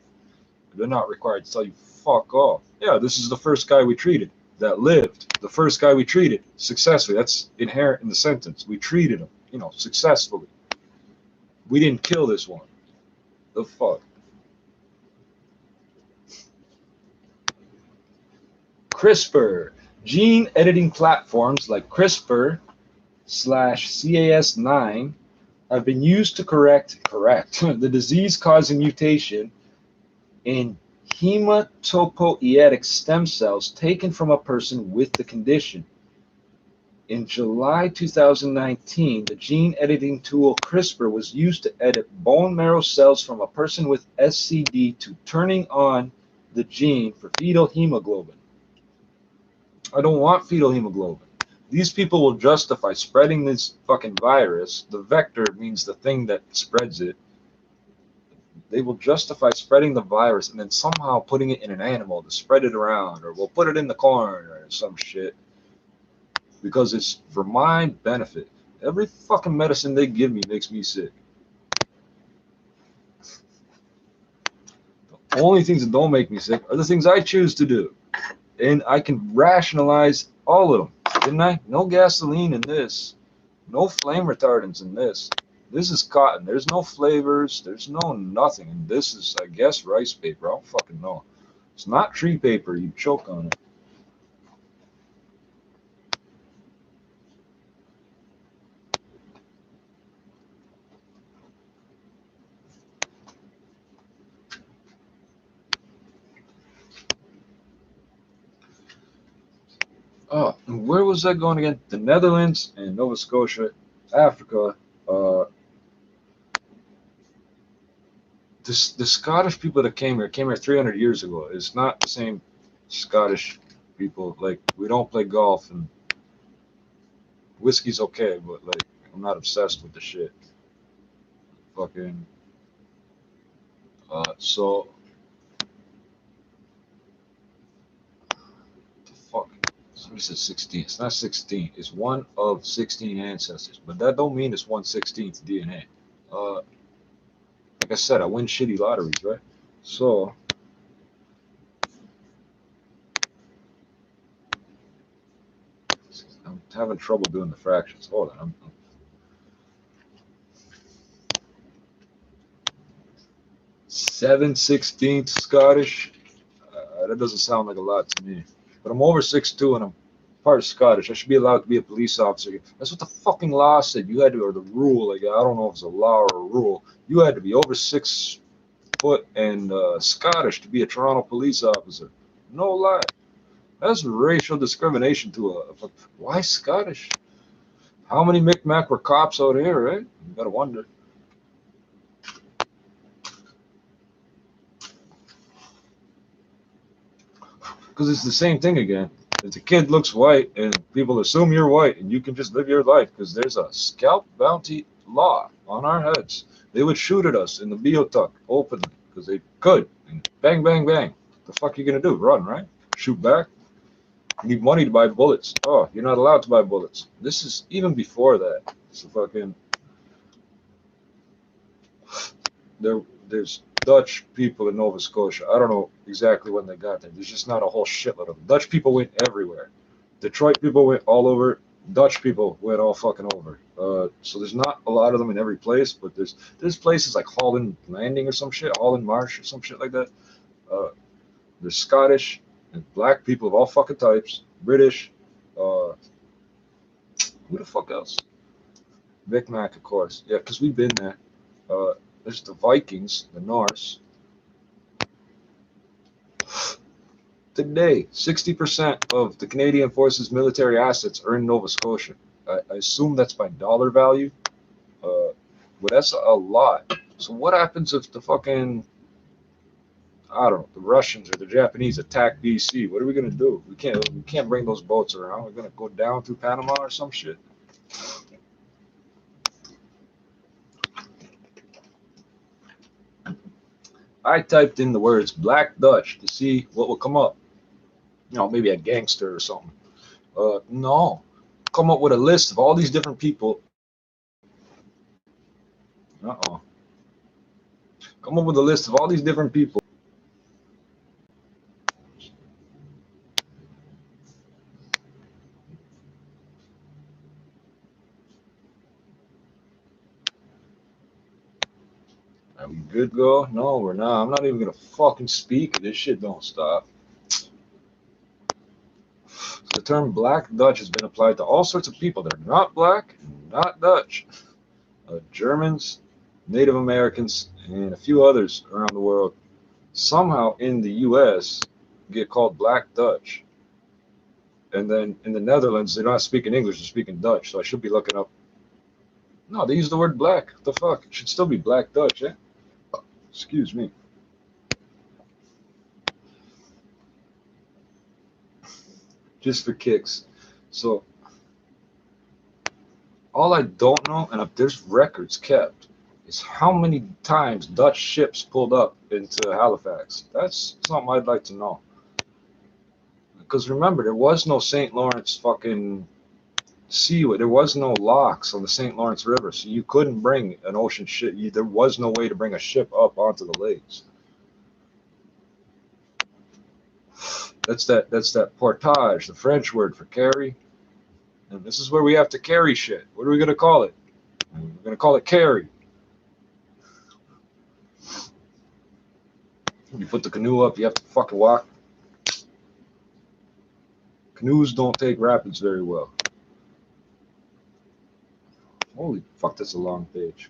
They're not required to tell you, fuck off. Yeah, this is the first guy we treated that lived. The first guy we treated successfully. That's inherent in the sentence. We treated him, successfully. We didn't kill this one. The fuck? CRISPR. Gene editing platforms like CRISPR/Cas9 have been used to correct the disease-causing mutation in hematopoietic stem cells taken from a person with the condition. In July 2019, the gene editing tool CRISPR was used to edit bone marrow cells from a person with SCD to turning on the gene for fetal hemoglobin. I don't want fetal hemoglobin. These people will justify spreading this fucking virus. The vector means the thing that spreads it. They will justify spreading the virus and then somehow putting it in an animal to spread it around, or we'll put it in the corn or some shit, because it's for my benefit. Every fucking medicine they give me makes me sick. The only things that don't make me sick are the things I choose to do. And I can rationalize all of them, didn't I? No gasoline in this. No flame retardants in this. This is cotton. There's no flavors. There's no nothing. And this is, I guess, rice paper. I don't fucking know. It's not tree paper. You choke on it. Oh, and where was that going again? The Netherlands and Nova Scotia, Africa. The Scottish people that came here 300 years ago. It's not the same Scottish people. Like, we don't play golf, and whiskey's okay, but like, I'm not obsessed with the shit. Fucking. So the fuck. Somebody said 16. It's not 16. It's one of 16 ancestors, but that don't mean it's 1/16th DNA. Like I said, I win shitty lotteries, right? So I'm having trouble doing the fractions. Hold on. I'm 7/16 Scottish. That doesn't sound like a lot to me. But I'm over 6'2" and I'm part Scottish. I should be allowed to be a police officer. That's what the fucking law said. You had to, or the rule. Like, I don't know if it's a law or a rule. You had to be over 6 foot and Scottish to be a Toronto police officer. No lie. That's racial discrimination to why Scottish? How many Micmac were cops out here, right? You gotta wonder. Because it's the same thing again. If the kid looks white and people assume you're white and you can just live your life because there's a scalp bounty law on our heads, they would shoot at us in the Biotuck openly because they could. And bang, bang, bang. What the fuck are you gonna do? Run, right? Shoot back? You need money to buy bullets. Oh, you're not allowed to buy bullets. This is even before that. So fucking there's Dutch people in Nova Scotia. I don't know exactly when they got there. There's just not a whole shitload of them. Dutch people went everywhere. Detroit people went all over. Dutch people went all fucking over. So there's not a lot of them in every place, but there's places like Holland Landing or some shit, Holland Marsh or some shit like that. There's Scottish and black people of all fucking types. British. Who the fuck else? Micmac, of course. Yeah, because we've been there. There's the Vikings, the Norse. Today, 60% of the Canadian Forces military assets are in Nova Scotia. I assume that's by dollar value, but that's a lot. So what happens if the fucking I don't know, the Russians or the Japanese attack BC. What are we gonna do? We can't bring those boats around. We're gonna go down through Panama or some shit. I typed in the words Black Dutch to see what would come up. Maybe a gangster or something. No. Come up with a list of all these different people. Uh-oh. Come up with a list of all these different people. Are we good to go? No, we're not. I'm not even gonna fucking speak. This shit don't stop. The term Black Dutch has been applied to all sorts of people that are not black and not Dutch. Germans, Native Americans, and a few others around the world. Somehow in the US get called Black Dutch. And then in the Netherlands, they're not speaking English, they're speaking Dutch. So I should be looking up. No, they use the word black. What the fuck? It should still be Black Dutch, eh? Excuse me. Just for kicks. So all I don't know, and if there's records kept, is how many times Dutch ships pulled up into Halifax. That's something I'd like to know. Because remember, there was no St. Lawrence fucking seaway. There was no locks on the St. Lawrence River, so you couldn't bring an ocean ship. There was no way to bring a ship up onto the lakes. That's that portage, the French word for carry. And this is where we have to carry shit. What are we gonna call it? We're gonna call it carry. You put the canoe up, you have to fucking walk. Canoes don't take rapids very well. Holy fuck, that's a long page.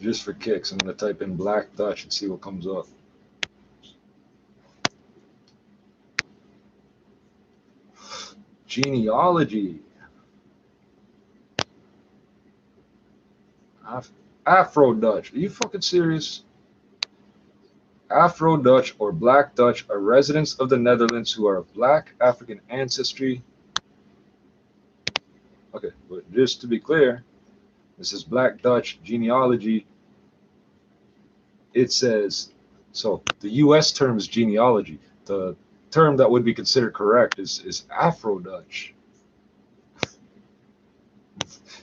Just for kicks, I'm gonna type in Black Dutch and see what comes up. Genealogy. Afro-Dutch. Are you fucking serious? Afro-Dutch or Black Dutch are residents of the Netherlands who are of Black African ancestry. Okay, but just to be clear, this is Black Dutch genealogy. It says, so the US term is genealogy. The term that would be considered correct is Afro-Dutch.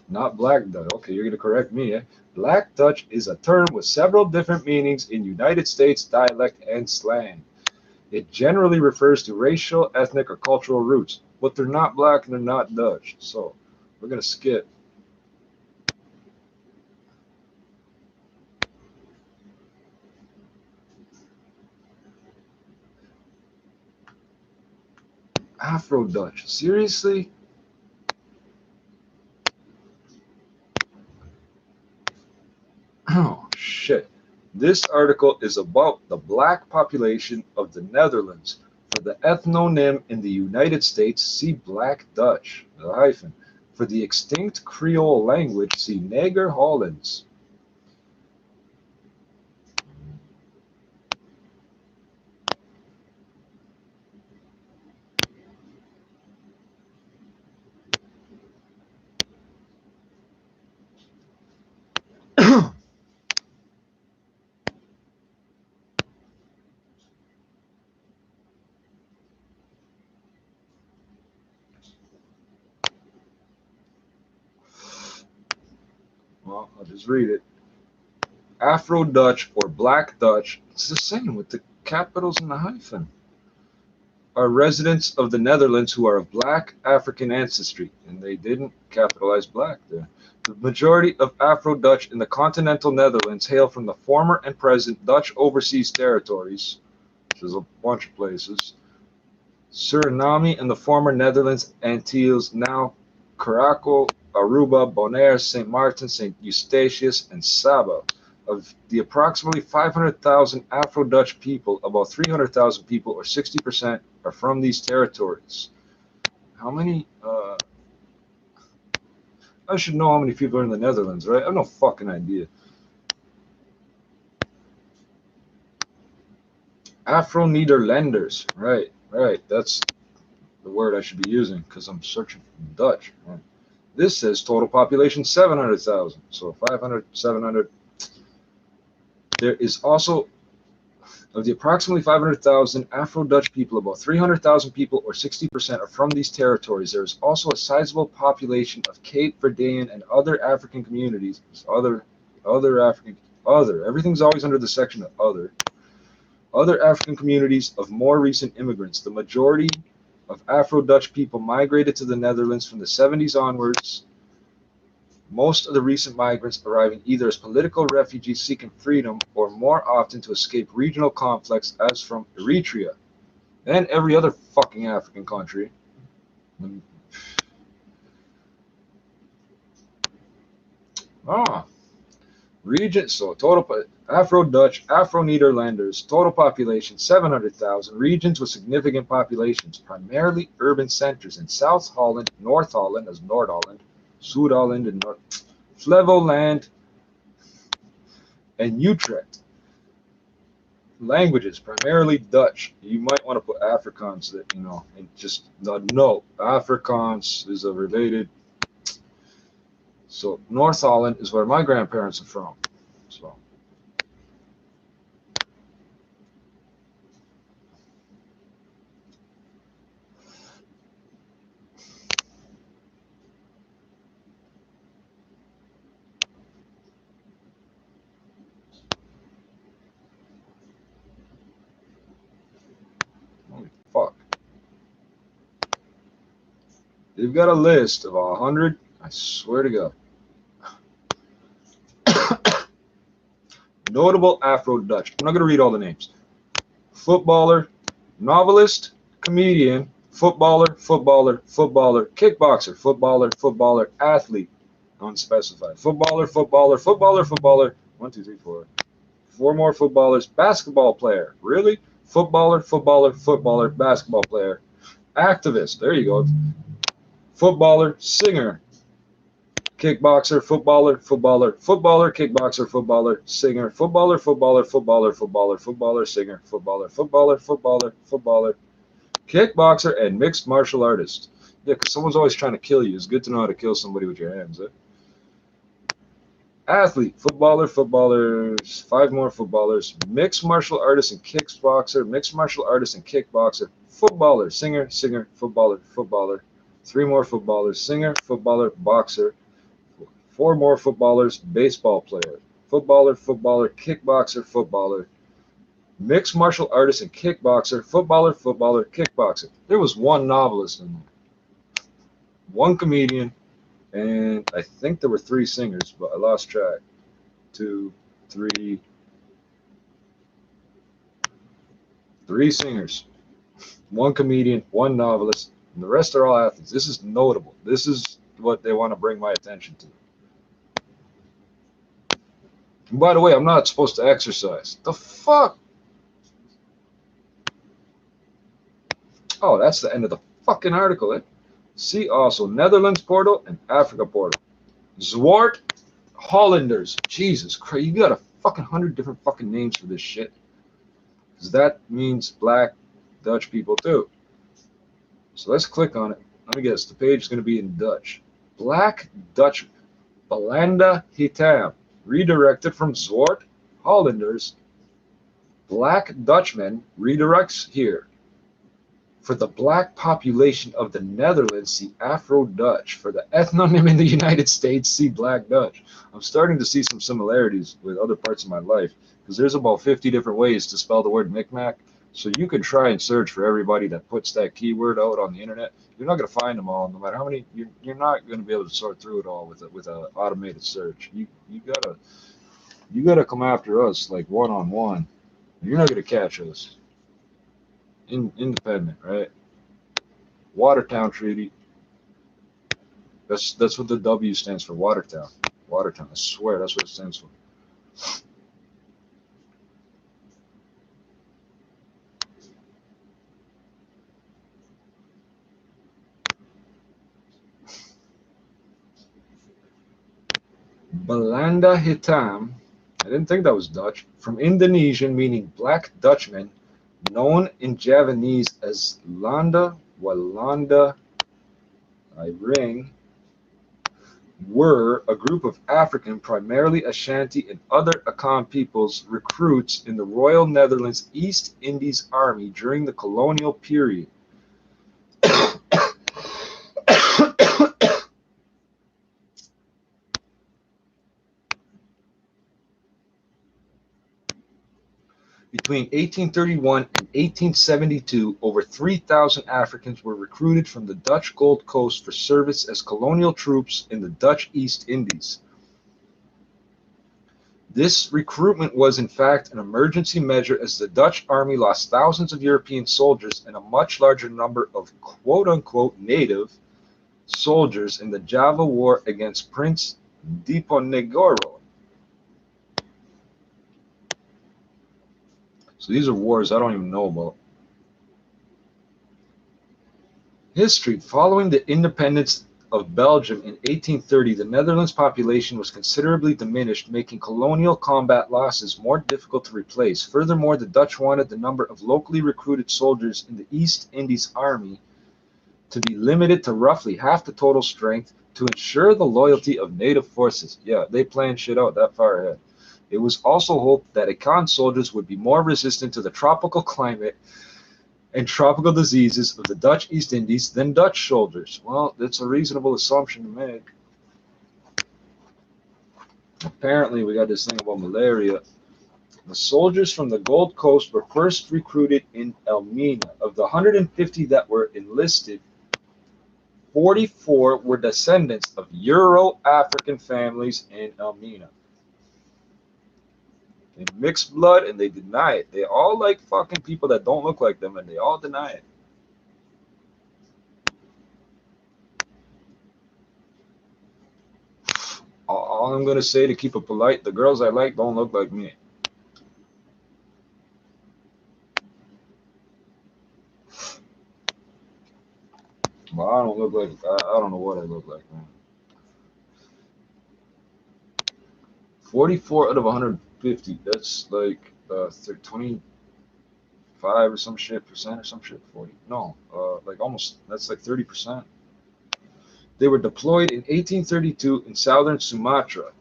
Not Black Dutch. Okay, you're going to correct me, eh? Black Dutch is a term with several different meanings in United States dialect and slang. It generally refers to racial, ethnic, or cultural roots, but they're not black and they're not Dutch. So we're going to skip. Afro-Dutch. Seriously? Oh, shit. This article is about the black population of the Netherlands. For the ethnonym in the United States, see Black Dutch, the hyphen. For the extinct Creole language, see Neger Hollands. Well, I'll just read it. Afro-Dutch or Black Dutch, it's the same with the capitals and the hyphen, are residents of the Netherlands who are of Black African ancestry, and they didn't capitalize Black there. The majority of Afro-Dutch in the continental Netherlands hail from the former and present Dutch overseas territories, which is a bunch of places, Suriname and the former Netherlands Antilles, now Curaçao, Aruba, Bonaire, St. Martin, St. Eustatius, and Saba. Of the approximately 500,000 Afro-Dutch people, about 300,000 people, or 60%, are from these territories. How many? I should know how many people are in the Netherlands, right? I have no fucking idea. Afro-Nederlanders. Right, right. That's the word I should be using because I'm searching for Dutch. Right. This says total population 700,000. So 500, 700. There is also, of the approximately 500,000 Afro-Dutch people, about 300,000 people, or 60%, are from these territories. There is also a sizable population of Cape Verdean and other African communities. Everything's always under the section of other. Other African communities of more recent immigrants. The majority of Afro-Dutch people migrated to the Netherlands from the 70s onwards. Most of the recent migrants arriving either as political refugees seeking freedom or more often to escape regional conflicts, as from Eritrea and every other fucking African country. Ah, region. So total Afro-Dutch, Afro-Nederlanders, total population 700,000. Regions with significant populations, primarily urban centers in South Holland, North Holland as Noord-Holland, Zuid-Holland, and Flevoland, and Utrecht. Languages, primarily Dutch. You might want to put Afrikaans, that and just no. Afrikaans is a related. So North Holland is where my grandparents are from. So holy fuck. They've got a list of 100. I swear to God. Notable Afro-Dutch. I'm not going to read all the names. Footballer, novelist, comedian, footballer, kickboxer, footballer, athlete, unspecified. Footballer. 1, 2, 3, 4. Four more footballers. Basketball player. Really? Footballer, basketball player. Activist. There you go. Footballer, singer, kickboxer, footballer, kickboxer, footballer, singer, footballer, singer, footballer, kickboxer, and mixed martial artist. Yeah, because someone's always trying to kill you. It's good to know how to kill somebody with your hands. Athlete, footballers, five more footballers, mixed martial artist and kickboxer, mixed martial artist and kickboxer, footballer, singer, footballer, three more footballers, singer, footballer, boxer, four more footballers, baseball player, footballer, kickboxer, footballer, mixed martial artist and kickboxer, footballer, kickboxer. There was one novelist in there, one comedian, and I think there were three singers, but I lost track. Two, three, three singers, one comedian, one novelist, and the rest are all athletes. This is notable. This is what they want to bring my attention to. And by the way, I'm not supposed to exercise. The fuck? Oh, that's the end of the fucking article. See also Netherlands portal and Africa portal. Zwart Hollanders. Jesus Christ, you got a fucking 100 different fucking names for this shit. Because that means black Dutch people too. So let's click on it. Let me guess, the page is going to be in Dutch. Black Dutch Belanda Hitam. Redirected from Zwart Hollanders. Black Dutchman redirects here. For the black population of the Netherlands, see Afro-Dutch. For the ethnonym in the United States, see Black Dutch. I'm starting to see some similarities with other parts of my life because there's about 50 different ways to spell the word Micmac. So you can try and search for everybody that puts that keyword out on the internet. You're not going to find them all, no matter how many. You're not going to be able to sort through it all with a automated search. You gotta come after us like one on one. You're not going to catch us. Independent, right? Watertown Treaty. That's what the W stands for. Watertown. Watertown. I swear that's what it stands for. Belanda Hitam, I didn't think that was Dutch, from Indonesian meaning black Dutchman, known in Javanese as Landa Walanda Iring, were a group of African, primarily Ashanti and other Akan peoples, recruits in the Royal Netherlands East Indies Army during the colonial period. Between 1831 and 1872, over 3,000 Africans were recruited from the Dutch Gold Coast for service as colonial troops in the Dutch East Indies. This recruitment was in fact an emergency measure as the Dutch army lost thousands of European soldiers and a much larger number of quote-unquote native soldiers in the Java War against Prince Diponegoro. So these are wars I don't even know about. History. Following the independence of Belgium in 1830, the Netherlands' population was considerably diminished, making colonial combat losses more difficult to replace. Furthermore, the Dutch wanted the number of locally recruited soldiers in the East Indies Army to be limited to roughly half the total strength to ensure the loyalty of native forces. Yeah, they planned shit out that far ahead. It was also hoped that Akan soldiers would be more resistant to the tropical climate and tropical diseases of the Dutch East Indies than Dutch soldiers. Well, that's a reasonable assumption to make. Apparently, we got this thing about malaria. The soldiers from the Gold Coast were first recruited in Elmina. Of the 150 that were enlisted, 44 were descendants of Euro-African families in Elmina. They mixed blood and they deny it. They all like fucking people that don't look like them and they all deny it. All I'm going to say to keep it polite, the girls I like don't look like me. Well, I don't look like, I don't know what I look like, man. 44 out of 150, that's like 25 or some shit percent or some shit. 40, no, like almost, that's like 30%. They were deployed in 1832 in southern Sumatra.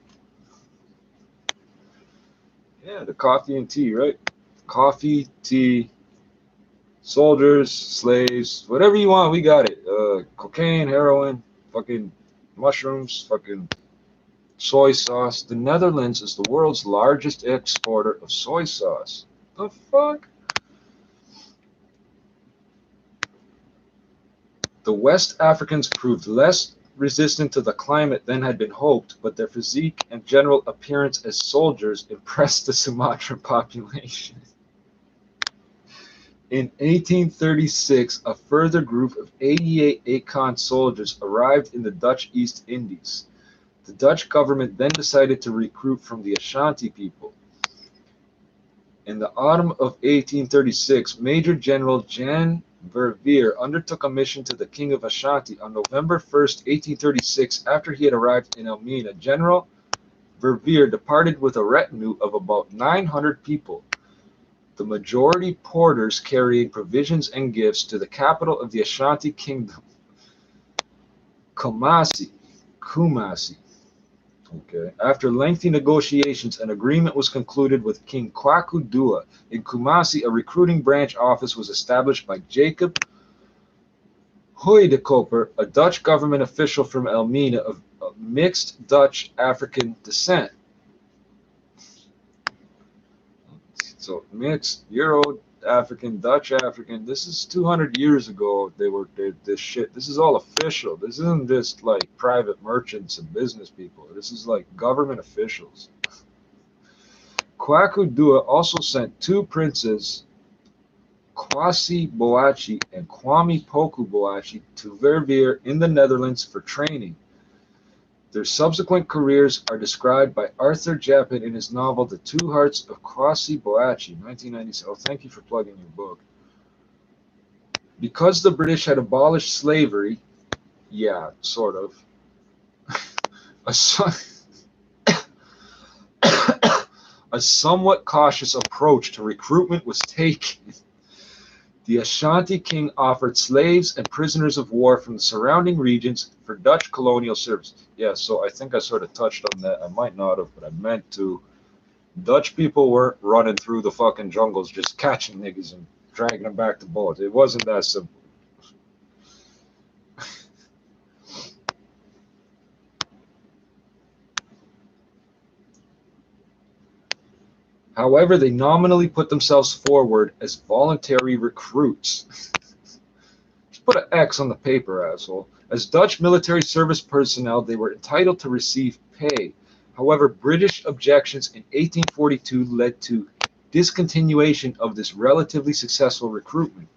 Yeah, the coffee and tea, right? Coffee, tea, soldiers, slaves, whatever you want, we got it. Cocaine, heroin, fucking mushrooms, fucking soy sauce. The Netherlands is the world's largest exporter of soy sauce. The fuck? The West Africans proved less resistant to the climate than had been hoped, but their physique and general appearance as soldiers impressed the Sumatran population. In 1836, a further group of 88 Akan soldiers arrived in the Dutch East Indies. The Dutch government then decided to recruit from the Ashanti people. In the autumn of 1836, Major General Jan Verveer undertook a mission to the King of Ashanti on November 1st, 1836. After he had arrived in Elmina, General Verveer departed with a retinue of about 900 people, the majority porters carrying provisions and gifts to the capital of the Ashanti Kingdom, Kumasi. Okay. After lengthy negotiations, an agreement was concluded with King Kwaku Dua. In Kumasi, a recruiting branch office was established by Jacob Huidekoper, a Dutch government official from Elmina of mixed Dutch-African descent. So mixed Euro-African, Dutch-African. This is 200 years ago. This shit. This is all official. This isn't just like private merchants and business people. This is like government officials. Kwaku Dua also sent two princes, Kwasi Boachi and Kwame Poku Boachi, to Verveer in the Netherlands for training. Their subsequent careers are described by Arthur Jappin in his novel The Two Hearts of Kwasi Boachi, 1997. Oh, thank you for plugging your book. Because the British had abolished slavery, yeah, sort of, a son, a somewhat cautious approach to recruitment was taken. The Ashanti king offered slaves and prisoners of war from the surrounding regions for Dutch colonial service. Yeah, so I think I sort of touched on that. I might not have, but I meant to. Dutch people weren't running through the fucking jungles just catching niggas and dragging them back to boats. It wasn't that simple. However, they nominally put themselves forward as voluntary recruits. Just put an X on the paper, asshole. As Dutch military service personnel, they were entitled to receive pay. However, British objections in 1842 led to discontinuation of this relatively successful recruitment.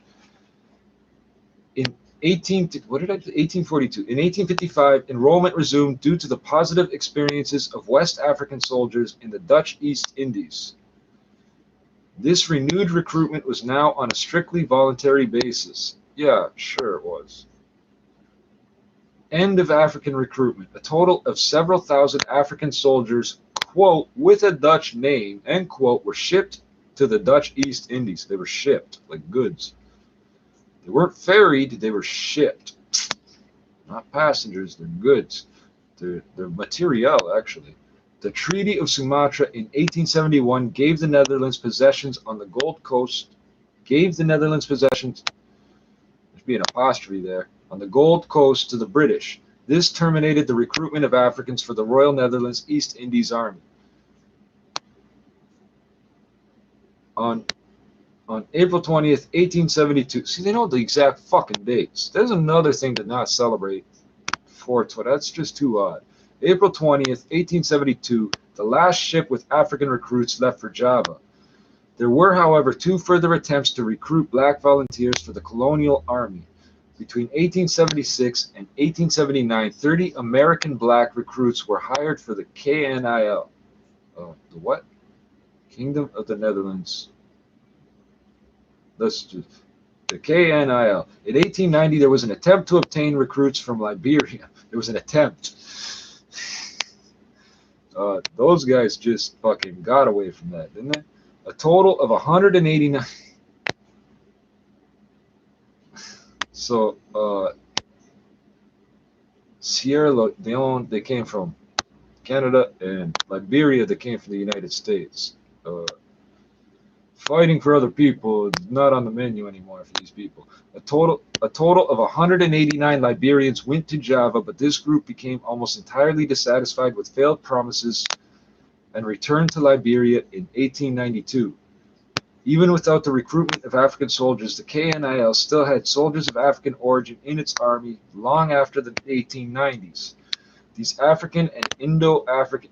In 1842. In 1855, enrollment resumed due to the positive experiences of West African soldiers in the Dutch East Indies. This renewed recruitment was now on a strictly voluntary basis. Yeah, sure it was. End of African recruitment. A total of several thousand African soldiers, quote, with a Dutch name, end quote, were shipped to the Dutch East Indies. They were shipped like goods. They weren't ferried, they were shipped. Not passengers, they're goods. They're material, actually. The Treaty of Sumatra in 1871 gave the Netherlands possessions on the Gold Coast, gave the Netherlands possessions, there's be an apostrophe there, on the Gold Coast to the British. This terminated the recruitment of Africans for the Royal Netherlands East Indies Army. On April 20th, 1872. See, they know the exact fucking dates. There's another thing to not celebrate 420. That's just too odd. April 20th, 1872, the last ship with African recruits left for Java. There were, however, two further attempts to recruit black volunteers for the colonial army. Between 1876 and 1879, 30 American black recruits were hired for the KNIL. The what? Kingdom of the Netherlands. Let's just the KNIL. In 1890, there was an attempt to obtain recruits from Liberia. There was an attempt. Those guys just fucking got away from that, didn't they? A total of 189. So, Sierra Leone, they came from Canada, and Liberia, they came from the United States. Fighting for other people is not on the menu anymore for these people. A total of 189 Liberians went to Java, but this group became almost entirely dissatisfied with failed promises and returned to Liberia in 1892. Even without the recruitment of African soldiers, the KNIL still had soldiers of African origin in its army long after the 1890s. These African and Indo-African,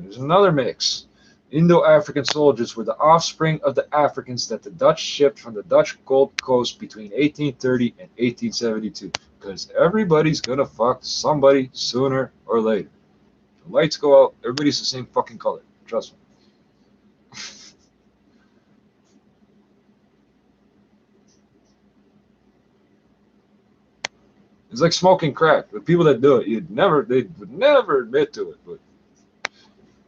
there's another mix. Indo-African soldiers were the offspring of the Africans that the Dutch shipped from the Dutch Gold Coast between 1830 and 1872. Because everybody's gonna fuck somebody sooner or later. The lights go out, everybody's the same fucking color. Trust me. It's like smoking crack. The people that do it, they would never admit to it, but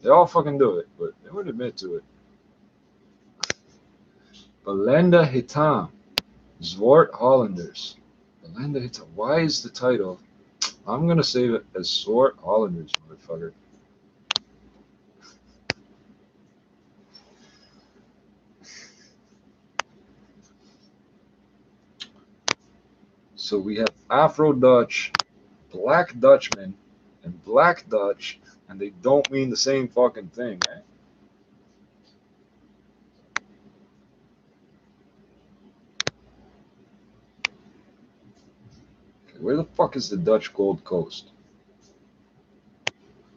they all fucking do it, but they wouldn't admit to it. Belenda Hitam, Zwart Hollanders. Belenda Hitam. Why is the title? I'm gonna save it as Zwart Hollanders, motherfucker. So we have Afro-Dutch, Black Dutchman, and Black Dutch, and they don't mean the same fucking thing, eh? Okay, where the fuck is the Dutch Gold Coast?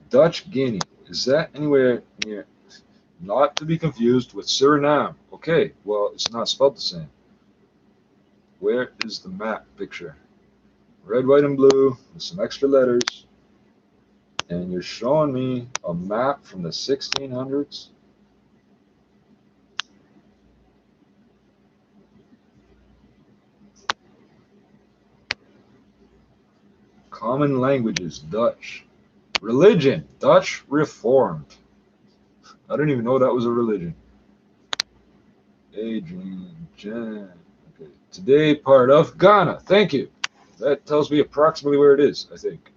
Dutch Guinea. Is that anywhere near? Not to be confused with Suriname. Okay, well, it's not spelled the same. Where is the map picture? Red, white, and blue with some extra letters. And you're showing me a map from the 1600s? Common languages, Dutch. Religion, Dutch Reformed. I didn't even know that was a religion. Adrian Jan. Okay. Today, part of Ghana. Thank you. That tells me approximately where it is, I think.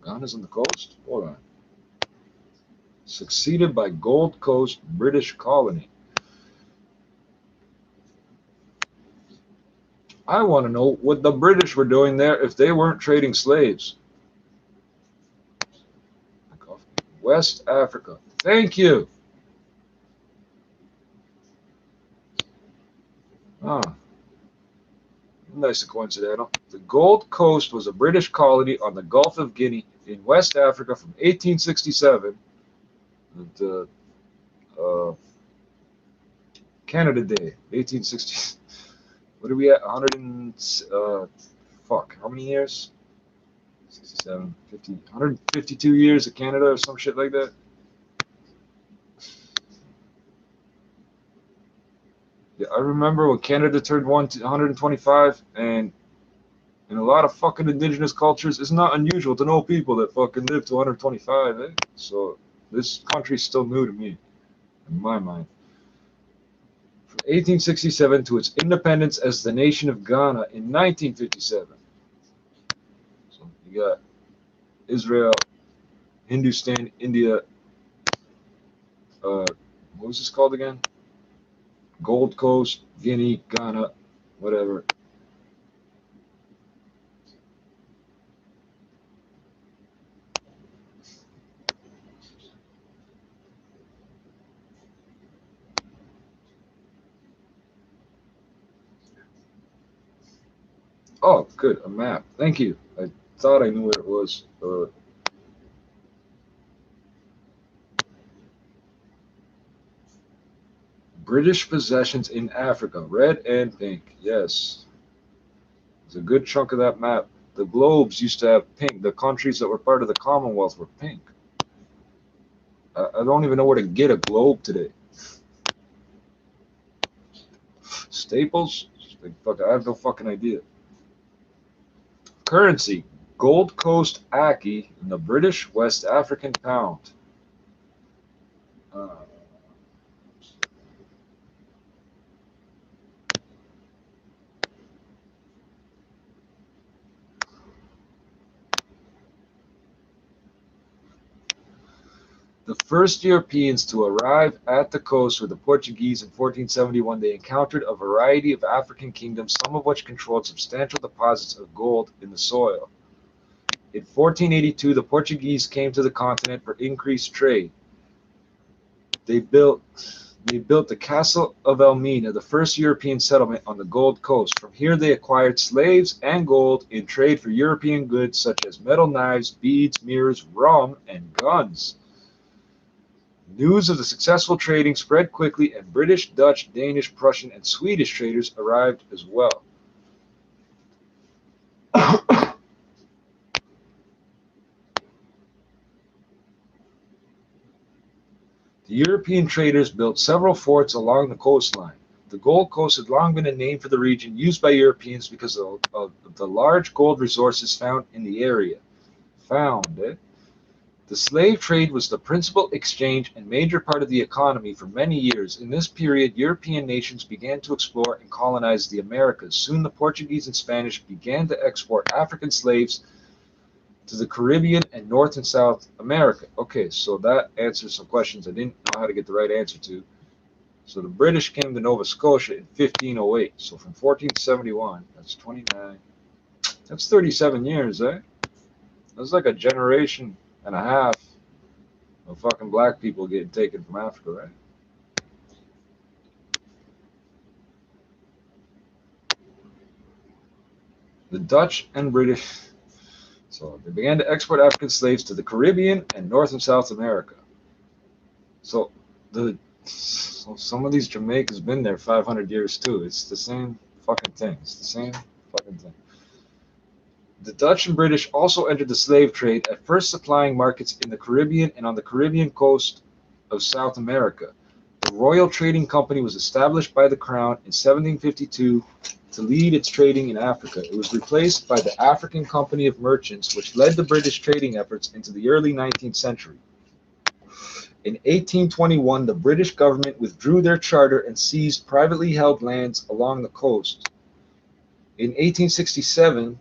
Ghana's on the coast? Hold on. Succeeded by Gold Coast, British colony. I want to know what the British were doing there if they weren't trading slaves. West Africa. Thank you. Ah, nice and coincidental. The Gold Coast was a British colony on the Gulf of Guinea in West Africa from 1867 to Canada Day, 1860. What are we at? 100 and fuck. How many years? 67, 50, 152 years of Canada or some shit like that. Yeah, I remember when Canada turned 125, and in a lot of fucking indigenous cultures, it's not unusual to know people that fucking live to 125. So this country's still new to me, in my mind. From 1867 to its independence as the nation of Ghana in 1957. So you got Israel, Hindustan, India. What was this called again? Gold Coast, Guinea, Ghana, whatever. Oh, good, a map. Thank you. I thought I knew where it was. British possessions in Africa, red and pink. Yes, there's a good chunk of that map. The globes used to have pink. The countries that were part of the Commonwealth were pink. I don't even know where to get a globe today. Staples? Like, fuck, I have no fucking idea. Currency: Gold Coast Aki and the British West African pound. Uh, The first Europeans to arrive at the coast were the Portuguese in 1471. They encountered a variety of African kingdoms, some of which controlled substantial deposits of gold in the soil. In 1482, the Portuguese came to the continent for increased trade. They built the Castle of Elmina, the first European settlement on the Gold Coast. From here, they acquired slaves and gold in trade for European goods such as metal knives, beads, mirrors, rum, and guns. News of the successful trading spread quickly, and British, Dutch, Danish, Prussian, and Swedish traders arrived as well. The European traders built several forts along the coastline. The Gold Coast had long been a name for the region used by Europeans because of the large gold resources found in the area. The slave trade was the principal exchange and major part of the economy for many years. In this period, European nations began to explore and colonize the Americas. Soon the Portuguese and Spanish began to export African slaves to the Caribbean and North and South America. Okay, so that answers some questions I didn't know how to get the right answer to. So the British came to Nova Scotia in 1508. So from 1471, that's 29. That's 37 years, eh? That's like a generation and a half of fucking black people getting taken from Africa, right? The Dutch and British, so they began to export African slaves to the Caribbean and North and South America. So some of these Jamaicans been there 500 years too. It's the same fucking thing. It's the same fucking thing. The Dutch and British also entered the slave trade, at first supplying markets in the Caribbean and on the Caribbean coast of South America. The Royal Trading Company was established by the Crown in 1752 to lead its trading in Africa. It was replaced by the African Company of Merchants, which led the British trading efforts into the early 19th century. In 1821, the British government withdrew their charter and seized privately held lands along the coast. In 1867,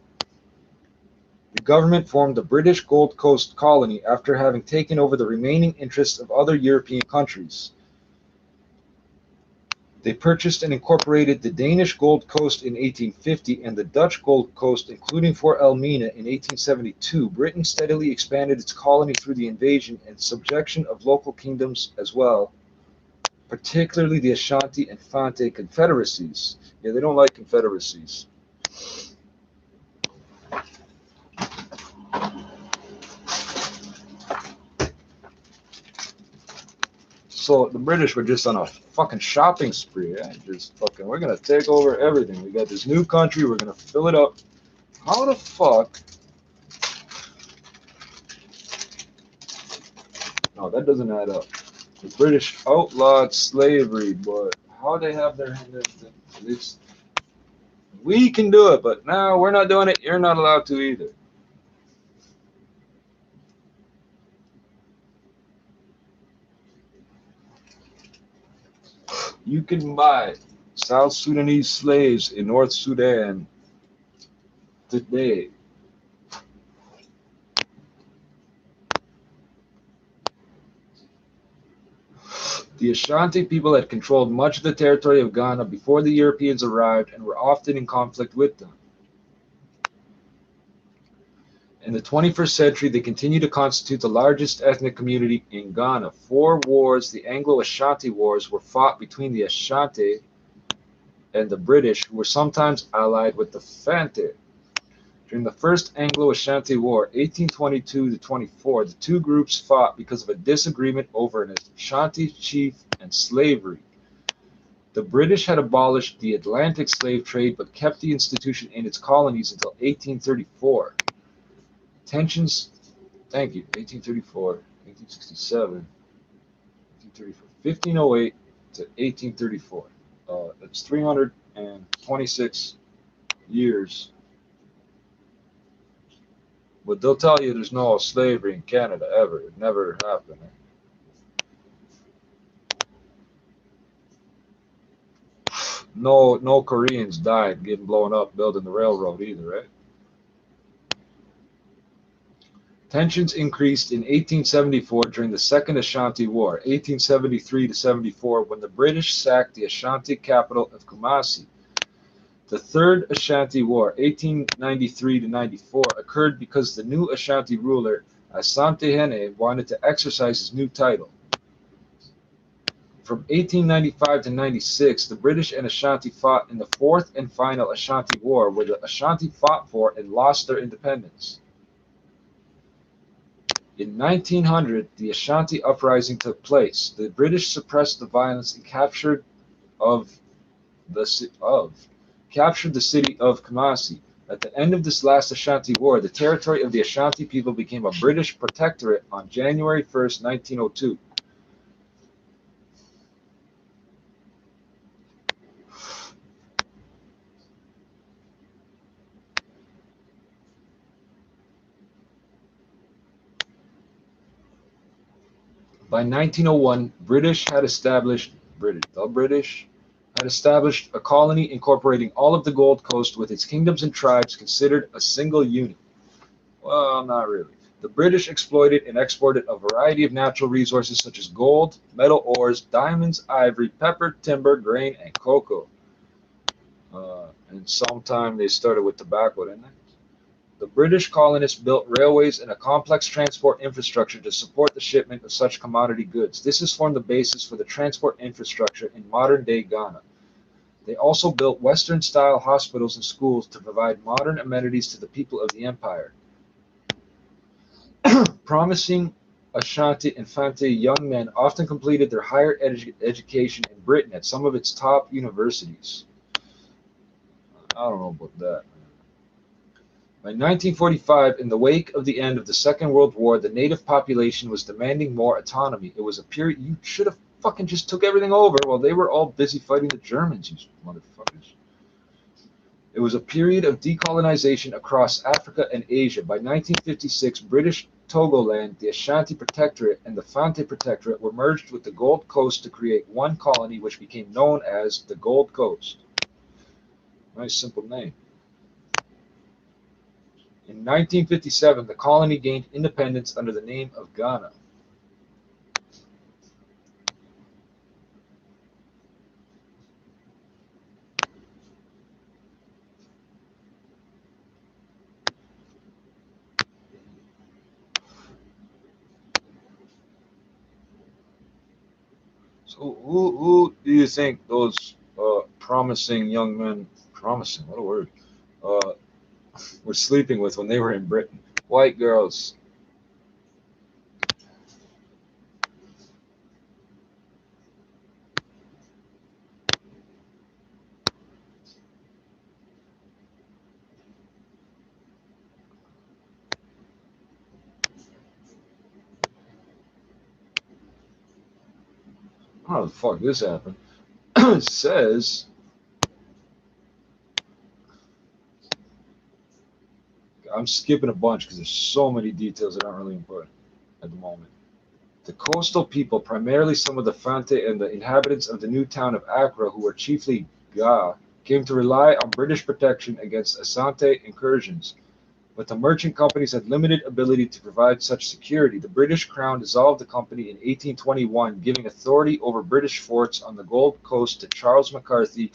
the government formed the British Gold Coast Colony after having taken over the remaining interests of other European countries. They purchased and incorporated the Danish Gold Coast in 1850 and the Dutch Gold Coast, including Fort Elmina, in 1872. Britain steadily expanded its colony through the invasion and subjection of local kingdoms as well, particularly the Ashanti and Fante confederacies. Yeah, they don't like confederacies. So the British were just on a fucking shopping spree. Just fucking, we're gonna take over everything. We got this new country. We're gonna fill it up. How the fuck? No, that doesn't add up. The British outlawed slavery, but how they have their hand in this? We can do it, but no, we're not doing it. You're not allowed to either. You can buy South Sudanese slaves in North Sudan today. The Ashanti people had controlled much of the territory of Ghana before the Europeans arrived and were often in conflict with them. In the 21st century, they continue to constitute the largest ethnic community in Ghana. 4 wars, the Anglo-Ashanti Wars, were fought between the Ashanti and the British, who were sometimes allied with the Fante. During the First Anglo-Ashanti War, 1822 to 24, the two groups fought because of a disagreement over an Ashanti chief and slavery. The British had abolished the Atlantic slave trade but kept the institution in its colonies until 1834. Tensions, thank you, 1834, 1867, 1834, 1508 to 1834. That's 326 years. But they'll tell you there's no slavery in Canada ever. It never happened. No Koreans died getting blown up building the railroad either, right? Tensions increased in 1874 during the Second Ashanti War, 1873 to 74, when the British sacked the Ashanti capital of Kumasi. The Third Ashanti War, 1893 to 94, occurred because the new Ashanti ruler, Asante Hene, wanted to exercise his new title. From 1895 to 96, the British and Ashanti fought in the Fourth and final Ashanti War, where the Ashanti fought for and lost their independence. In 1900, the Ashanti uprising took place. The British suppressed the violence and captured the city of Kumasi. At the end of this last Ashanti War, the territory of the Ashanti people became a British protectorate on January 1st, 1902. By 1901, the British had established a colony incorporating all of the Gold Coast with its kingdoms and tribes considered a single unit. Well, not really. The British exploited and exported a variety of natural resources such as gold, metal ores, diamonds, ivory, pepper, timber, grain, and cocoa. And sometime they started with tobacco, didn't they? The British colonists built railways and a complex transport infrastructure to support the shipment of such commodity goods. This has formed the basis for the transport infrastructure in modern-day Ghana. They also built Western-style hospitals and schools to provide modern amenities to the people of the empire. Promising Ashanti and Fante young men often completed their higher education in Britain at some of its top universities. I don't know about that. By 1945, in the wake of the end of the Second World War, the native population was demanding more autonomy. It was a period you should have fucking just took everything over while they were all busy fighting the Germans, you motherfuckers. It was a period of decolonization across Africa and Asia. By 1956, British Togoland, the Ashanti Protectorate, and the Fante Protectorate were merged with the Gold Coast to create one colony which became known as the Gold Coast. Nice simple name. In 1957, the colony gained independence under the name of Ghana. So who do you think those promising young men, promising, what a word, uh, were sleeping with when they were in Britain? White girls. How the fuck this happened? It says, I'm skipping a bunch because there's so many details that aren't really important at the moment. The coastal people, primarily some of the Fante and the inhabitants of the new town of Accra, who were chiefly Ga, came to rely on British protection against Asante incursions. But the merchant companies had limited ability to provide such security. The British Crown dissolved the company in 1821, giving authority over British forts on the Gold Coast to Charles McCarthy,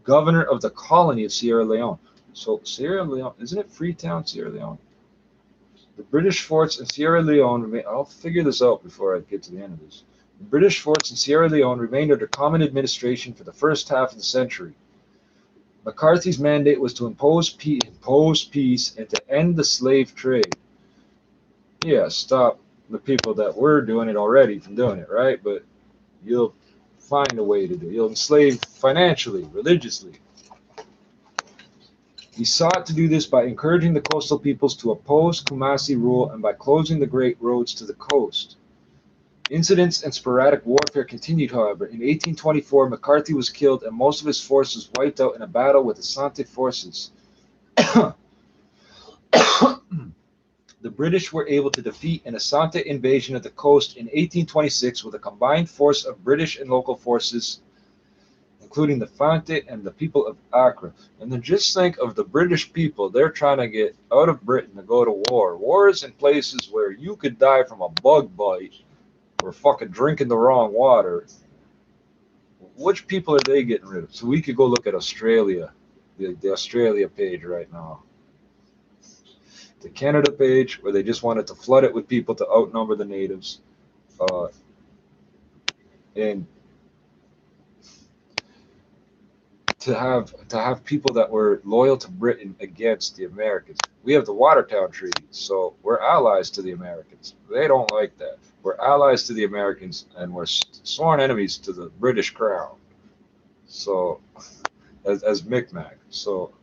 governor of the colony of Sierra Leone. So Sierra Leone, isn't it Freetown, Sierra Leone? The British forts in Sierra Leone remain. I'll figure this out before I get to the end of this. The British forts in Sierra Leone remained under common administration for the first half of the century. McCarthy's mandate was to impose peace and to end the slave trade. Yeah, stop the people that were doing it already from doing it, right? But you'll find a way to do it. You'll enslave financially, religiously. He sought to do this by encouraging the coastal peoples to oppose Kumasi rule and by closing the great roads to the coast. Incidents and sporadic warfare continued, however. In 1824, McCarthy was killed and most of his forces wiped out in a battle with Asante forces. The British were able to defeat an Asante invasion of the coast in 1826 with a combined force of British and local forces, including the Fante and the people of Accra. And then just think of the British people. They're trying to get out of Britain to go to war. Wars in places where you could die from a bug bite or fucking drinking the wrong water. Which people are they getting rid of? So we could go look at Australia, the Australia page right now. The Canada page, where they just wanted to flood it with people to outnumber the natives. And to have people that were loyal to Britain against the Americans. We have the Watertown Treaty, so we're allies to the Americans. They don't like that. We're allies to the Americans, and we're sworn enemies to the British Crown. So, as Micmac, so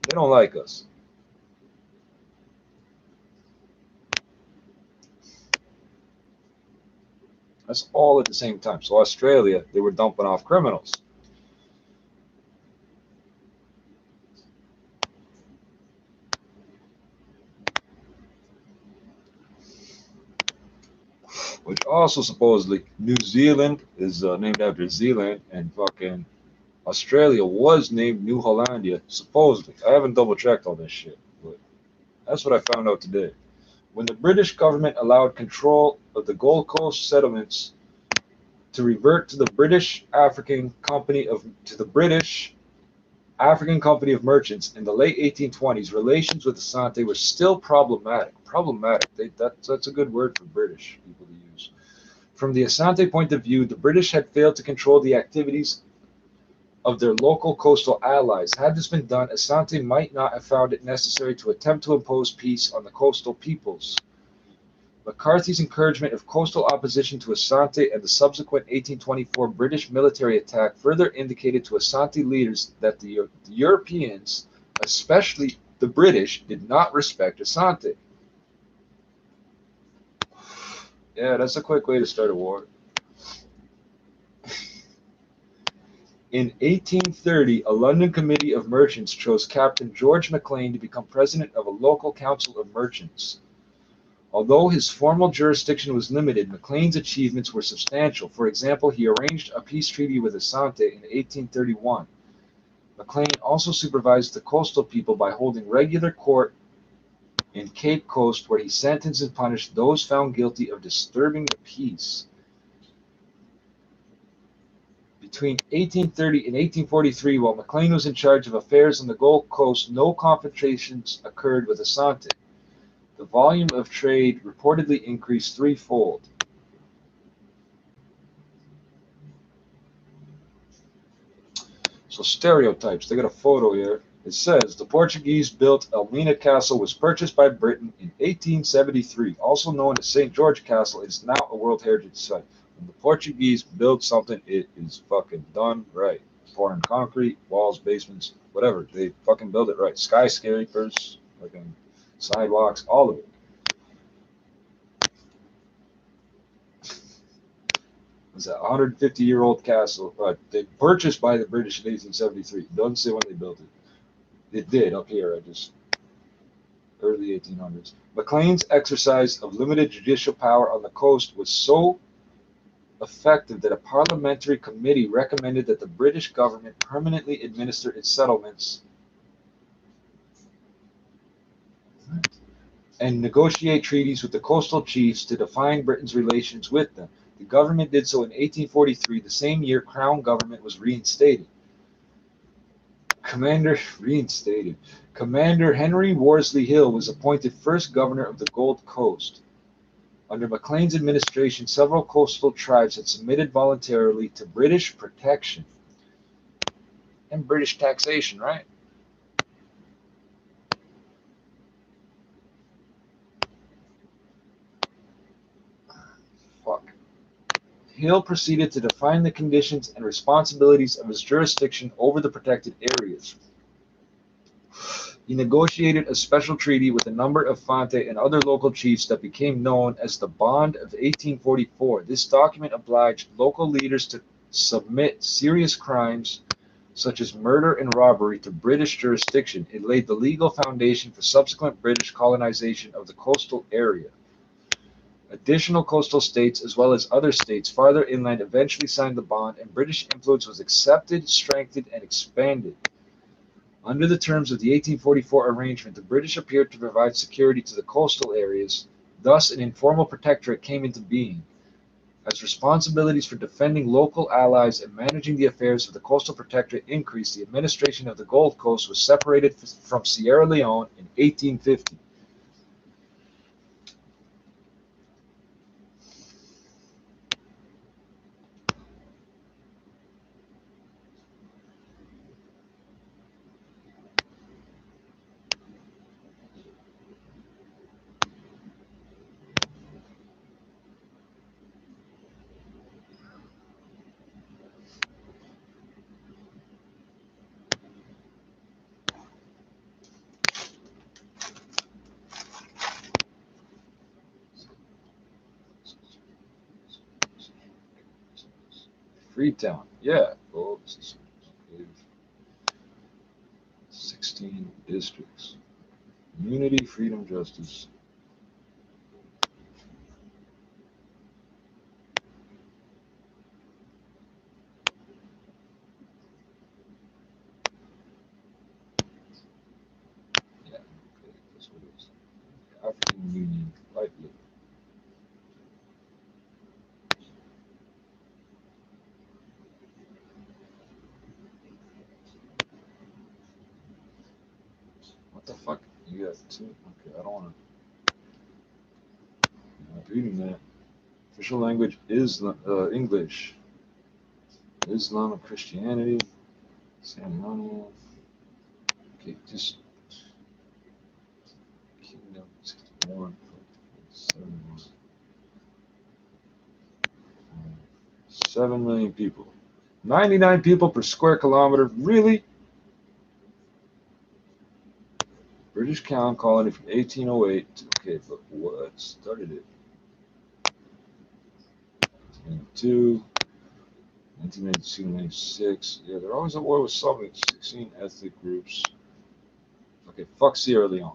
they don't like us. That's all at the same time. So Australia, they were dumping off criminals. Which also supposedly New Zealand is named after Zealand, and fucking Australia was named New Hollandia, supposedly. I haven't double checked all this shit, but that's what I found out today. When the British government allowed control of the Gold Coast settlements to revert to the British African Company Merchants in the late 1820s, relations with Asante were still problematic. Problematic. That's a good word for British people to use. From the Asante point of view, the British had failed to control the activities of their local coastal allies. Had this been done, Asante might not have found it necessary to attempt to impose peace on the coastal peoples. McCarthy's encouragement of coastal opposition to Asante and the subsequent 1824 British military attack further indicated to Asante leaders that the Europeans, especially the British, did not respect Asante. Yeah, that's a quick way to start a war. In 1830, a London committee of merchants chose Captain George Maclean to become president of a local council of merchants. Although his formal jurisdiction was limited, Maclean's achievements were substantial. For example, he arranged a peace treaty with Asante in 1831. Maclean also supervised the coastal people by holding regular court in Cape Coast, where he sentenced and punished those found guilty of disturbing the peace. Between 1830 and 1843, while Maclean was in charge of affairs on the Gold Coast, no confrontations occurred with Asante. The volume of trade reportedly increased threefold. So stereotypes, they got a photo here. It says, the Portuguese-built Elmina Castle was purchased by Britain in 1873. Also known as St. George Castle, it is now a World Heritage Site. When the Portuguese build something, it is fucking done right. Pouring concrete, walls, basements, whatever. They fucking build it right. Skyscrapers, fucking sidewalks, all of it. It's a 150-year-old castle, they purchased by the British in 1873. Doesn't say when they built it. It did up here. Early 1800s. Maclean's exercise of limited judicial power on the coast was so effective that a parliamentary committee recommended that the British government permanently administer its settlements and negotiate treaties with the coastal chiefs to define Britain's relations with them. The government did so in 1843, the same year Crown government was reinstated. Commander Henry Worsley Hill was appointed first governor of the Gold Coast. Under Maclean's administration, several coastal tribes had submitted voluntarily to British protection and British taxation, right? Fuck. Hill proceeded to define the conditions and responsibilities of his jurisdiction over the protected areas. He negotiated a special treaty with a number of Fante and other local chiefs that became known as the Bond of 1844. This document obliged local leaders to submit serious crimes such as murder and robbery to British jurisdiction. It laid the legal foundation for subsequent British colonization of the coastal area. Additional coastal states, as well as other states farther inland, eventually signed the bond, and British influence was accepted, strengthened, and expanded. Under the terms of the 1844 arrangement, the British appeared to provide security to the coastal areas. Thus, an informal protectorate came into being. As responsibilities for defending local allies and managing the affairs of the coastal protectorate increased, the administration of the Gold Coast was separated from Sierra Leone in 1850. Freetown, yeah. Oh, 16 districts. Unity, freedom, justice. Yeah, okay, that's what it is. African Union, light blue. What the fuck? You got two? Okay, I don't want to. I'm not reading that. Official language is English. Islam and Christianity. Ceremonial. Okay, just Kingdom 61. 7 million people. 99 people per square kilometer. Really? British Crown colony from 1808 to, okay, but what started it? 22, 1992-96. Yeah, they're always at war with some 16 ethnic groups. Okay, fuck Sierra Leone.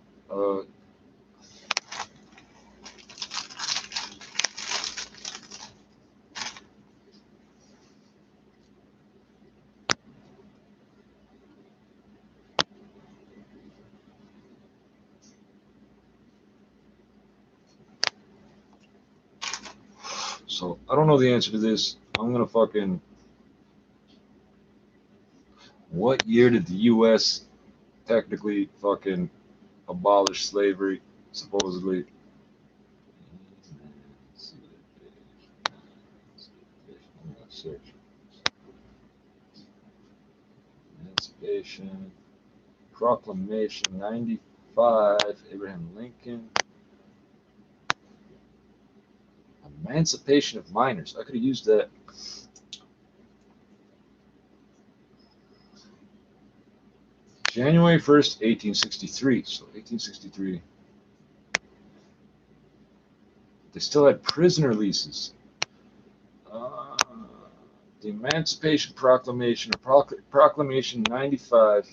So I don't know the answer to this. I'm gonna fucking. What year did the U.S. technically fucking abolish slavery? Supposedly. Search. Emancipation Proclamation 95. Abraham Lincoln. Emancipation of minors. I could have used that. January 1st, 1863. So 1863. They still had prisoner leases. Uh, the Emancipation Proclamation, or Proclamation 95.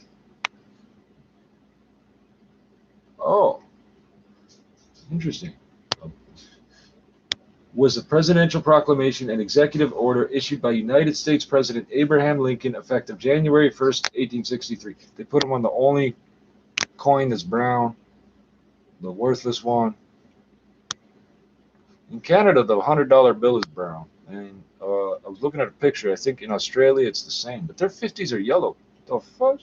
Oh, interesting. Was a presidential proclamation and executive order issued by United States President Abraham Lincoln effective January 1st, 1863. They put him on the only coin that's brown, the worthless one. In Canada, the $100 bill is brown. And I was looking at a picture. I think in Australia it's the same, but their 50s are yellow. The fuck?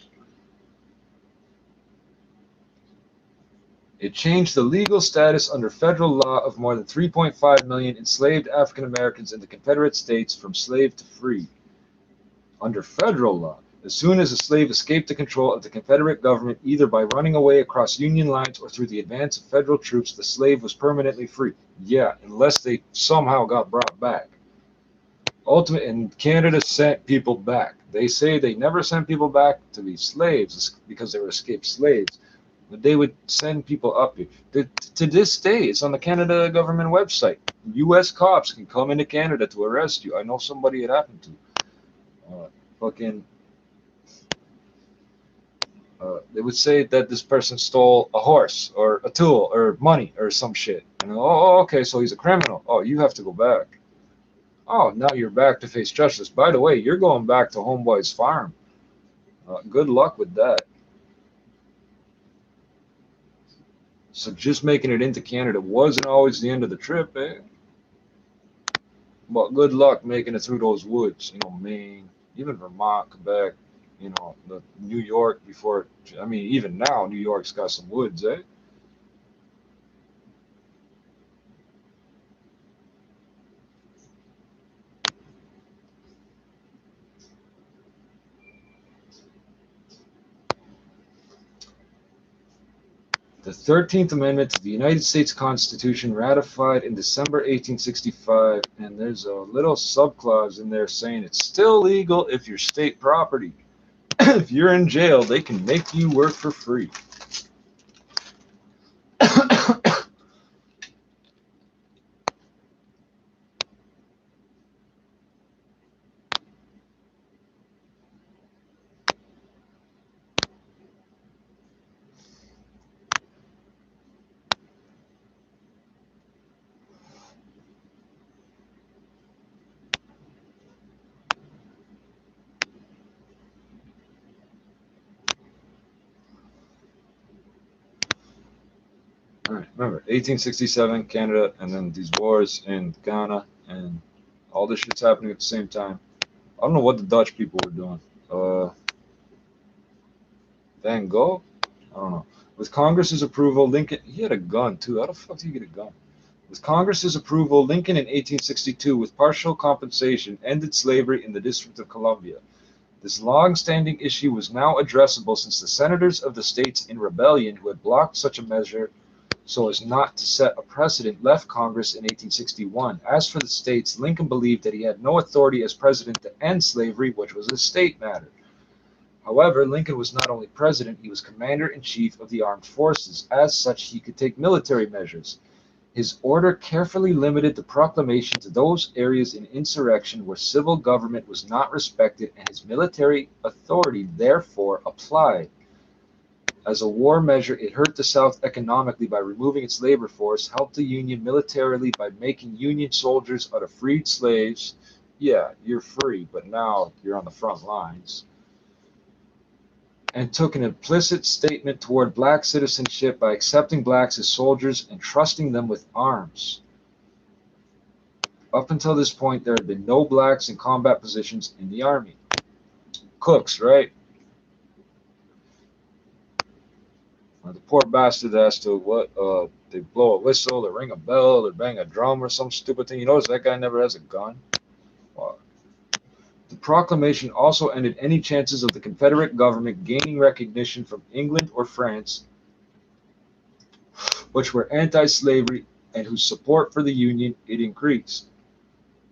It changed the legal status under federal law of more than 3.5 million enslaved African Americans in the Confederate States from slave to free. Under federal law, as soon as a slave escaped the control of the Confederate government, either by running away across Union lines or through the advance of federal troops, the slave was permanently free. Yeah, unless they somehow got brought back. Ultimately, and Canada sent people back. They say they never sent people back to be slaves because they were escaped slaves. But they would send people up here. To this day, it's on the Canada government website. U.S. cops can come into Canada to arrest you. I know somebody it happened to. Fucking they would say that this person stole a horse or a tool or money or some shit. And okay, so he's a criminal. Oh, you have to go back. Oh, now you're back to face justice. By the way, you're going back to Homeboy's farm. Good luck with that. So just making it into Canada wasn't always the end of the trip, eh? But good luck making it through those woods. Maine, even Vermont, Quebec. The New York before. I mean, even now, New York's got some woods, eh? The 13th Amendment to the United States Constitution, ratified in December 1865, and there's a little subclause in there saying it's still legal if you're state property. If you're in jail, they can make you work for free. All right, remember, 1867, Canada, and then these wars in Ghana, and all this shit's happening at the same time. I don't know what the Dutch people were doing. Van Gogh? I don't know. With Congress's approval, Lincoln, he had a gun too. How the fuck do you get a gun? With Congress's approval, Lincoln in 1862, with partial compensation, ended slavery in the District of Columbia. This long-standing issue was now addressable since the senators of the states in rebellion who had blocked such a measure so as not to set a precedent left Congress in 1861. As for the states, Lincoln believed that he had no authority as president to end slavery, which was a state matter. However, Lincoln was not only president, he was commander-in-chief of the armed forces. As such, he could take military measures. His order carefully limited the proclamation to those areas in insurrection where civil government was not respected, and his military authority therefore applied. As a war measure, it hurt the South economically by removing its labor force, helped the Union militarily by making Union soldiers out of freed slaves. Yeah, you're free, but now you're on the front lines. And took an implicit statement toward black citizenship by accepting blacks as soldiers and trusting them with arms. Up until this point, there had been no blacks in combat positions in the army. Cooks, right? The poor bastard has to they blow a whistle, or ring a bell, or bang a drum, or some stupid thing. You notice that guy never has a gun. Wow. The proclamation also ended any chances of the Confederate government gaining recognition from England or France, which were anti-slavery and whose support for the Union it increased.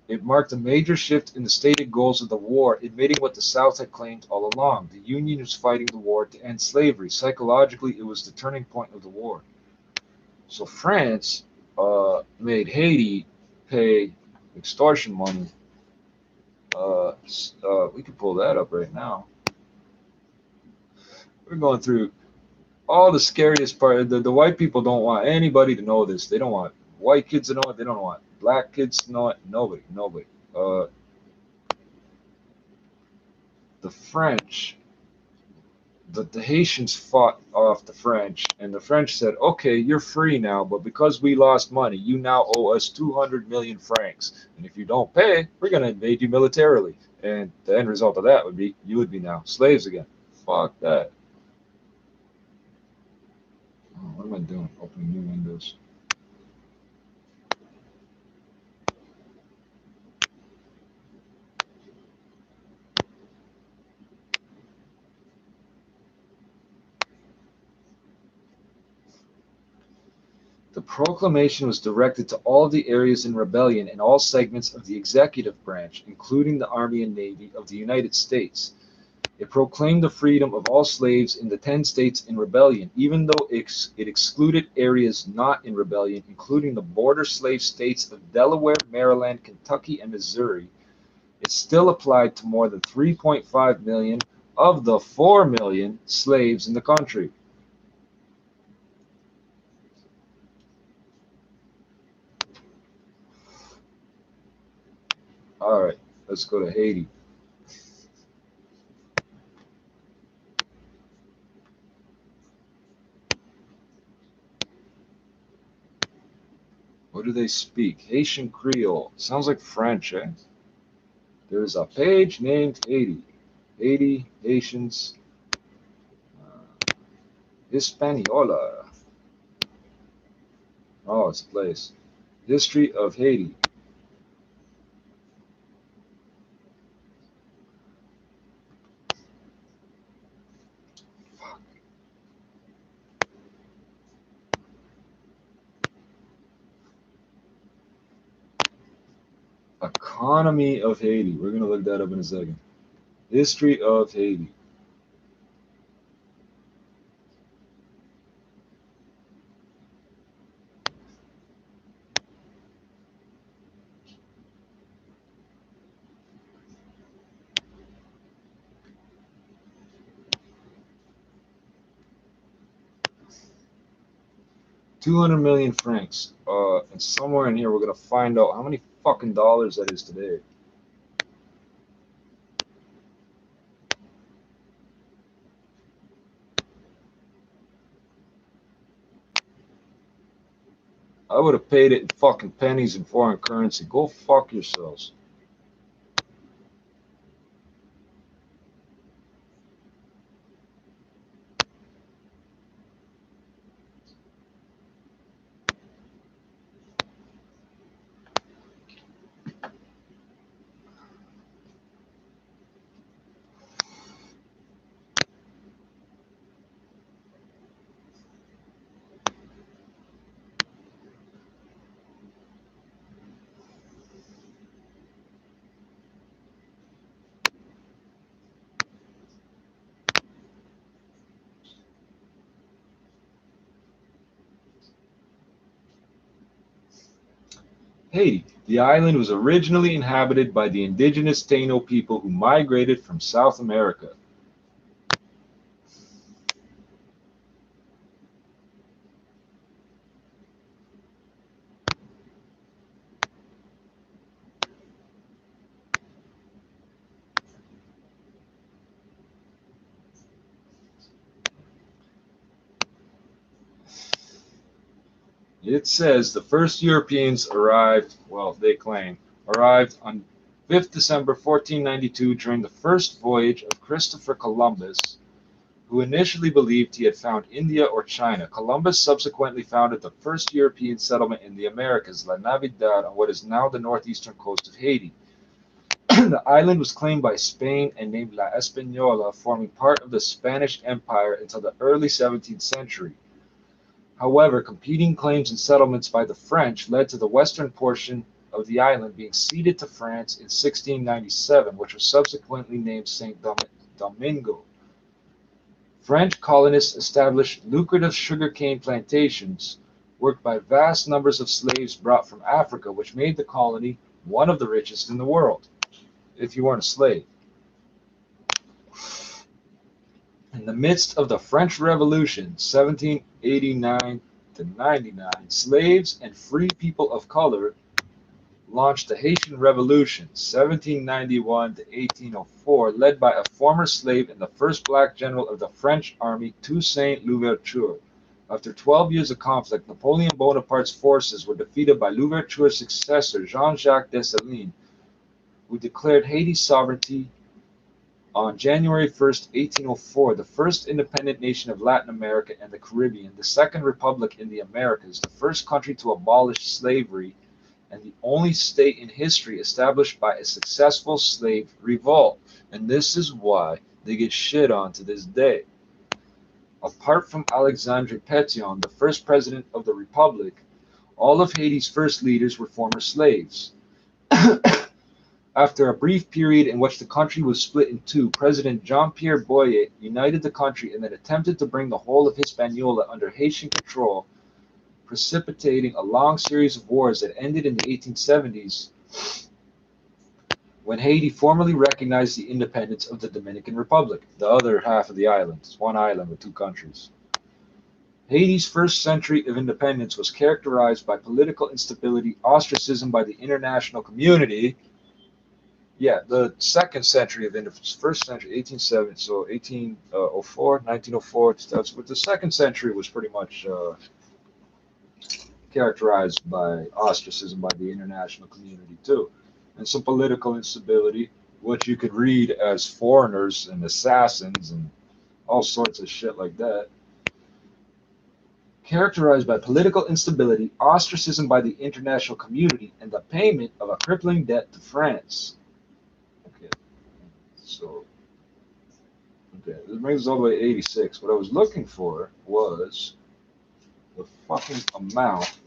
It marked a major shift in the stated goals of the war, admitting what the South had claimed all along. The Union was fighting the war to end slavery. Psychologically, it was the turning point of the war. So France made Haiti pay extortion money. We could pull that up right now. We're going through all the scariest part. The white people don't want anybody to know this. They don't want white kids to know it. They don't want black kids to know it. Nobody. Uh, the French, the Haitians fought off the French, and the French said, "Okay, you're free now, but because we lost money, you now owe us 200 million francs, and if you don't pay, we're gonna invade you militarily." And the end result of that would be you would be now slaves again. Fuck that. Oh, what am I doing? Opening new windows. The proclamation was directed to all the areas in rebellion and all segments of the executive branch, including the Army and Navy of the United States. It proclaimed the freedom of all slaves in the 10 states in rebellion, even though it excluded areas not in rebellion, including the border slave states of Delaware, Maryland, Kentucky, and Missouri. It still applied to more than 3.5 million of the 4 million slaves in the country. All right, let's go to Haiti. What do they speak? Haitian Creole. Sounds like French, eh? There's a page named Haiti. Haiti, Haitians, uh, Hispaniola. Oh, it's a place. History of Haiti. Economy of Haiti. We're going to look that up in a second. History of Haiti. 200 million francs. And somewhere in here, we're going to find out how many fucking dollars that is today. I would have paid it in fucking pennies in foreign currency. Go fuck yourselves. Haiti. The island was originally inhabited by the indigenous Taino people who migrated from South America. It says the first Europeans arrived, well, they claim, arrived on 5th December 1492 during the first voyage of Christopher Columbus, who initially believed he had found India or China. Columbus subsequently founded the first European settlement in the Americas, La Navidad, on what is now the northeastern coast of Haiti. The island was claimed by Spain and named La Española, forming part of the Spanish Empire until the early 17th century. However, competing claims and settlements by the French led to the western portion of the island being ceded to France in 1697, which was subsequently named Saint Domingo. French colonists established lucrative sugarcane plantations, worked by vast numbers of slaves brought from Africa, which made the colony one of the richest in the world, if you weren't a slave. In the midst of the French Revolution, 1789 to 99, slaves and free people of color launched the Haitian Revolution, 1791 to 1804, led by a former slave and the first black general of the French army, Toussaint Louverture. After 12 years of conflict, Napoleon Bonaparte's forces were defeated by Louverture's successor, Jean-Jacques Dessalines, who declared Haiti's sovereignty on January 1st, 1804, the first independent nation of Latin America and the Caribbean, the second republic in the Americas, the first country to abolish slavery, and the only state in history established by a successful slave revolt. And this is why they get shit on to this day. Apart from Alexandre Pétion, the first president of the republic, all of Haiti's first leaders were former slaves. After a brief period in which the country was split in two, President Jean-Pierre Boyer united the country and then attempted to bring the whole of Hispaniola under Haitian control, precipitating a long series of wars that ended in the 1870s when Haiti formally recognized the independence of the Dominican Republic, the other half of the island. It's one island with two countries. Haiti's first century of independence was characterized by political instability, ostracism by the international community. Yeah, the second century of independence, first century, 1870, so 1804, 1904, that's what the second century was pretty much characterized by ostracism by the international community too, and some political instability, which you could read as foreigners and assassins and all sorts of shit like that. Characterized by political instability, ostracism by the international community, and the payment of a crippling debt to France. Okay, so okay, this brings us all the way to 86. What I was looking for was the fucking amount.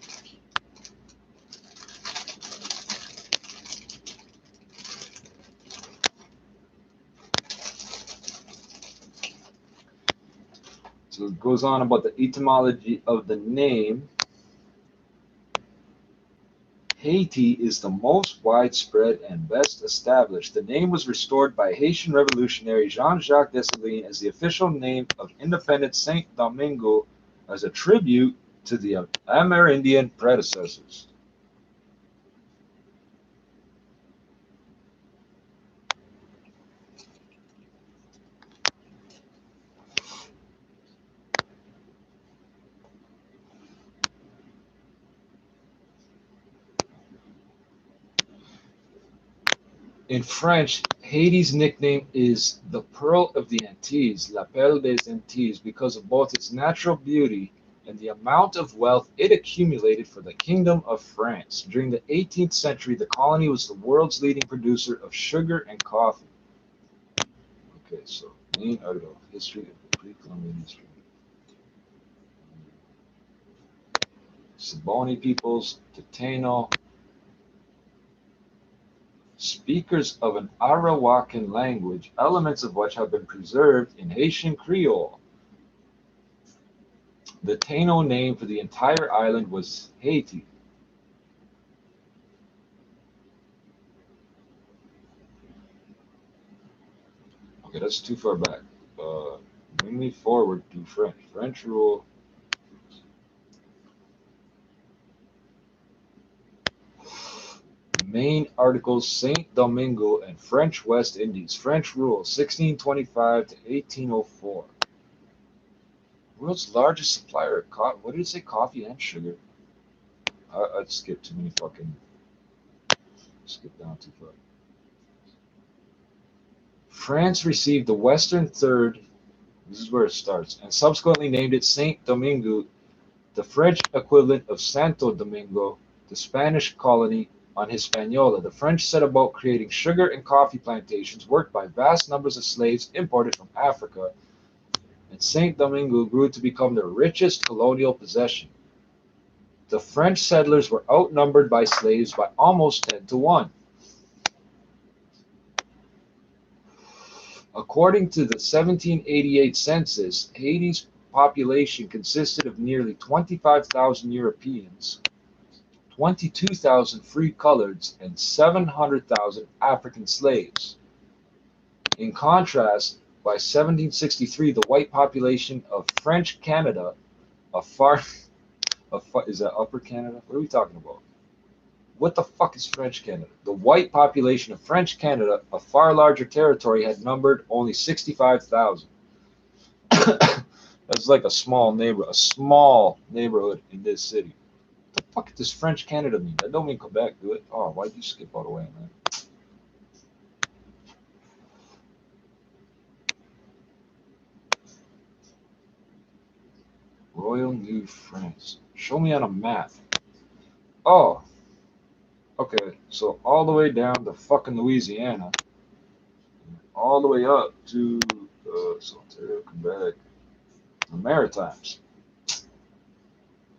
So it goes on about the etymology of the name. Haiti is the most widespread and best established. The name was restored by Haitian revolutionary Jean-Jacques Dessalines as the official name of independent Saint Domingo as a tribute to the Amerindian predecessors. In French, Haiti's nickname is the Pearl of the Antilles, La Perle des Antilles, because of both its natural beauty and the amount of wealth it accumulated for the Kingdom of France. During the 18th century, the colony was the world's leading producer of sugar and coffee. Okay, so main article, history of pre-Columbian history. Siboney peoples, Taino, speakers of an Arawakan language, elements of which have been preserved in Haitian Creole. The Taino name for the entire island was Haiti. Okay, that's too far back. Uh, Bring me forward to French. French rule. Main articles: Saint Domingo and French West Indies. French rule 1625 to 1804. World's largest supplier of coffee. What did it say? Coffee and sugar. I'd skip too many fucking. Skip down too far. France received the western third. This is where it starts, and subsequently named it Saint Domingo, the French equivalent of Santo Domingo, the Spanish colony on Hispaniola. The French set about creating sugar and coffee plantations worked by vast numbers of slaves imported from Africa, and Saint Domingo grew to become their richest colonial possession. The French settlers were outnumbered by slaves by almost 10 to 1. According to the 1788 census, Haiti's population consisted of nearly 25,000 Europeans, 22,000 free coloreds, and 700,000 African slaves. In contrast, by 1763, the white population of French Canada, is that Upper Canada? What are we talking about? What the fuck is French Canada? The white population of French Canada, a far larger territory, had numbered only 65,000. That's like a small neighborhood in this city. What the fuck does French Canada mean? That don't mean Quebec, do it? Oh, why'd you skip all the way, man? Royal New France. Show me on a map. Oh, okay. So all the way down to fucking Louisiana, all the way up to Ontario, Quebec, the Maritimes.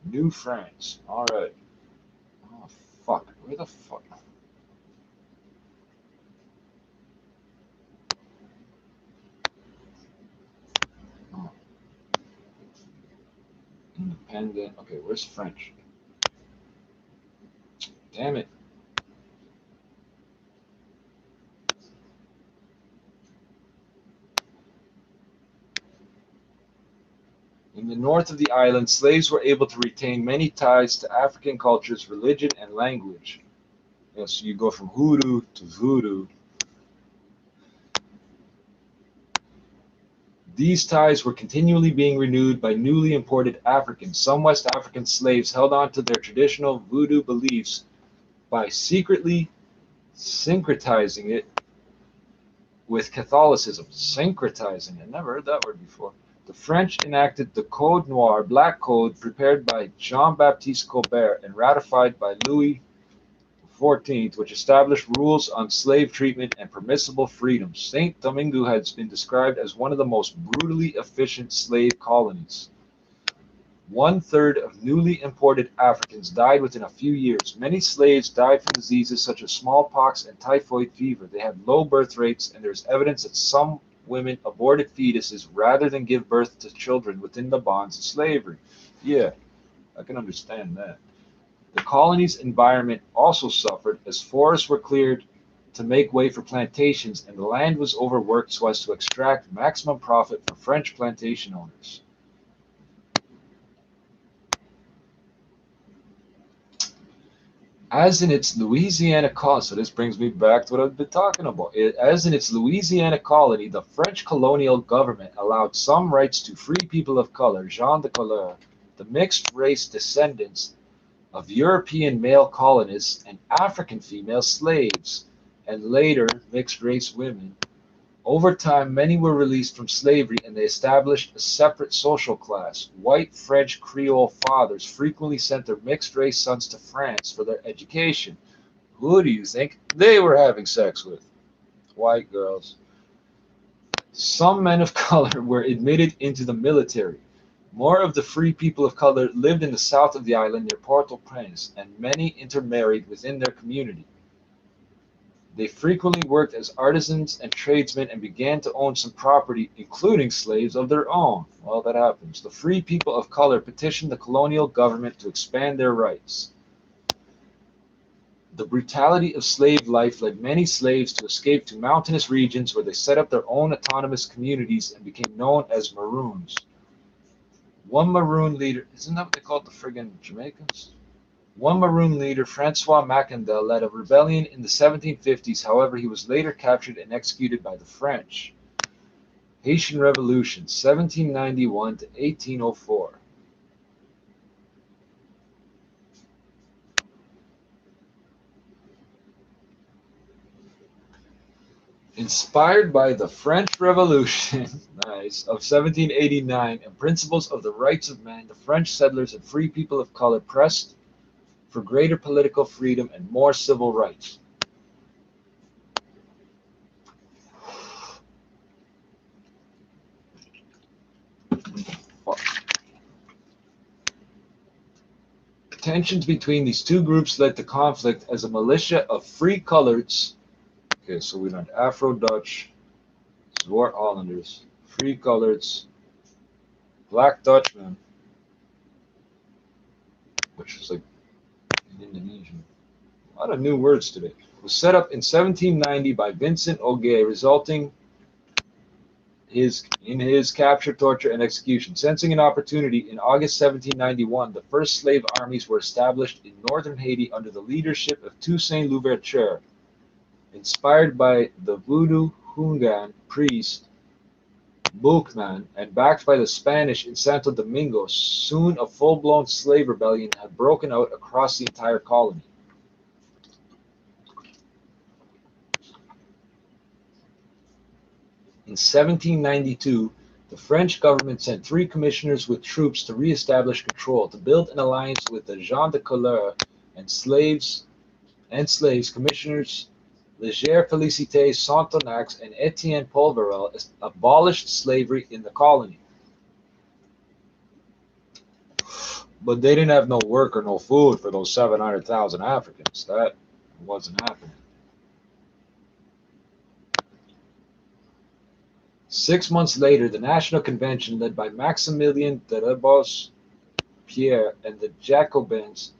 New France. All right. Oh fuck. Where the fuck? Oh, independent. Okay, where's French? Damn it. In the north of the island, slaves were able to retain many ties to African cultures, religion, and language. Yeah, so you go from hoodoo to voodoo. These ties were continually being renewed by newly imported Africans. Some West African slaves held on to their traditional voodoo beliefs by secretly syncretizing it with Catholicism. Syncretizing, I never heard that word before. The French enacted the Code Noir, Black Code, prepared by Jean-Baptiste Colbert and ratified by Louis XIV, which established rules on slave treatment and permissible freedoms. Saint Domingo has been described as one of the most brutally efficient slave colonies. One-third of newly imported Africans died within a few years. Many slaves died from diseases such as smallpox and typhoid fever. They had low birth rates, and there is evidence that some women aborted fetuses rather than give birth to children within the bonds of slavery. Yeah, I can understand that. The colony's environment also suffered as forests were cleared to make way for plantations, and the land was overworked so as to extract maximum profit for French plantation owners. As in its Louisiana colony, so this brings me back to what I've been talking about. As in its Louisiana colony, the French colonial government allowed some rights to free people of color, gens de couleur, the mixed race descendants of European male colonists and African female slaves, and later mixed race women. Over time, many were released from slavery and they established a separate social class. White French Creole fathers frequently sent their mixed race sons to France for their education. Who do you think they were having sex with? White girls. Some men of color were admitted into the military. More of the free people of color lived in the south of the island near Port-au-Prince, and many intermarried within their community. They frequently worked as artisans and tradesmen and began to own some property, including slaves of their own. Well, that happens. The free people of color petitioned the colonial government to expand their rights. The brutality of slave life led many slaves to escape to mountainous regions where they set up their own autonomous communities and became known as Maroons. One Maroon leader, isn't that what they called the friggin' Jamaicans? One Maroon leader, Francois Macandel, led a rebellion in the 1750s. However, he was later captured and executed by the French. Haitian Revolution, 1791 to 1804. Inspired by the French Revolution nice, of 1789 and principles of the rights of man, the French settlers and free people of color pressed for greater political freedom and more civil rights. Tensions between these two groups led to conflict as a militia of free coloreds. Okay, so we learned Afro-Dutch, Zwart Islanders, free coloreds, Black Dutchmen, which is like in Indonesian. A lot of new words today. Was set up in 1790 by Vincent Ogé, resulting in his capture, torture, and execution. Sensing an opportunity, in August 1791, the first slave armies were established in northern Haiti under the leadership of Toussaint Louverture. Inspired by the voodoo Hungan priest Boukman and backed by the Spanish in Santo Domingo, soon a full-blown slave rebellion had broken out across the entire colony. In 1792, the French government sent 3 commissioners with troops to re-establish control, to build an alliance with the gens de couleur and slaves. Commissioners Léger Félicité Sontonax and Etienne Polverel abolished slavery in the colony. But they didn't have no work or no food for those 700,000 Africans. That wasn't happening. 6 months later, the National Convention, led by Maximilien de Robespierre and the Jacobins,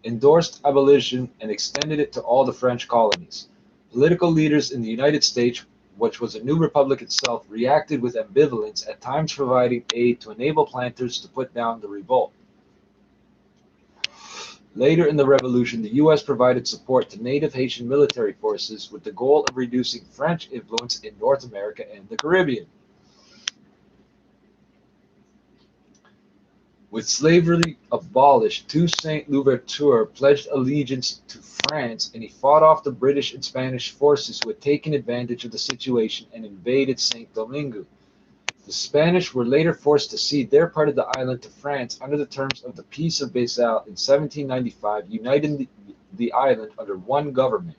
endorsed abolition and extended it to all the French colonies. Political leaders in the United States, which was a new republic itself, reacted with ambivalence, at times providing aid to enable planters to put down the revolt. Later in the revolution, the U.S. provided support to native Haitian military forces with the goal of reducing French influence in North America and the Caribbean. With slavery abolished, Toussaint Louverture pledged allegiance to France, and he fought off the British and Spanish forces who had taken advantage of the situation and invaded Saint Domingue. The Spanish were later forced to cede their part of the island to France under the terms of the Peace of Basel in 1795, uniting the island under one government.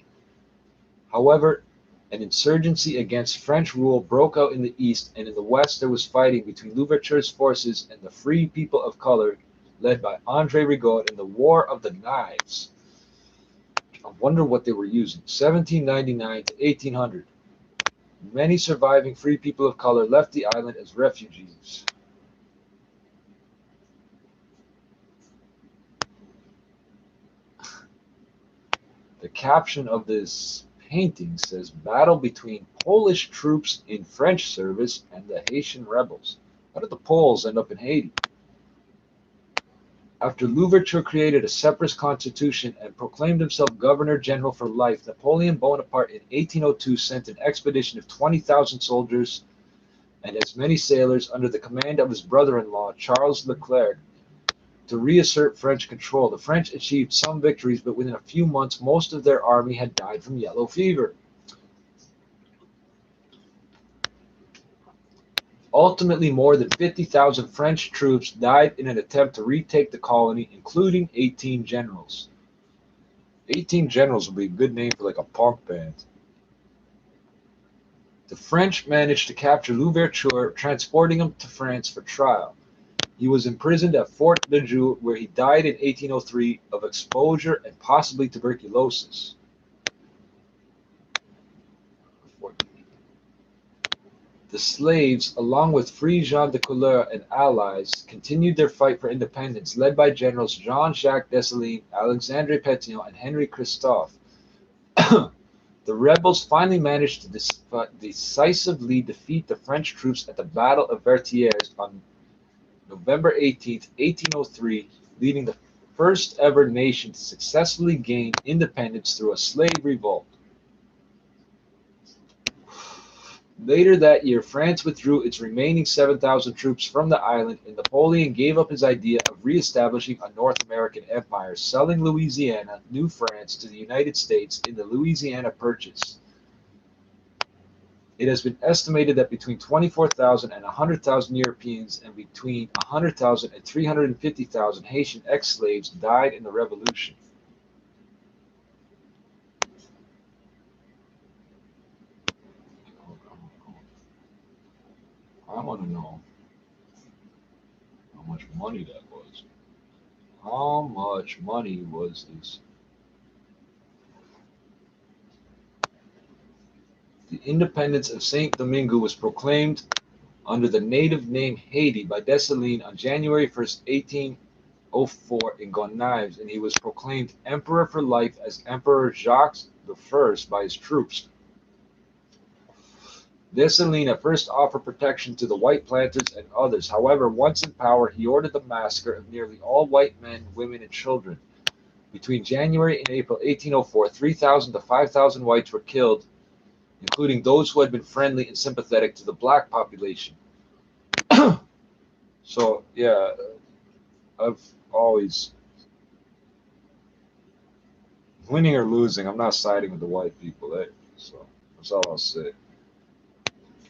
However, an insurgency against French rule broke out in the east, and in the west there was fighting between Louverture's forces and the free people of color, led by André Rigaud in the War of the Knives. I wonder what they were using. 1799 to 1800. Many surviving free people of color left the island as refugees. The caption of this painting says, "Battle between Polish troops in French service and the Haitian rebels." How did the Poles end up in Haiti? After Louverture created a separatist constitution and proclaimed himself governor-general for life, Napoleon Bonaparte in 1802 sent an expedition of 20,000 soldiers and as many sailors under the command of his brother-in-law, Charles Leclerc, to reassert French control. The French achieved some victories, but within a few months, most of their army had died from yellow fever. Ultimately, more than 50,000 French troops died in an attempt to retake the colony, including 18 generals. 18 generals would be a good name for like a punk band. The French managed to capture Louverture, transporting him to France for trial. He was imprisoned at Fort de Joux, where he died in 1803 of exposure and possibly tuberculosis. The slaves, along with free gens de couleur and allies, continued their fight for independence, led by generals Jean-Jacques Dessalines, Alexandre Pétion, and Henri Christophe. The rebels finally managed to decisively defeat the French troops at the Battle of Vertières on November 18, 1803, leading the first ever nation to successfully gain independence through a slave revolt. Later that year, France withdrew its remaining 7,000 troops from the island, and Napoleon gave up his idea of re-establishing a North American empire, selling Louisiana, New France, to the United States in the Louisiana Purchase. It has been estimated that between 24,000 and 100,000 Europeans and between 100,000 and 350,000 Haitian ex-slaves died in the Revolution. I want to know how much money that was. How much money was this? The independence of Saint Domingo was proclaimed under the native name Haiti by Dessalines on January 1st, 1804 in Gonaives, and he was proclaimed emperor for life as Emperor Jacques I by his troops. Dessalines at first offered protection to the white planters and others. However, once in power, he ordered the massacre of nearly all white men, women, and children. Between January and April 1804, 3,000 to 5,000 whites were killed, including those who had been friendly and sympathetic to the black population. So, yeah, I've always, winning or losing, I'm not siding with the white people. So, that's all I'll say.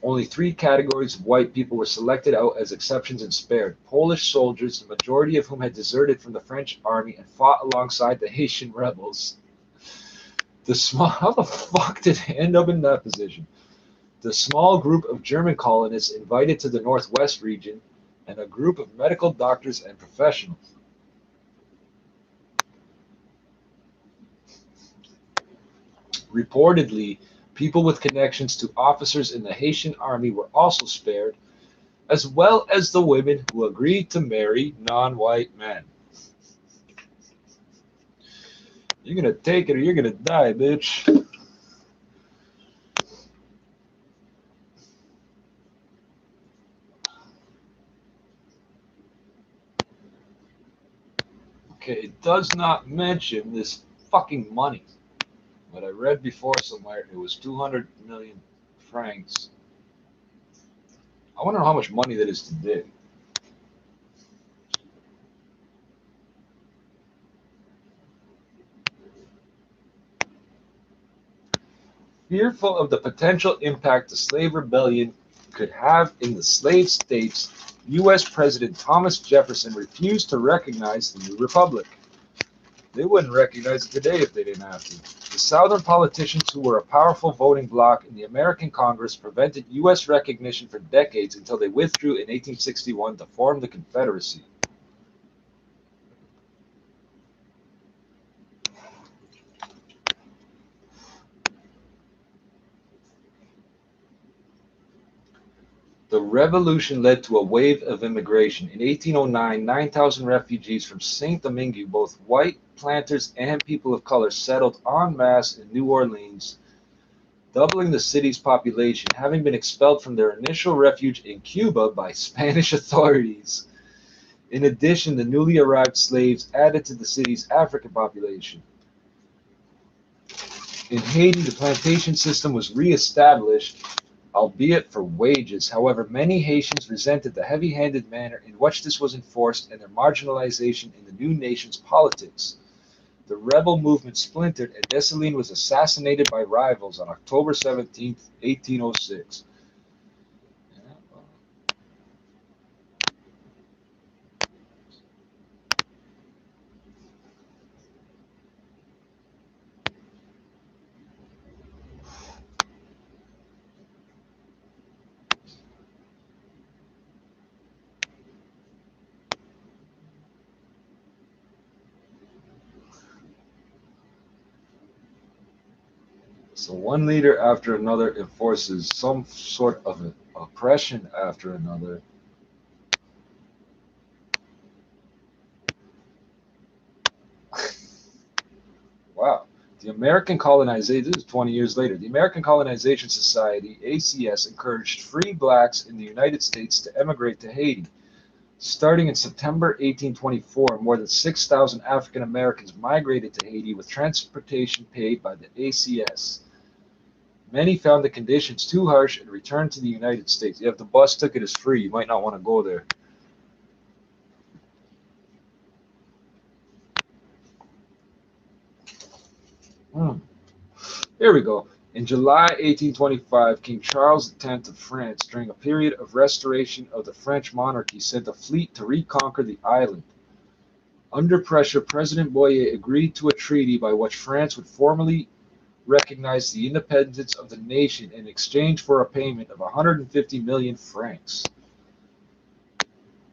Only three categories of white people were selected out as exceptions and spared: Polish soldiers, the majority of whom had deserted from the French army and fought alongside the Haitian rebels. How the fuck did they end up in that position? The small group of German colonists invited to the Northwest region, and a group of medical doctors and professionals. Reportedly, people with connections to officers in the Haitian army were also spared, as well as the women who agreed to marry non-white men. You're gonna take it or you're gonna die, bitch. Okay, it does not mention this fucking money. But I read before somewhere it was 200 million francs. I want to know how much money that is today. Fearful of the potential impact the slave rebellion could have in the slave states, U.S. President Thomas Jefferson refused to recognize the new republic. They wouldn't recognize it today if they didn't have to. The Southern politicians who were a powerful voting bloc in the American Congress prevented U.S. recognition for decades until they withdrew in 1861 to form the Confederacy. The revolution led to a wave of immigration. In 1809, 9,000 refugees from Saint Domingue, both white planters and people of color, settled en masse in New Orleans, doubling the city's population, having been expelled from their initial refuge in Cuba by Spanish authorities. In addition, the newly arrived slaves added to the city's African population. In Haiti, the plantation system was re-established, albeit for wages. However, many Haitians resented the heavy-handed manner in which this was enforced and their marginalization in the new nation's politics. The rebel movement splintered, and Dessalines was assassinated by rivals on October 17, 1806. So one leader after another enforces some sort of oppression after another. Wow. The American Colonization, this is 20 years later, the American Colonization Society, ACS, encouraged free blacks in the United States to emigrate to Haiti. Starting in September 1824, more than 6,000 African Americans migrated to Haiti with transportation paid by the ACS. Many found the conditions too harsh and returned to the United States. If the bus ticket is free, you might not want to go there. Hmm. Here we go. In July 1825, King Charles X of France, during a period of restoration of the French monarchy, sent a fleet to reconquer the island. Under pressure, President Boyer agreed to a treaty by which France would formally recognize the independence of the nation in exchange for a payment of 150 million francs.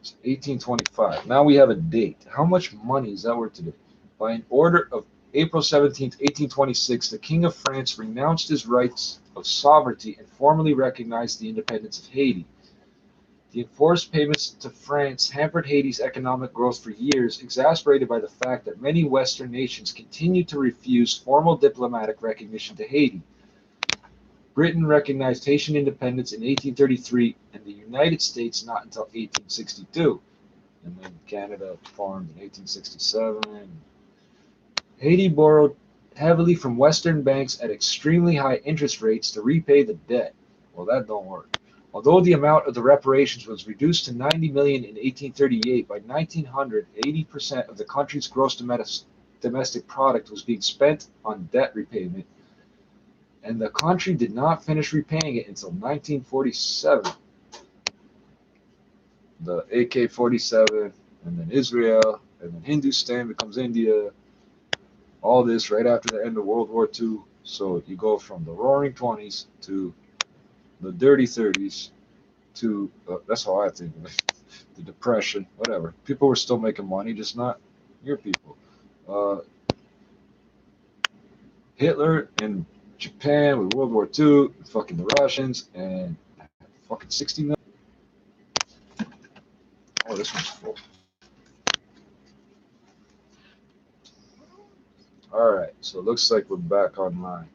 It's 1825. Now we have a date. How much money is that worth today? By an order of April 17th, 1826, the King of France renounced his rights of sovereignty and formally recognized the independence of Haiti. The enforced payments to France hampered Haiti's economic growth for years, exasperated by the fact that many Western nations continued to refuse formal diplomatic recognition to Haiti. Britain recognized Haitian independence in 1833 and the United States not until 1862. And then Canada formed in 1867. Haiti borrowed heavily from Western banks at extremely high interest rates to repay the debt. Well, that don't work. Although the amount of the reparations was reduced to 90 million in 1838, by 1900, 80% of the country's gross domestic product was being spent on debt repayment, and the country did not finish repaying it until 1947. The AK-47, and then Israel, and then Hindustan becomes India. All this right after the end of World War II. So you go from the Roaring Twenties to the Dirty Thirties to that's how I think of it. The Depression, whatever. People were still making money, just not your people. Uh, Hitler in Japan with World War II, fucking the Russians, and fucking 60 million. Oh, this one's full. All right, so it looks like we're back online.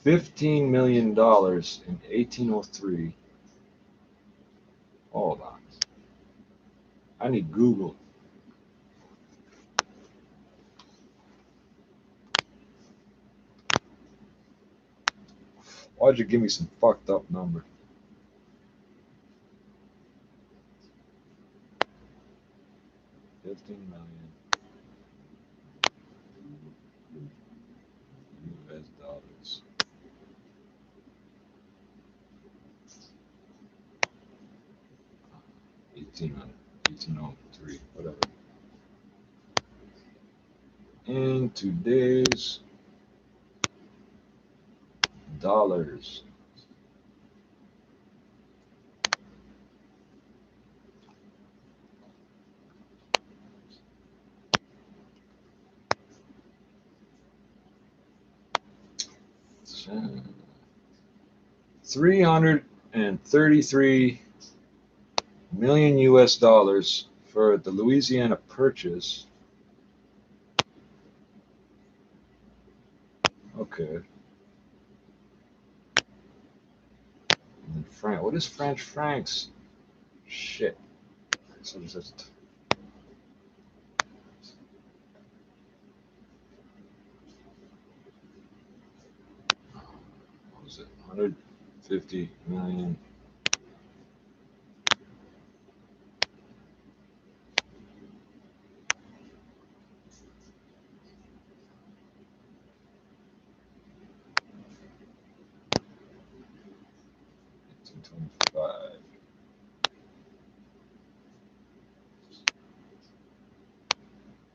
$15 million in 1803. Hold on. I need Google. Why'd you give me some fucked up number? 15 million US dollars. 1800, 1803, whatever. In today's dollars, $333 million US dollars for the Louisiana Purchase. Okay. And then what is French francs? Shit. So just what was it? 150 million. $25.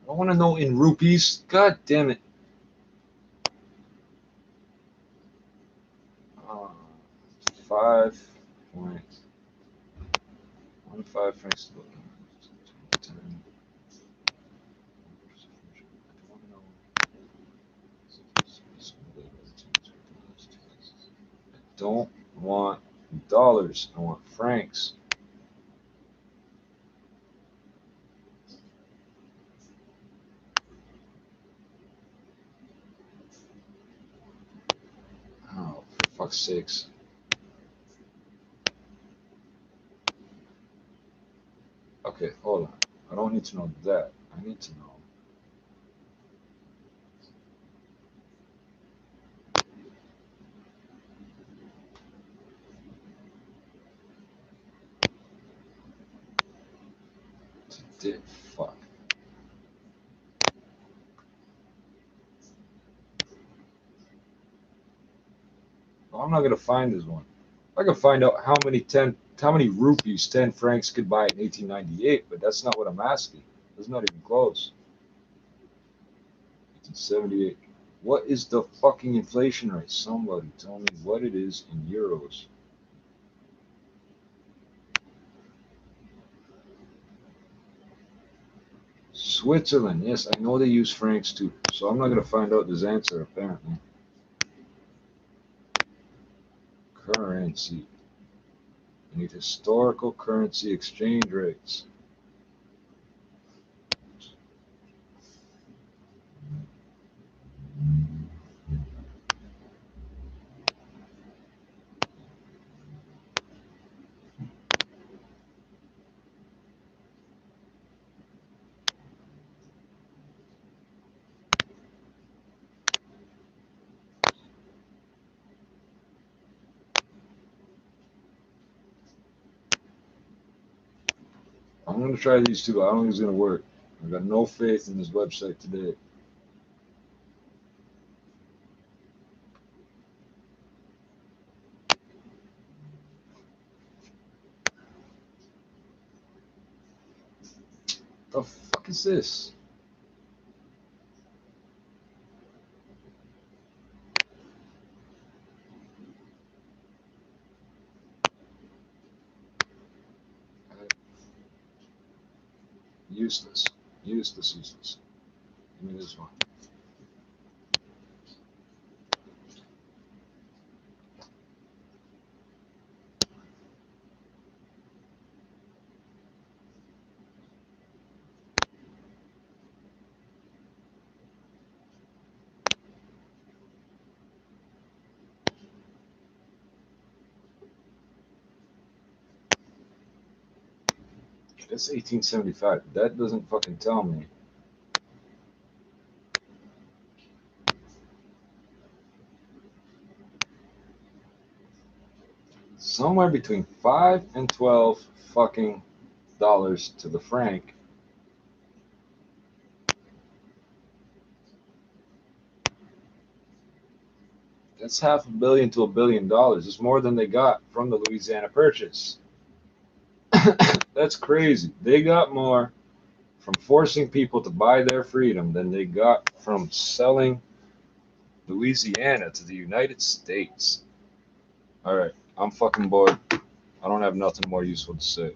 I want to know in rupees. God damn it. 5.15 francs. 10. Don't want dollars. I want francs. Oh, for fuck's sakes. Okay, hold on. I don't need to know that. I need to know. Fuck. Well, I'm not gonna find this one. I can find out how many rupees 10 francs could buy in 1898, but that's not what I'm asking. That's not even close. 1878. What is the fucking inflation rate? Somebody tell me what it is in euros. Switzerland. Yes, I know they use francs too, so I'm not gonna find out this answer apparently. Currency. I need historical currency exchange rates. I'm gonna try these two. I don't think it's gonna work. I've got no faith in this website today. The fuck is this? Useless. Useless, useless. Give me this one. That's 1875. That doesn't fucking tell me. Somewhere between 5 and 12 fucking dollars to the franc. That's $500 million to $1 billion. It's more than they got from the Louisiana Purchase. That's crazy. They got more from forcing people to buy their freedom than they got from selling Louisiana to the United States. All right, I'm fucking bored. I don't have nothing more useful to say.